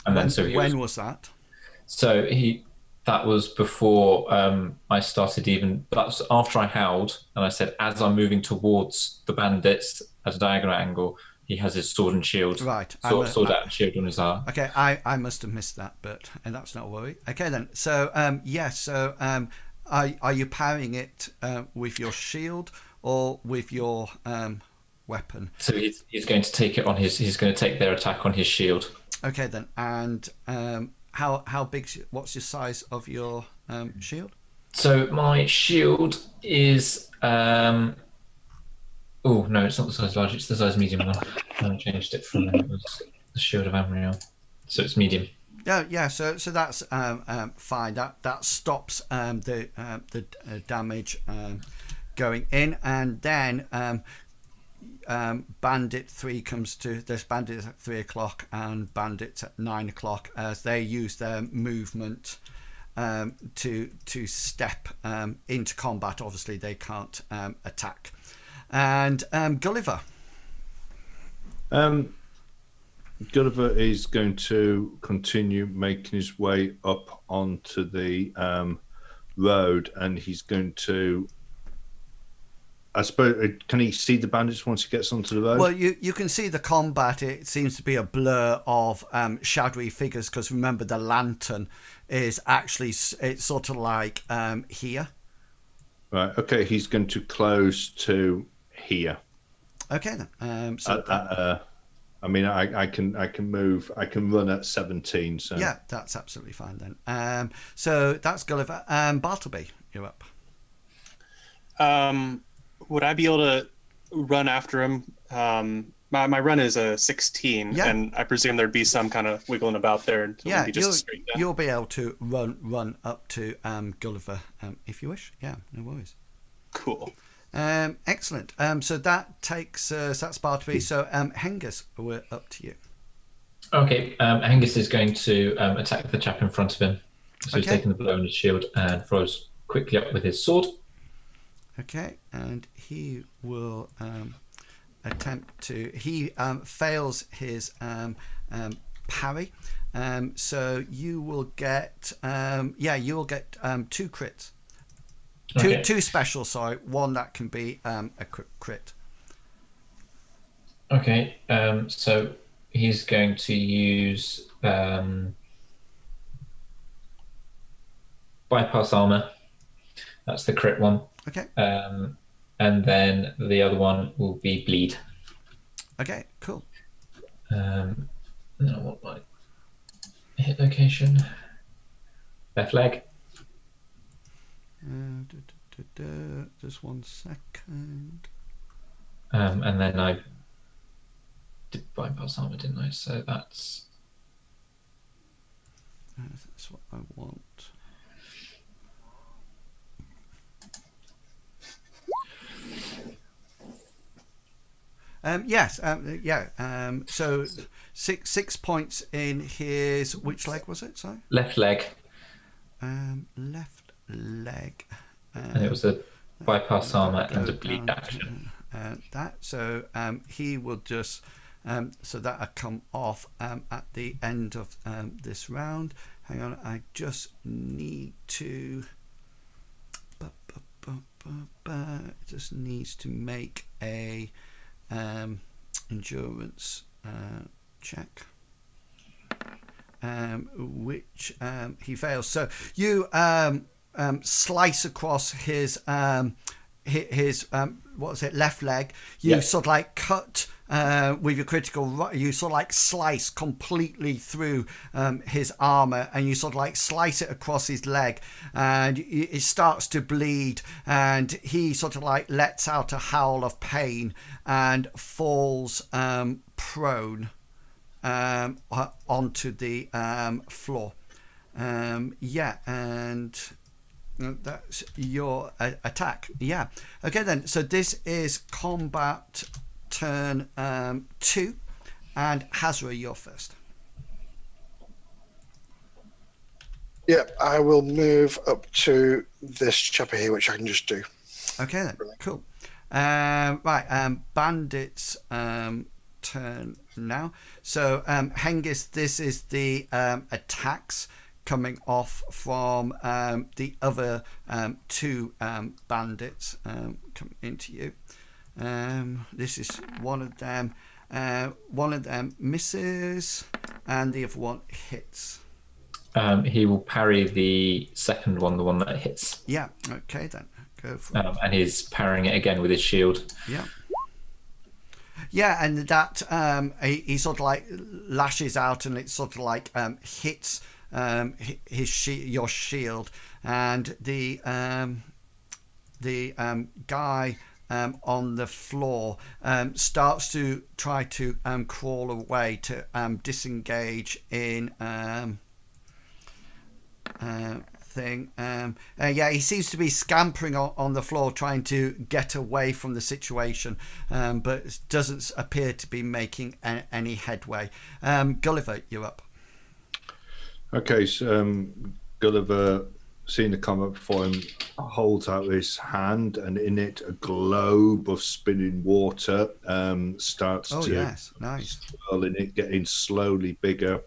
And when was that? So That was before I started even. That's after I howled and I said, as I'm moving towards the bandits at a diagonal angle, he has his sword and shield. Right. Sword out and shield on his arm. Okay, I must have missed that, but and that's not a worry. Okay then. So are you parrying it with your shield or with your weapon? So he's going to take it on his. He's going to take their attack on his shield. Okay then. And how big's what's your size of your shield? So my shield is. Oh no, it's not the size large. It's the size medium one. I haven't changed it from it was the shield of Amriel, so it's medium. Yeah. So that's fine. That stops the damage going in, and then Bandit 3 comes to. There's bandits at 3 o'clock and bandits at 9 o'clock as they use their movement to step into combat. Obviously, they can't attack. And Gulliver. Gulliver is going to continue making his way up onto the road, and he's going to. I suppose, can he see the bandits once he gets onto the road? Well, you can see the combat. It seems to be a blur of shadowy figures because remember the lantern is actually it's sort of like here. Right. Okay. He's going to close to here. Okay then. I mean, I can move. I can run at 17. So yeah, that's absolutely fine then. So that's Gulliver. Bartleby, you're up. Would I be able to run after him? My run is a 16, and I presume there'd be some kind of wiggling about there. Yeah, you'll be able to run up to Gulliver if you wish. Yeah, no worries. Cool. Excellent. So that takes so that's Bartleby. So Hengist, we're up to you. Okay. Hengist is going to attack the chap in front of him. So he's taking the blow on his shield and throws quickly up with his sword. Okay, and he will attempt to. He fails his parry. So you will get. You will get 2 crits. Two special, sorry. One that can be a crit. Okay, so he's going to use bypass armor. That's the crit one. Okay. And then the other one will be bleed. Okay, cool. Then I want my hit location. Left leg. Just 1 second. And then I did bypass armor, didn't I? So that's what I want. Yes. So 6 points in his which leg was it? Sorry. Left leg. Left leg. And it was a bypass armor and a bleed action. He will just so that'll come off at the end of this round. Hang on, I just need to. Just needs to make a endurance check, which he fails. So you slice across his what was it, left leg. You sort of like cut with your critical. You sort of like slice completely through his armor, and you sort of like slice it across his leg, and it starts to bleed, and he sort of like lets out a howl of pain and falls prone onto the floor. And that's your attack. Yeah. Okay then. So this is combat turn 2, and Hazra, you're first. Yeah, I will move up to this chapter here, which I can just do. Okay then. Cool. Bandits turn now. So Hengist, this is the attacks coming off from the other two bandits coming into you. This is one of them. One of them misses, and the other one hits. He will parry the second one, the one that hits. Yeah. Okay, then go for it. And he's parrying it again with his shield. Yeah. Yeah, and that he sort of like lashes out, and it sort of like hits your shield, and the guy on the floor starts to try to crawl away to disengage in thing. Yeah, he seems to be scampering on the floor trying to get away from the situation, but doesn't appear to be making any headway. Gulliver, you're up. Okay, so Gulliver, seeing the combat before him, holds out his hand, and in it a globe of spinning water starts to yes, nice. swirl in it, getting slowly bigger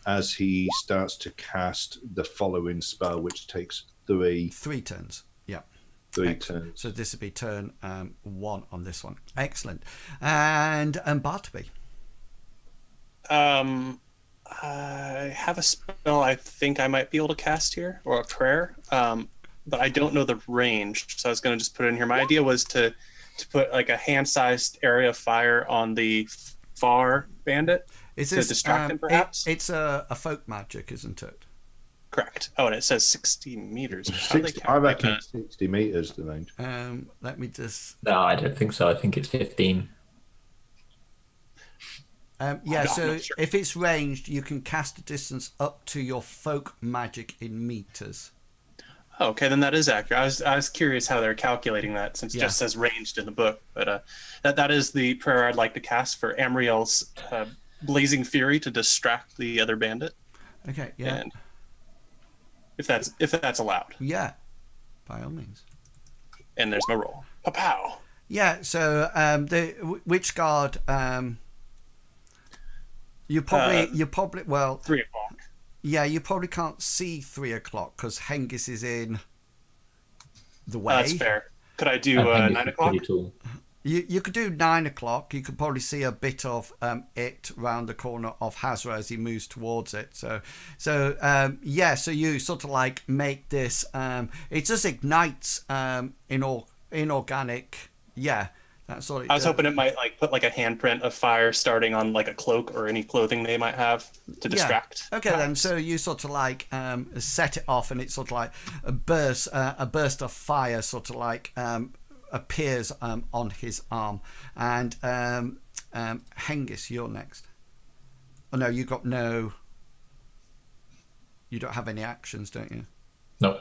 as he starts to cast the following spell, which takes three turns. Yeah. Three turns. So this would be turn 1 on this one. Excellent. And Bartleby. I have a spell I think I might be able to cast here, or a prayer, but I don't know the range, so I was going to just put it in here. My idea was to put like a hand-sized area of fire on the far bandit to distract him, perhaps. It's a folk magic, isn't it? Correct. Oh, and it says 60 meters. I reckon 60 meters the range. Let me just. No, I don't think so. I think it's 15. Yeah, so sure. If it's ranged, you can cast a distance up to your folk magic in meters. Oh, okay, then that is accurate. I was curious how they're calculating that, since it just says ranged in the book. But that is the prayer I'd like to cast for Amriel's blazing fury to distract the other bandit. Okay, yeah. And if that's allowed. Yeah, by all means. And there's my roll. Pow. Yeah. So the witch guard. You probably well 3 o'clock. Yeah, you probably can't see 3 o'clock because Hengist is in the way. That's fair. Could I do 9 o'clock? You could do 9 o'clock. You could probably see a bit of it round the corner of Hazra as he moves towards it. So you sort of like make this. It just ignites inorganic. Yeah. That's all I was hoping it might like put like a handprint of fire starting on like a cloak or any clothing they might have to distract. Okay, then. So you sort of like set it off, and it sort of like a burst of fire sort of like appears on his arm. And Hengist, you're next. Oh no, you don't have any actions, don't you? No.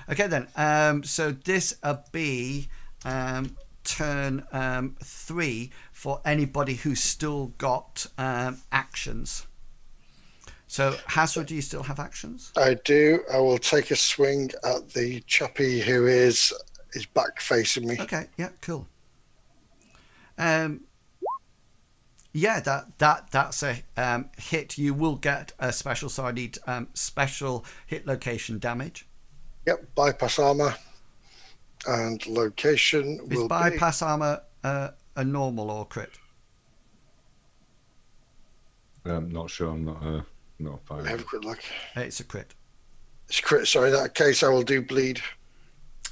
Okay then. So this be turn 3 for anybody who's still got actions. So Hazra, do you still have actions? I do. I will take a swing at the chappie who is back facing me. Okay, yeah, cool. Yeah, that's a hit. You will get a special, so I need special hit location damage. Yep, bypass armor. And location will be... Is bypass armor a normal or crit? I'm not sure. I'm not fine. Have a quick look. It's a crit. It's a crit. Sorry, in that case, I will do bleed.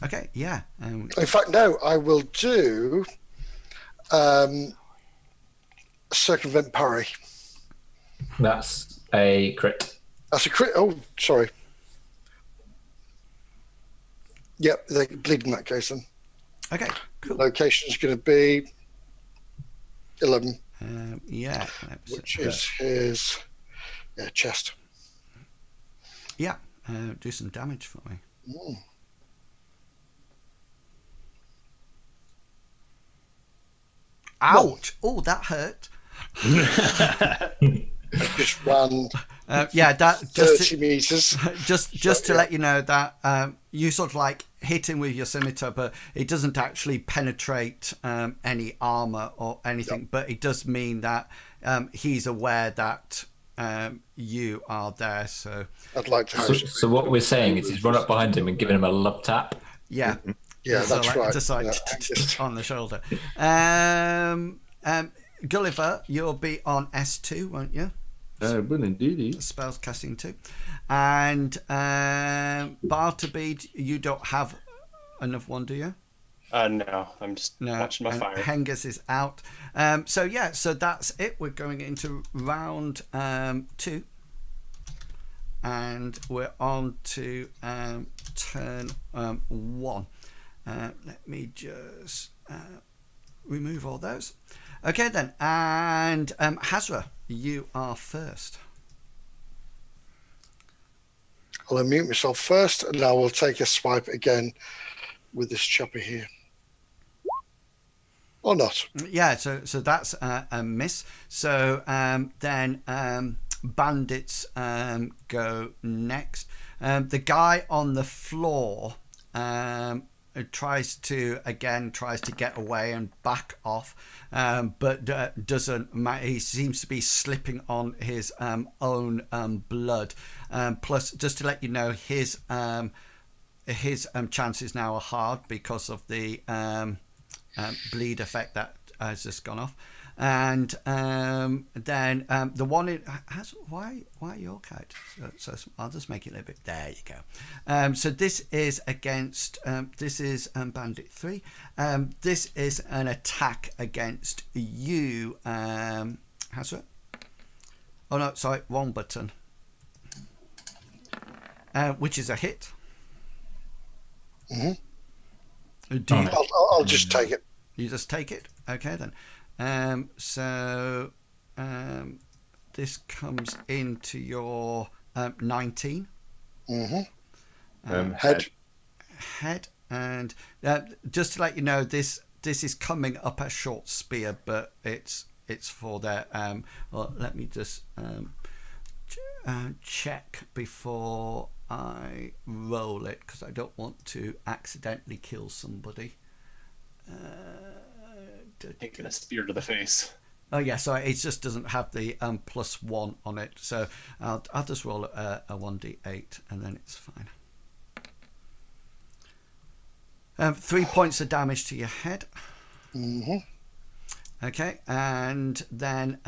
Okay, yeah. In fact, no, I will do circumvent parry. That's a crit. That's a crit. Oh, sorry. Yep, they can bleed in that case then. Okay, cool. Location is going to be 11. Yeah. Which is his chest. Yeah, do some damage for me. Ouch! Oh, that hurt. I just ran that 30 meters. Just to let you know that you sort of like hit him with your scimitar, but it doesn't actually penetrate any armor or anything. Yep. But it does mean that he's aware that you are there. So I'd like to. So what we're saying is he's run up behind him and given him a love tap. yeah, Yeah, so that's like, right. just like Yeah. on the shoulder. Gulliver, you'll be on S2, won't you? Well, indeed. Spells casting 2, and Bartleby, you don't have enough one, do you? No, I'm just watching my and fire. Hengist is out. So that's it. We're going into round 2, and we're on to turn 1. Let me just remove all those. Okay then, and Hazra, you are first. I'll unmute myself first, and I will take a swipe again with this chopper here. Or not. Yeah, so that's a miss. So then bandits go next. The guy on the floor tries to get away and back off, but doesn't. He seems to be slipping on his own blood. Plus, just to let you know, his chances now are hard because of the bleed effect that has just gone off. And then the one has why are your characters so I'll just make it a little bit. There you go. So this is against this is bandit 3. This is an attack against you, Hazard. Oh no, sorry, wrong button. Which is a hit. I'll just take it. You just take it. Okay then. So this comes into your 19. Head. And just to let you know, this is coming up a short spear, but it's for their well, let me just check before I roll it, because I don't want to accidentally kill somebody. Taking a spear to the face. Oh yeah, so it just doesn't have the +1 on it, so I'll just roll a 1d8 and then it's fine. 3 points of damage to your head. Okay, and then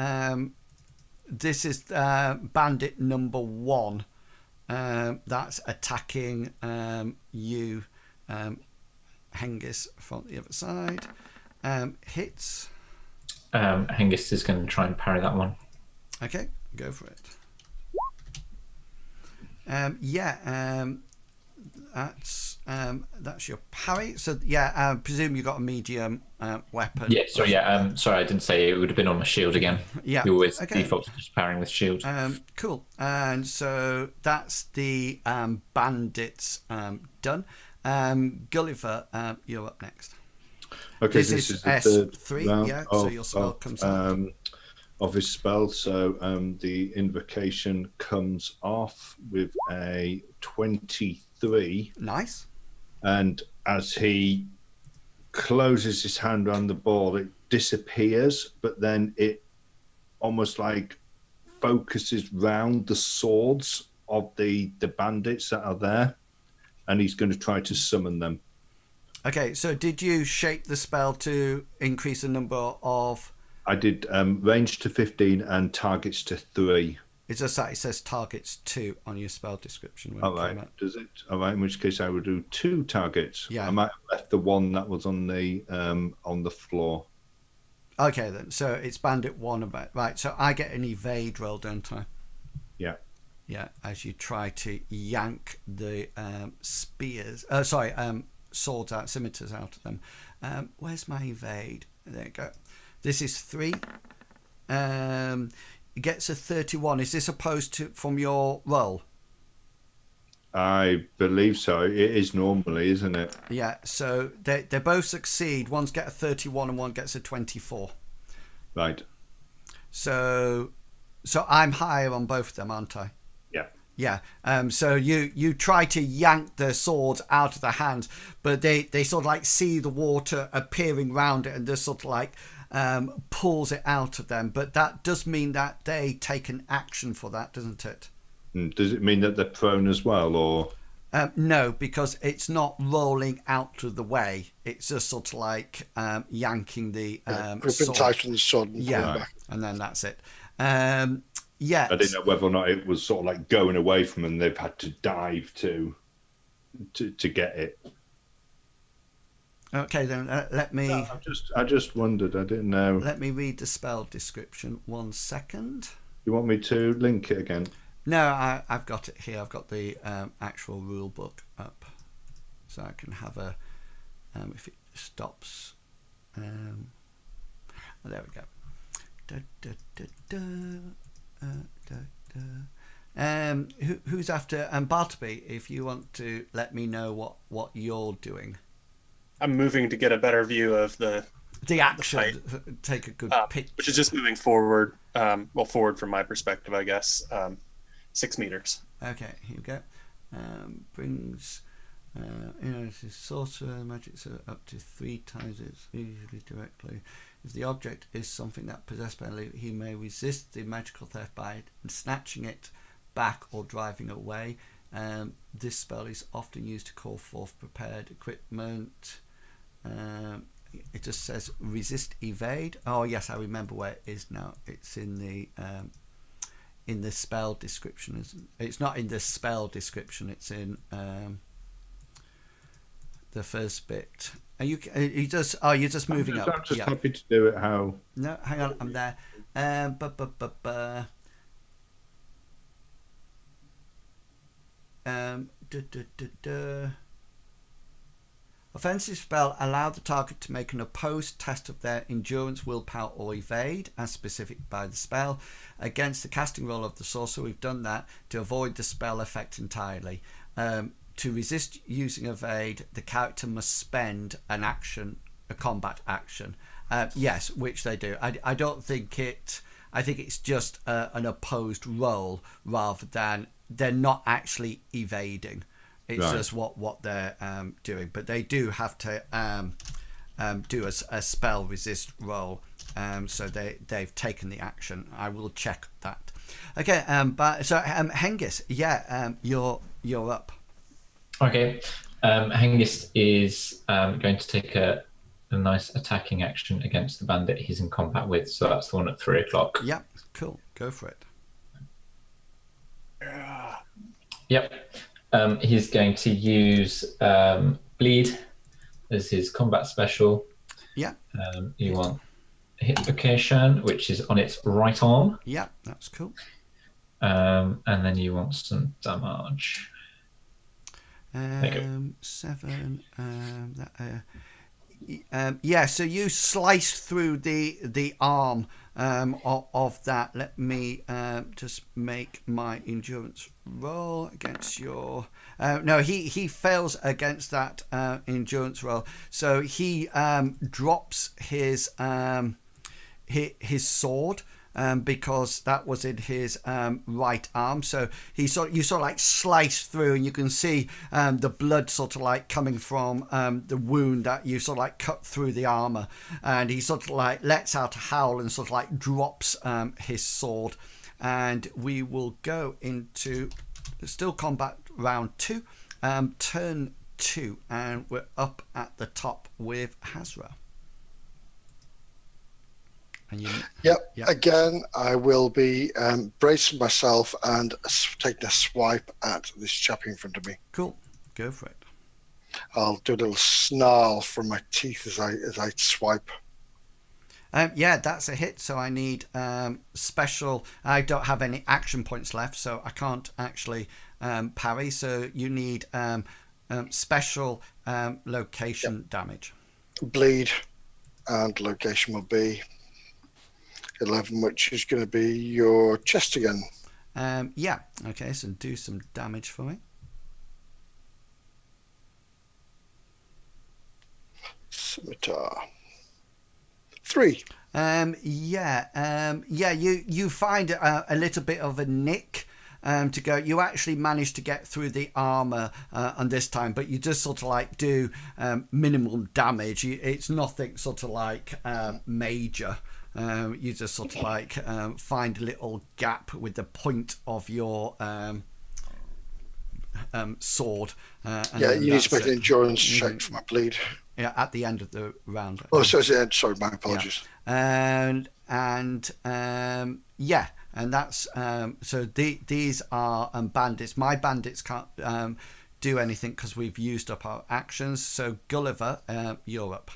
this is bandit number 1. That's attacking you, Hengist, from the other side. Hits. Hengist is going to try and parry that one. Okay, go for it. That's your parry. So I presume you got a medium weapon. Yeah, sorry, sorry, I didn't say it would have been on my shield again. Yeah, you always okay. default to just parrying with shield. Cool. And so that's the bandits done. Gulliver, you're up next. Okay, this is the S3, third round so your spell comes out. Of his spell, so the invocation comes off with a 23. Nice. And as he closes his hand around the ball, it disappears, but then it almost like focuses round the swords of the bandits that are there, and he's going to try to summon them. Okay, so did you shape the spell to increase the number of... I did range to 15 and targets to 3. It's just that it says targets 2 on your spell description. All right, does it? All right, in which case I would do 2 targets. Yeah. I might have left the one that was on the floor. Okay, then. So it's bandit 1 right. So I get an evade roll, don't I? Yeah. Yeah, as you try to yank the spears. Swords out, scimitars out of them. Where's my evade? There you go. This is 3. It gets a 31. Is this opposed to from your roll? I believe so. It is normally, isn't it? Yeah. So they both succeed. One's get a 31 and one gets a 24. Right. So I'm higher on both of them, aren't I? Yeah. Yeah. So you try to yank the swords out of the hands, but they sort of like see the water appearing round it and just sort of like pulls it out of them. But that does mean that they take an action for that, doesn't it? Does it mean that they're prone as well, or? No, because it's not rolling out of the way. It's just sort of like yanking the gripping tight on the sword and pulling back. And then that's it. Yeah. I didn't know whether or not it was sort of like going away from them. They've had to dive to get it. Okay, then let me. No, I just wondered. I didn't know. Let me read the spell description. 1 second. You want me to link it again? No, I've got it here. I've got the actual rule book up, so I can have a. If it stops, there we go. Who's after Bartleby? If you want to let me know what you're doing. I'm moving to get a better view of the action. Take a good pitch. Which is just moving forward. Forward from my perspective, I guess. 6 meters. Okay, here we go. Brings, it's a sorcerer, magic up to 3 times it's usually directly. If the object is something that possessed by he may resist the magical theft by snatching it back or driving away. This spell is often used to call forth prepared equipment. It just says resist evade. Oh yes, I remember where it is now. It's in the spell description. It's not in the spell description. It's in the first bit. Are you just? Oh, you're just moving up. I'm just happy to do it. How? No, hang on. I'm there. Offensive spell allow the target to make an opposed test of their endurance, willpower, or evade, as specified by the spell, against the casting roll of the sorcerer. We've done that to avoid the spell effect entirely. To resist using evade, the character must spend an action, a combat action. Yes, which they do. I don't think it. I think it's just an opposed roll rather than they're not actually evading. It's just what they're doing, but they do have to do a spell resist roll. So they've taken the action. I will check that. Okay. Hengist, you're up. Okay. Hengist is going to take a nice attacking action against the bandit he's in combat with. So that's the one at 3 o'clock. Yeah. Cool. Go for it. Yep. He's going to use bleed as his combat special. Yeah. You want hit location, which is on its right arm. Yeah, that's cool. And then you want some damage. 7. So you slice through the arm of that. Let me just make my endurance roll against your. No, he fails against that endurance roll. So he drops his sword. Because that was in his right arm, so you sort of like slice through, and you can see the blood sort of like coming from the wound that you sort of like cut through the armor, and he sort of like lets out a howl and sort of like drops his sword, and we will go into still combat round 2, turn 2, and we're up at the top with Hazra. Yep. Again, I will be bracing myself and taking a swipe at this chap in front of me. Cool. Go for it. I'll do a little snarl from my teeth as I swipe. That's a hit. So I need special. I don't have any action points left, so I can't actually parry. So you need special location damage. Bleed, and location will be 11, which is going to be your chest again. Okay, so do some damage for me. Scimitar. 3. You find a little bit of a nick to go. You actually manage to get through the armor on this time, but you just sort of like do minimal damage. It's nothing sort of like major. You just sort of like find a little gap with the point of your sword. You need to make an endurance check for my bleed. Yeah, at the end of the round. Oh, sorry, my apologies. Yeah. And that's so these are bandits. My bandits can't do anything because we've used up our actions. So Gulliver, you're up.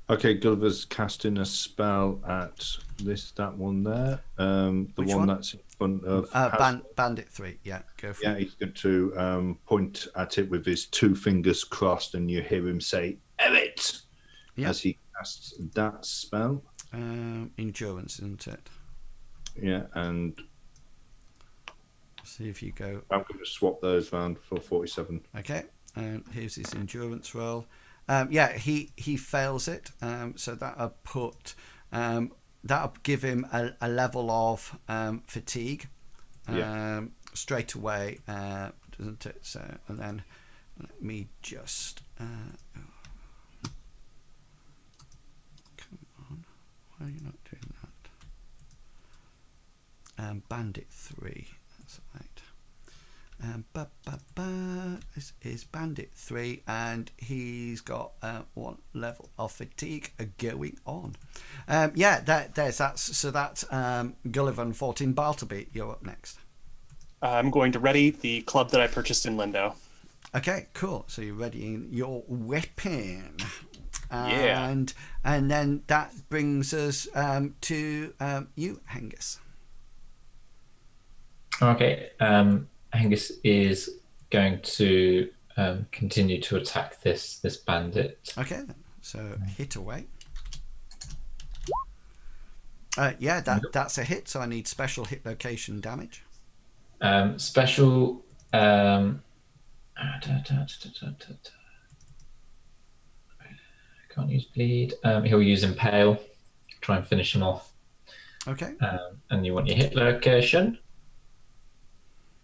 Okay, Gulliver's casting a spell at that one there. Which one that's in front of Bandit 3. Yeah, go for it. Yeah, he's going to point at it with his two fingers crossed, and you hear him say "Emmet" as he casts that spell. Endurance, isn't it? Yeah, and see if you go. I'm going to swap those round for 47. Okay, and here's his endurance roll. He fails it. So that'll put that'll give him a level of fatigue straight away, doesn't it? So, and then let me just come on, why are you not doing that? Bandit 3. That's right. This is Bandit 3, and he's got 1 level of fatigue going on. There's that. So that's Gulliver and 14. Bartleby, you're up next. I'm going to ready the club that I purchased in Lindo. Okay, cool. So you're readying your weapon. Yeah. And then that brings us to you, Hengist. Okay. Angus is going to continue to attack this bandit. Okay, then. So hit away. That's a hit. So I need special hit location damage. Special. Can't use bleed. He'll use impale. Try and finish him off. Okay. And you want your hit location.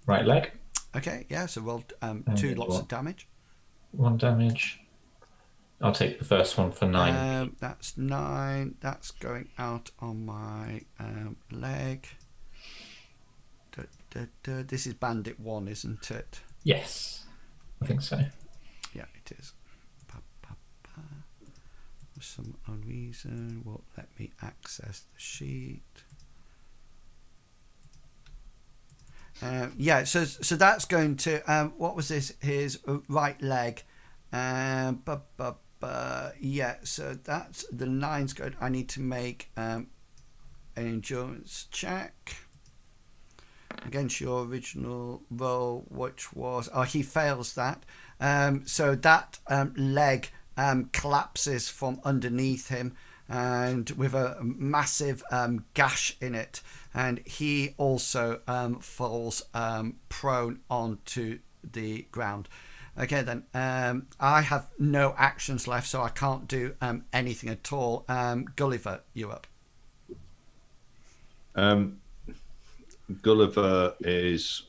Right leg. Okay, yeah, so roll 2 lots of damage. 1 damage. I'll take the first one for 9. That's 9. That's going out on my leg. This is Bandit 1, isn't it? Yes, I think so. Yeah, it is. For some odd reason, won't let me access the sheet. So that's going to what was this? His right leg. So that's the 9's good. I need to make an endurance check against your original roll, which was he fails that. So that leg collapses from underneath him, and with a massive gash in it, and he also falls prone onto the ground. Okay, then I have no actions left, so I can't do anything at all. Gulliver, you're up. Gulliver is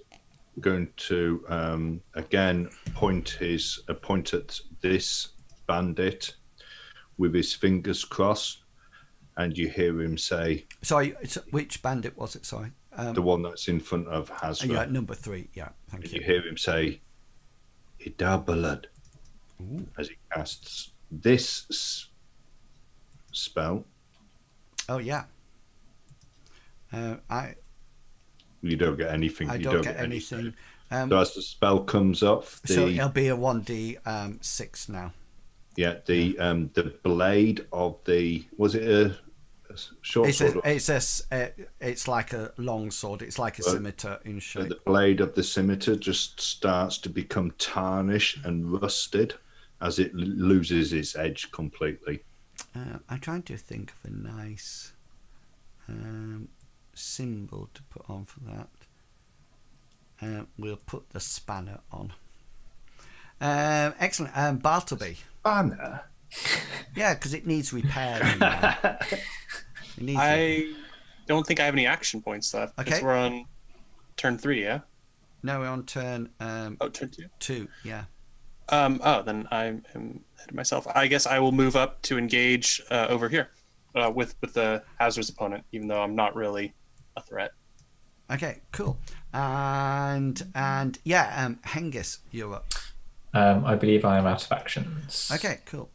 going to again point at this bandit with his fingers crossed, and you hear him say, sorry, which bandit was it? Sorry, the one that's in front of Hazra. Yeah, number 3. Yeah, thank you. You hear him say, "Idaballad," as he casts this spell. Oh yeah. You don't get anything. I don't get anything. So as the spell comes off, so it'll be a 1d6 now. Yeah, the blade of the, was it a short sword? It's like a long sword. It's like a scimitar in shape. The blade of the scimitar just starts to become tarnished and rusted as it loses its edge completely. I'm trying to think of a nice symbol to put on for that. We'll put the spanner on. Excellent. Bartleby. Spanner? Yeah, because it needs repairing. I don't think I have any action points left. Okay. We're on turn 3, yeah? No, we're on turn. Turn 2. 2. Yeah. Then I'm ahead of myself. I guess I will move up to engage over here with the hazardous opponent, even though I'm not really a threat. Okay, cool. And yeah, Hengist, you're up. I believe I am out of actions. Okay, cool.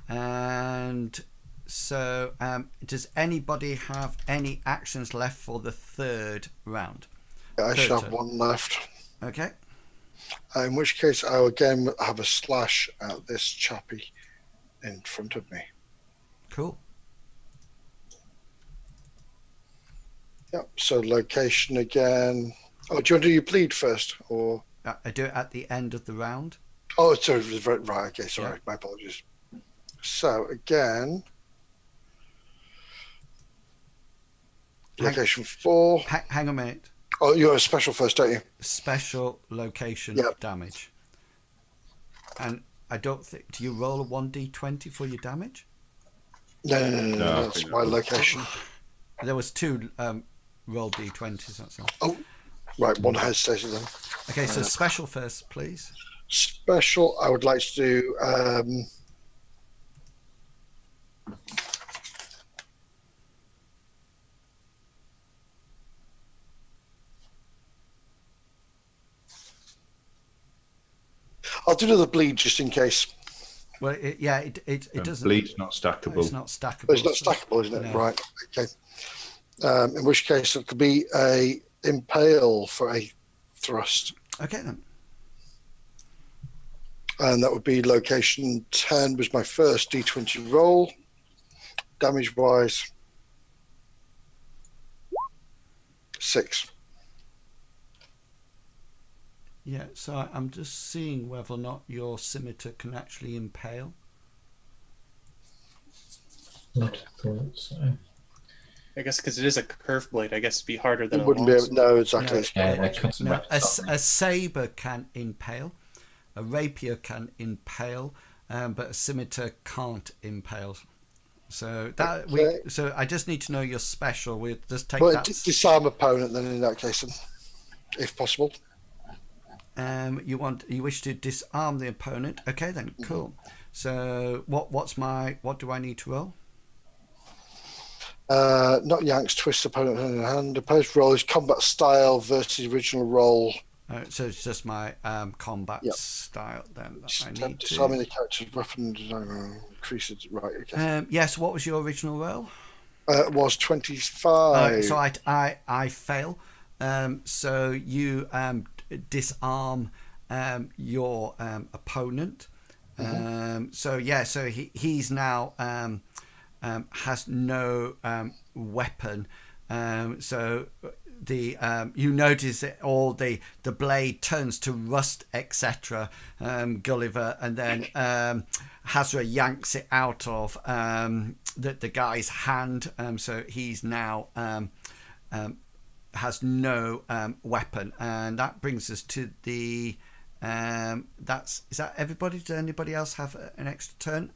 And so, does anybody have any actions left for the third round? Yeah, I Third should have turn. one left. Okay. In which case, I will again have a slash at this chappie in front of me. Cool. Yep. So location again. Oh, do you want to do your bleed first, or? I do it at the end of the round. Oh, sorry. Right. Okay. Sorry. Yeah. My apologies. So again, location 4. Hang a minute. Oh, you have a special first, don't you? Special location Yep. damage. And I don't think. Do you roll a 1d20 for your damage? No. No, That's my location. There was 2 roll d20s. That's all. Oh, right. One hesitation then. Okay, so special first, please. Special. I would like to do. I'll do the bleed just in case. Well, it doesn't. Bleed's not stackable. It's not stackable. But it's not stackable, isn't it? No. Right. Okay. In which case, it could be a impale for a thrust, Okay then. and that would be location 10 was my first d20 roll. Damage wise, 6. Yeah, so I'm just seeing whether or not your scimitar can actually impale. Not thought so. I guess because it is a curved blade, I guess it'd be harder than It a wouldn't be able. longsword. No, exactly. No. Yeah, they're custom No, weapons, aren't a saber can impale, a rapier can impale, but a scimitar can't impale. So that Okay. so I just need to know your special. We'll just take Well, that. disarm opponent then in that case, then, if possible. You wish to disarm the opponent. Okay then, cool. So what do I need to roll? Not yanks, twist opponent hand in hand. Opposed roll is combat style versus original roll. So it's just my combat Yep. style then that I need Disarming to. the character's weapon increases. Right, okay. Yes. What was your original roll? It was 25. So I fail. So you disarm your opponent. So he's now has no weapon. So the you notice that all the blade turns to rust, etc. Gulliver, and then Hazra yanks it out of the guy's hand. So he's now has no weapon, and that brings us to the. Is that everybody? Does anybody else have an extra turn?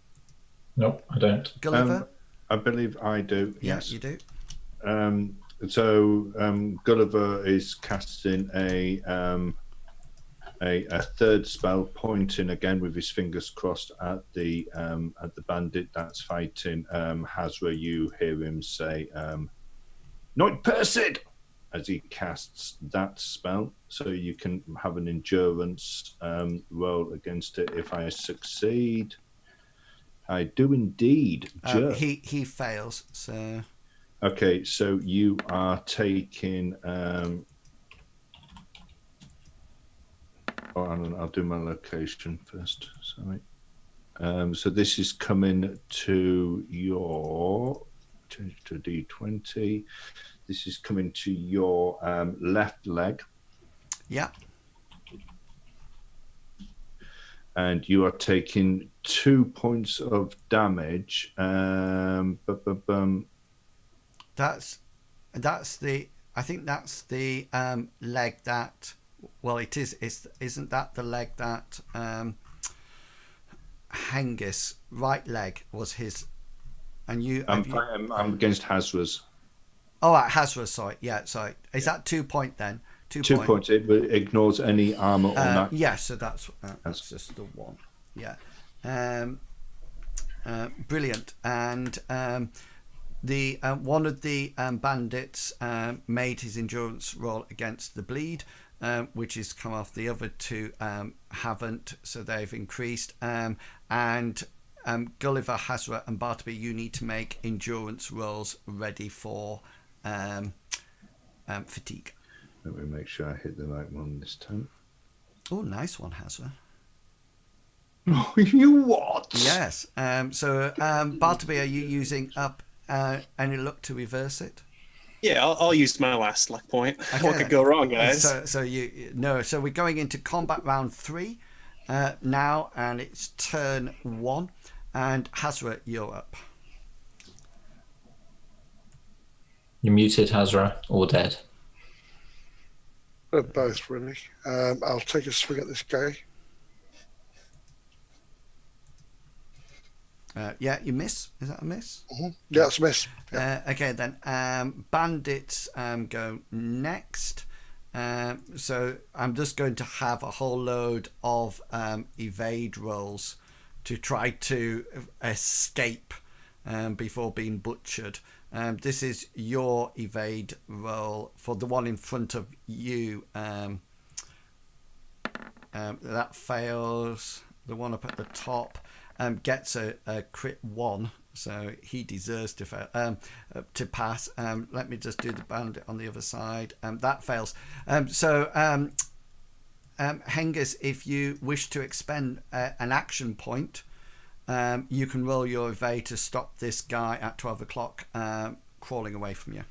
Nope, I don't. Gulliver. I believe I do. Yes, You do. So Gulliver is casting a third spell, pointing again with his fingers crossed at the bandit that's fighting Hazra. You hear him say, "Not Persid," as he casts that spell. So you can have an endurance roll against it. If I succeed, I do indeed. He fails. So. Okay, so you are taking. I'll do my location first. Sorry. So this is coming to your. Change to D20. This is coming to your left leg. Yeah. And you are taking 2 points of damage. That's the. I think that's the leg that. Well, it is. Isn't that the leg that Hengist right leg was his? And you. I'm against Hazra's. Oh, right, Hazra. Sorry. Yeah. Sorry. Is that 2 point then? 2 points. It ignores any armor on that. Yeah, so that's just the one. Yeah. Brilliant. And the one of the bandits made his endurance roll against the bleed, which is come off. The other two haven't, so they've increased. And Gulliver, Hazra, and Bartleby, you need to make endurance rolls ready for fatigue. Let me make sure I hit the right one this time. Oh, nice one, Hazra. Oh, you what? Yes. So, Bartleby, are you using up any luck to reverse it? Yeah, I'll use my last luck point. Okay, What could go wrong, guys? So we're going into combat round 3 now, and it's turn 1. And Hazra, you're up. You're muted, Hazra, or dead. Both, really. I'll take a swing at this guy. Yeah, you miss. Is that a miss? Mm-hmm. Yeah, it's a miss. Yeah. Okay, then. Bandits go next. So I'm just going to have a whole load of evade rolls to try to escape before being butchered. This is your evade roll for the one in front of you. That fails. The one up at the top gets a crit 1, so he deserves to fail, to pass. Let me just do the bandit on the other side. That fails. Hengist, if you wish to expend an action point, you can roll your evade to stop this guy at 12 o'clock crawling away from you.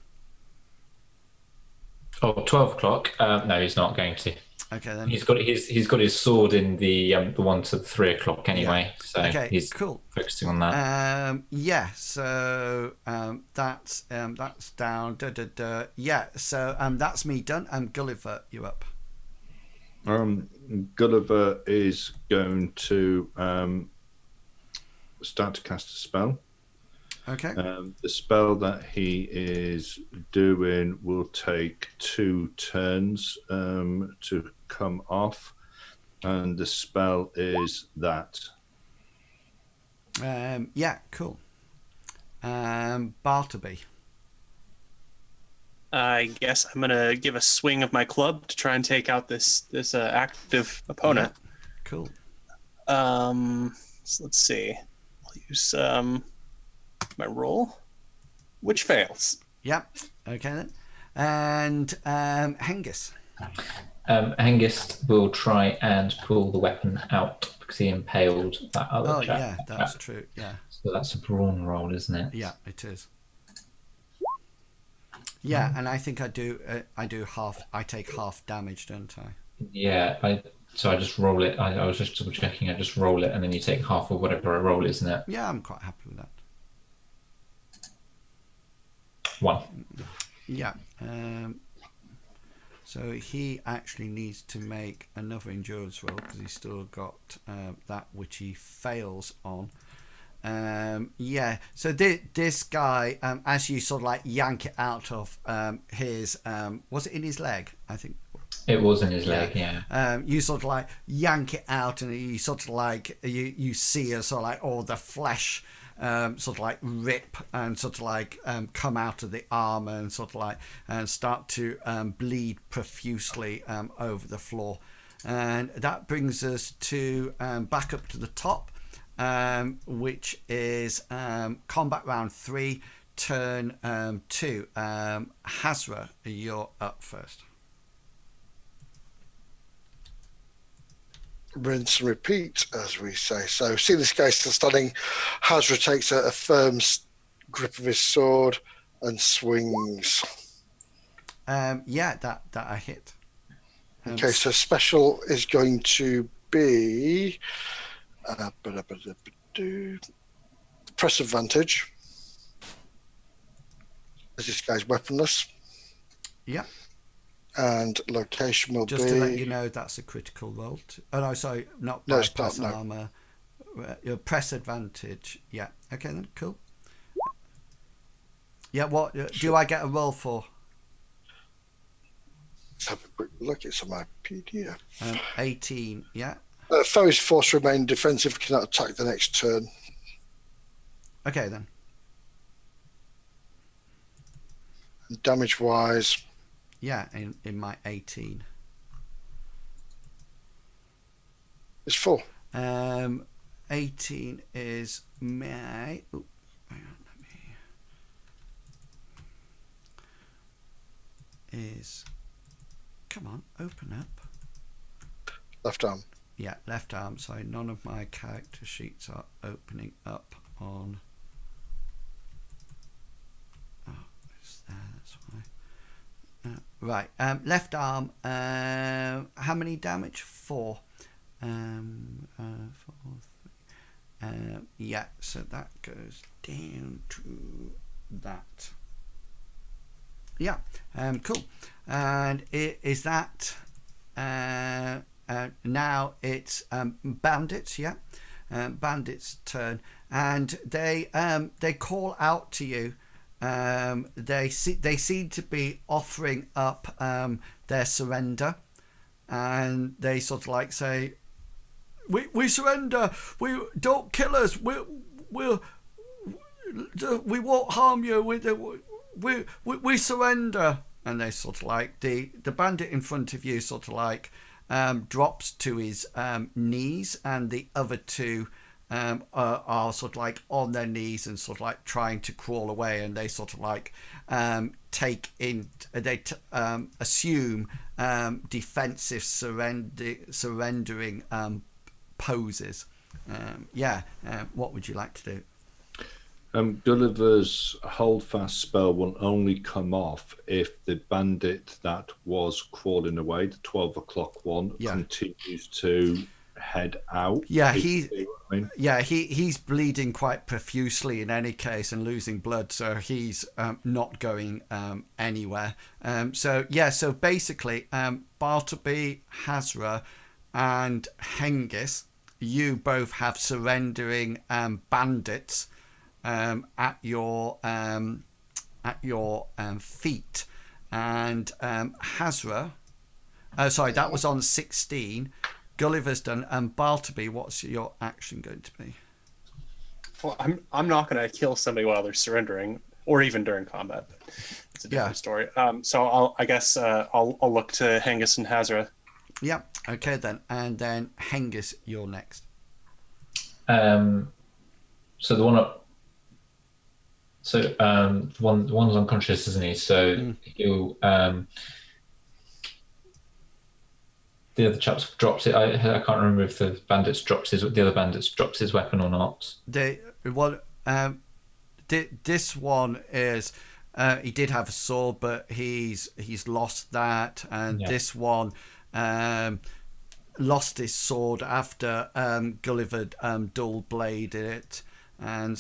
Oh, 12 o'clock? No, he's not going to. Okay, then. He's got his sword in the one to 3 o'clock anyway, so okay, he's cool. focusing on that. Yeah, so that's down. Yeah, so that's me done. Gulliver, you're up. Gulliver is going to start to cast a spell. Okay. The spell that he is doing will take 2 turns to come off, and the spell is that. Yeah, cool. Bartleby. I guess I'm gonna give a swing of my club to try and take out this active opponent. Yeah, cool. So let's see. I'll use my roll, which fails. Yep. Okay then. And Hengist. Hengist will try and pull the weapon out because he impaled that other chap. Yeah, that's true. Yeah. So that's a brawn roll, isn't it? Yeah, it is. Yeah, and I think I do half. I take half damage, don't I? Yeah. So I just roll it. I was just double checking. I just roll it, and then you take half of whatever I roll, isn't it? Yeah, I'm quite happy with that. 1. Yeah. So he actually needs to make another endurance roll because he's still got that which he fails on. Yeah. So this guy, as you sort of like yank it out of his, was it in his leg? I think. It was in his leg, yeah. You sort of like yank it out, and you sort of like you see a sort of like all the flesh sort of like rip and sort of like come out of the arm and sort of like and start to bleed profusely over the floor, and that brings us to back up to the top, which is combat round 3, turn 2. Hazra, you're up first. Rinse and repeat, as we say. So, see this guy still standing. Hazra takes a firm grip of his sword and swings. Yeah, that I hit. Okay, so special is going to be press advantage, as this guy's weaponless. Yeah. And location will just be... to let you know, that's a critical roll. Oh no, sorry, not by press armor. Your press advantage. Yeah. Okay then. Cool. Yeah. What do I get a roll for? Let's have a quick look. It's on my PDF. 18, yeah. Foe is forced to remain defensive, cannot attack the next turn. Okay, then. And damage-wise... Yeah, in my 18. It's 4. 18 is my... Oh, hang on, Come on, open up. Left arm. Yeah, left arm. So none of my character sheets are opening up on... Oh, it's there, that's why. Right, left arm. How many damage? 4. 4, 3. Yeah, so that goes down to that. Yeah, cool. And is that now it's bandits? Yeah, bandits' turn, and they call out to you. They seem to be offering up their surrender, and they sort of like say, "We surrender. We don't kill us. We won't harm you. We surrender." And they sort of like the bandit in front of you sort of like drops to his knees, and the other two are sort of like on their knees and sort of like trying to crawl away, and they sort of like assume defensive surrendering poses. What would you like to do? Gulliver's holdfast spell will only come off if the bandit that was crawling away, the 12 o'clock one, continues to head out. Yeah, he's bleeding quite profusely in any case and losing blood, so he's not going anywhere. So basically, Bartleby, Hazra, and Hengist, you both have surrendering bandits at your feet, and Hazra. Sorry, that was on 16. Gulliver's done. And Bartleby, what's your action going to be? Well, I'm not going to kill somebody while they're surrendering, or even during combat. But it's a different story. So I'll look to Hengist and Hazra. Yeah. Okay then, and then Hengist, you're next. So the one up. So the one's unconscious, isn't he? So he'll the other chap drops it. I can't remember if the other bandits drops his weapon or not. This one is he did have a sword, but he's lost that, and this one lost his sword after Gulliver dual bladed it. And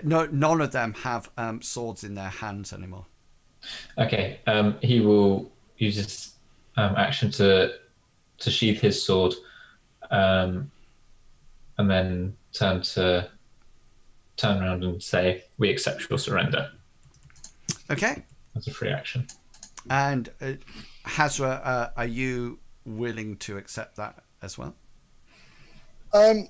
none of them have swords in their hands anymore. Okay, he will use his action to sheath his sword, and then turn around and say, "We accept your surrender." Okay, that's a free action. And Hazra, are you willing to accept that as well? I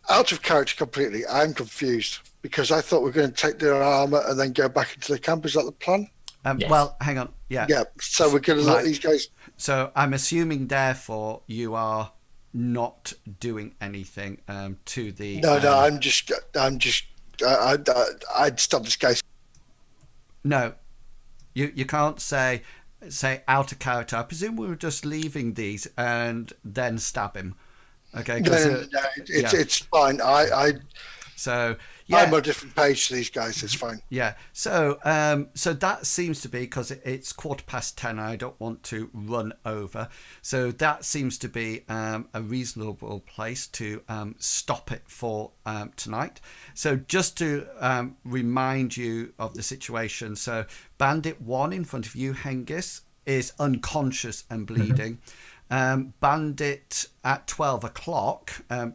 out of character completely. I'm confused because I thought we were going to take their armor and then go back into the camp. Is that the plan? Yes. Well, hang on. Yeah. So we're going to let these guys. So I'm assuming, therefore, you are not doing anything to the. No. I'd stop this guy. No, you can't say out of character. I presume we were just leaving these and then stab him. Okay. No, it's fine. So I'm on a different page to these guys. It's fine. Yeah. So that seems to be, because it's 10:15. I don't want to run over. So that seems to be a reasonable place to stop it for tonight. So just to remind you of the situation. So Bandit 1 in front of you, Hengist, is unconscious and bleeding. Bandit at 12 o'clock,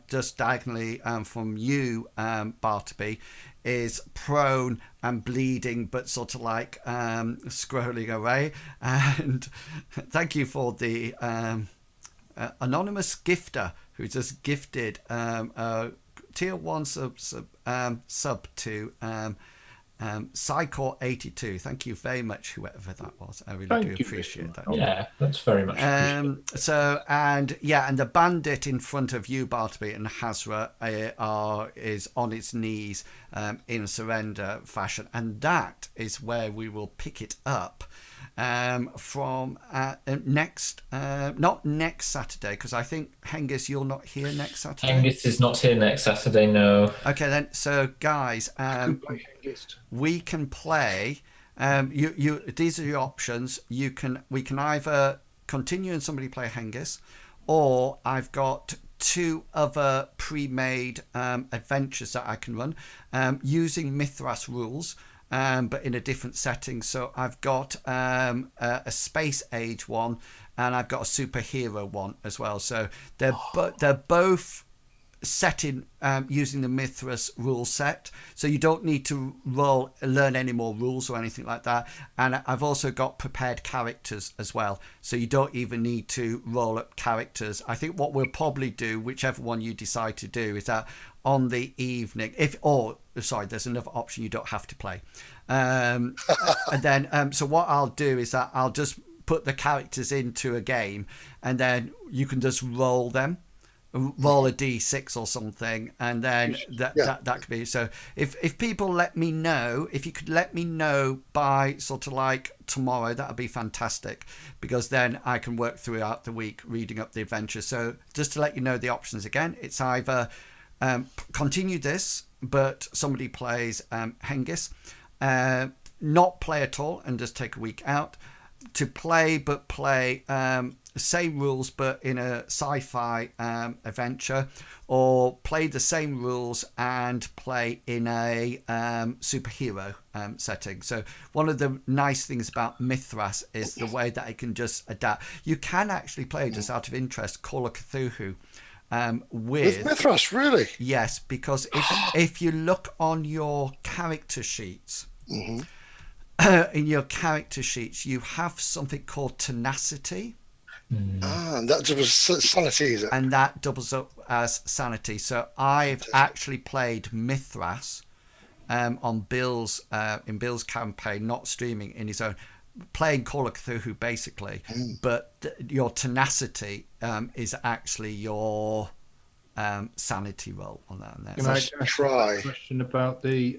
just diagonally from you, Bartleby, is prone and bleeding, but sort of like scrolling away. And thank you for the anonymous gifter who just gifted tier 1 sub to Psychor 82. Thank you very much, whoever that was. I really do appreciate that. Yeah, that's very much appreciated. And the bandit in front of you, Bartleby, and Hazra is on its knees in surrender fashion, and that is where we will pick it up from next, not next Saturday, because I think Hengist, you're not here next Saturday. Hengist is not here next Saturday, no. Okay then, so guys, we can play. These are your options. We can either continue and somebody play Hengist, or I've got 2 other pre-made adventures that I can run using Mythras rules. But in a different setting. So I've got a space age one, and I've got a superhero one as well. So they're both set in using the Mythras rule set. So you don't need to learn any more rules or anything like that. And I've also got prepared characters as well. So you don't even need to roll up characters. I think what we'll probably do, whichever one you decide to do, is that on the evening, there's another option, you don't have to play. And then, so what I'll do is that I'll just put the characters into a game, and then you can just roll them, roll a d6 or something, and then that could be. So if people let me know, if you could let me know by sort of like tomorrow, that would be fantastic, because then I can work throughout the week reading up the adventures. So just to let you know the options again, it's either continue this, but somebody plays Hengist, not play at all and just take a week out, to play but play same rules but in a sci-fi adventure, or play the same rules and play in a superhero setting. So one of the nice things about Mythras is the way that it can just adapt. You can actually play, just out of interest, Call of Cthulhu with Mythras, really? Yes, because if you look on your character sheets, in your character sheets, you have something called tenacity. And that doubles sanity, is it? And that doubles up as sanity. So I've actually played Mythras on Bill's in Bill's campaign, not streaming in his own, playing Call of Cthulhu basically, but your tenacity is actually your sanity roll on that. Can I try a question about the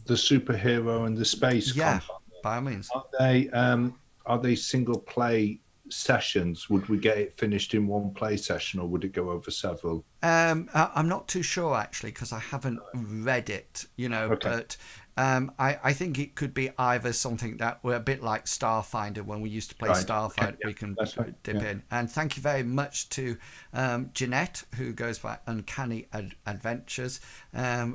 superhero and the space? Yeah, by all means. Are they single play sessions? Would we get it finished in one play session, or would it go over several? I'm not too sure actually, because I haven't read it, but I think it could be either something that we're a bit like Starfinder when we used to play Starfinder. We can dip in. And thank you very much to Jeanette, who goes by Uncanny Adventures,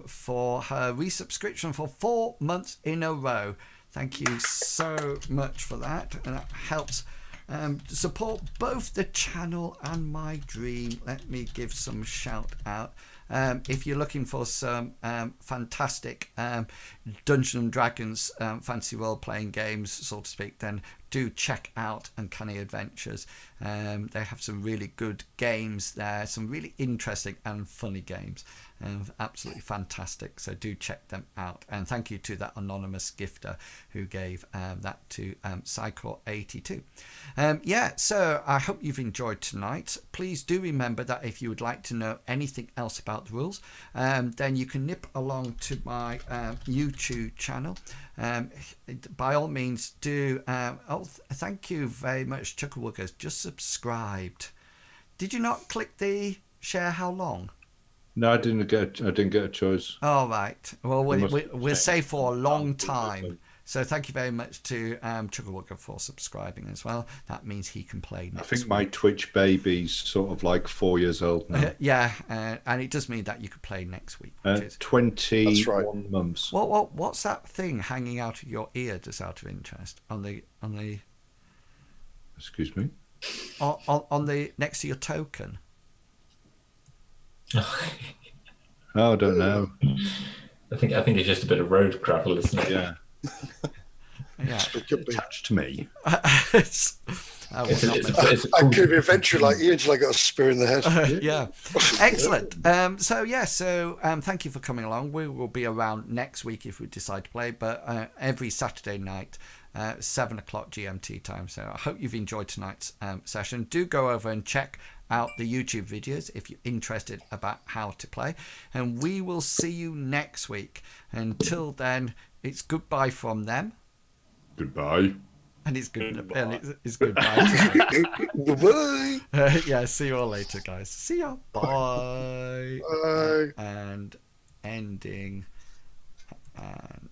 for her resubscription for 4 months in a row. Thank you so much for that, and that helps support both the channel and my dream. Let me give some shout out. If you're looking for some fantastic Dungeons and Dragons fantasy role-playing games, so to speak, then do check out Uncanny Adventures. They have some really good games there, some really interesting and funny games. Absolutely fantastic, so do check them out. And thank you to that anonymous gifter who gave that to Psychor 82. So I hope you've enjoyed tonight. Please do remember that if you would like to know anything else about the rules, then you can nip along to my YouTube channel. By all means do. Thank you very much, Chucklewookers. Just subscribed. Did you not click the share how long? No, I didn't get a choice. All right. Well, we'll say for a long time. So thank you very much to Chucklewookers for subscribing as well. That means he can play next I think week. my Twitch baby's sort of like 4 years old now. And it does mean that you could play next week. 21 months. What's that thing hanging out of your ear, just out of interest, on the? Excuse me? on the next to your token? Oh, I don't know. I think it's just a bit of road gravel, isn't it? Yeah. Yeah. It could be. Attached to me. It's I could be eventually like you until I got a spear in the head. Yeah. Excellent. So thank you for coming along. We will be around next week if we decide to play, but every Saturday night, 7 o'clock GMT time. So I hope you've enjoyed tonight's session. Do go over and check out the YouTube videos if you're interested about how to play. And we will see you next week. Until then, it's goodbye from them. Goodbye. And it's good. And it's goodbye. Bye. Yeah, see you all later, guys. See ya. Bye. Bye. And ending. And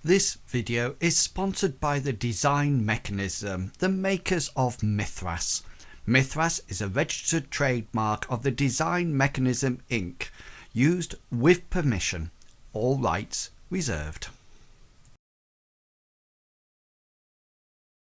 this video is sponsored by the Design Mechanism, the makers of Mythras. Mythras is a registered trademark of the Design Mechanism Inc., used with permission. All rights reserved.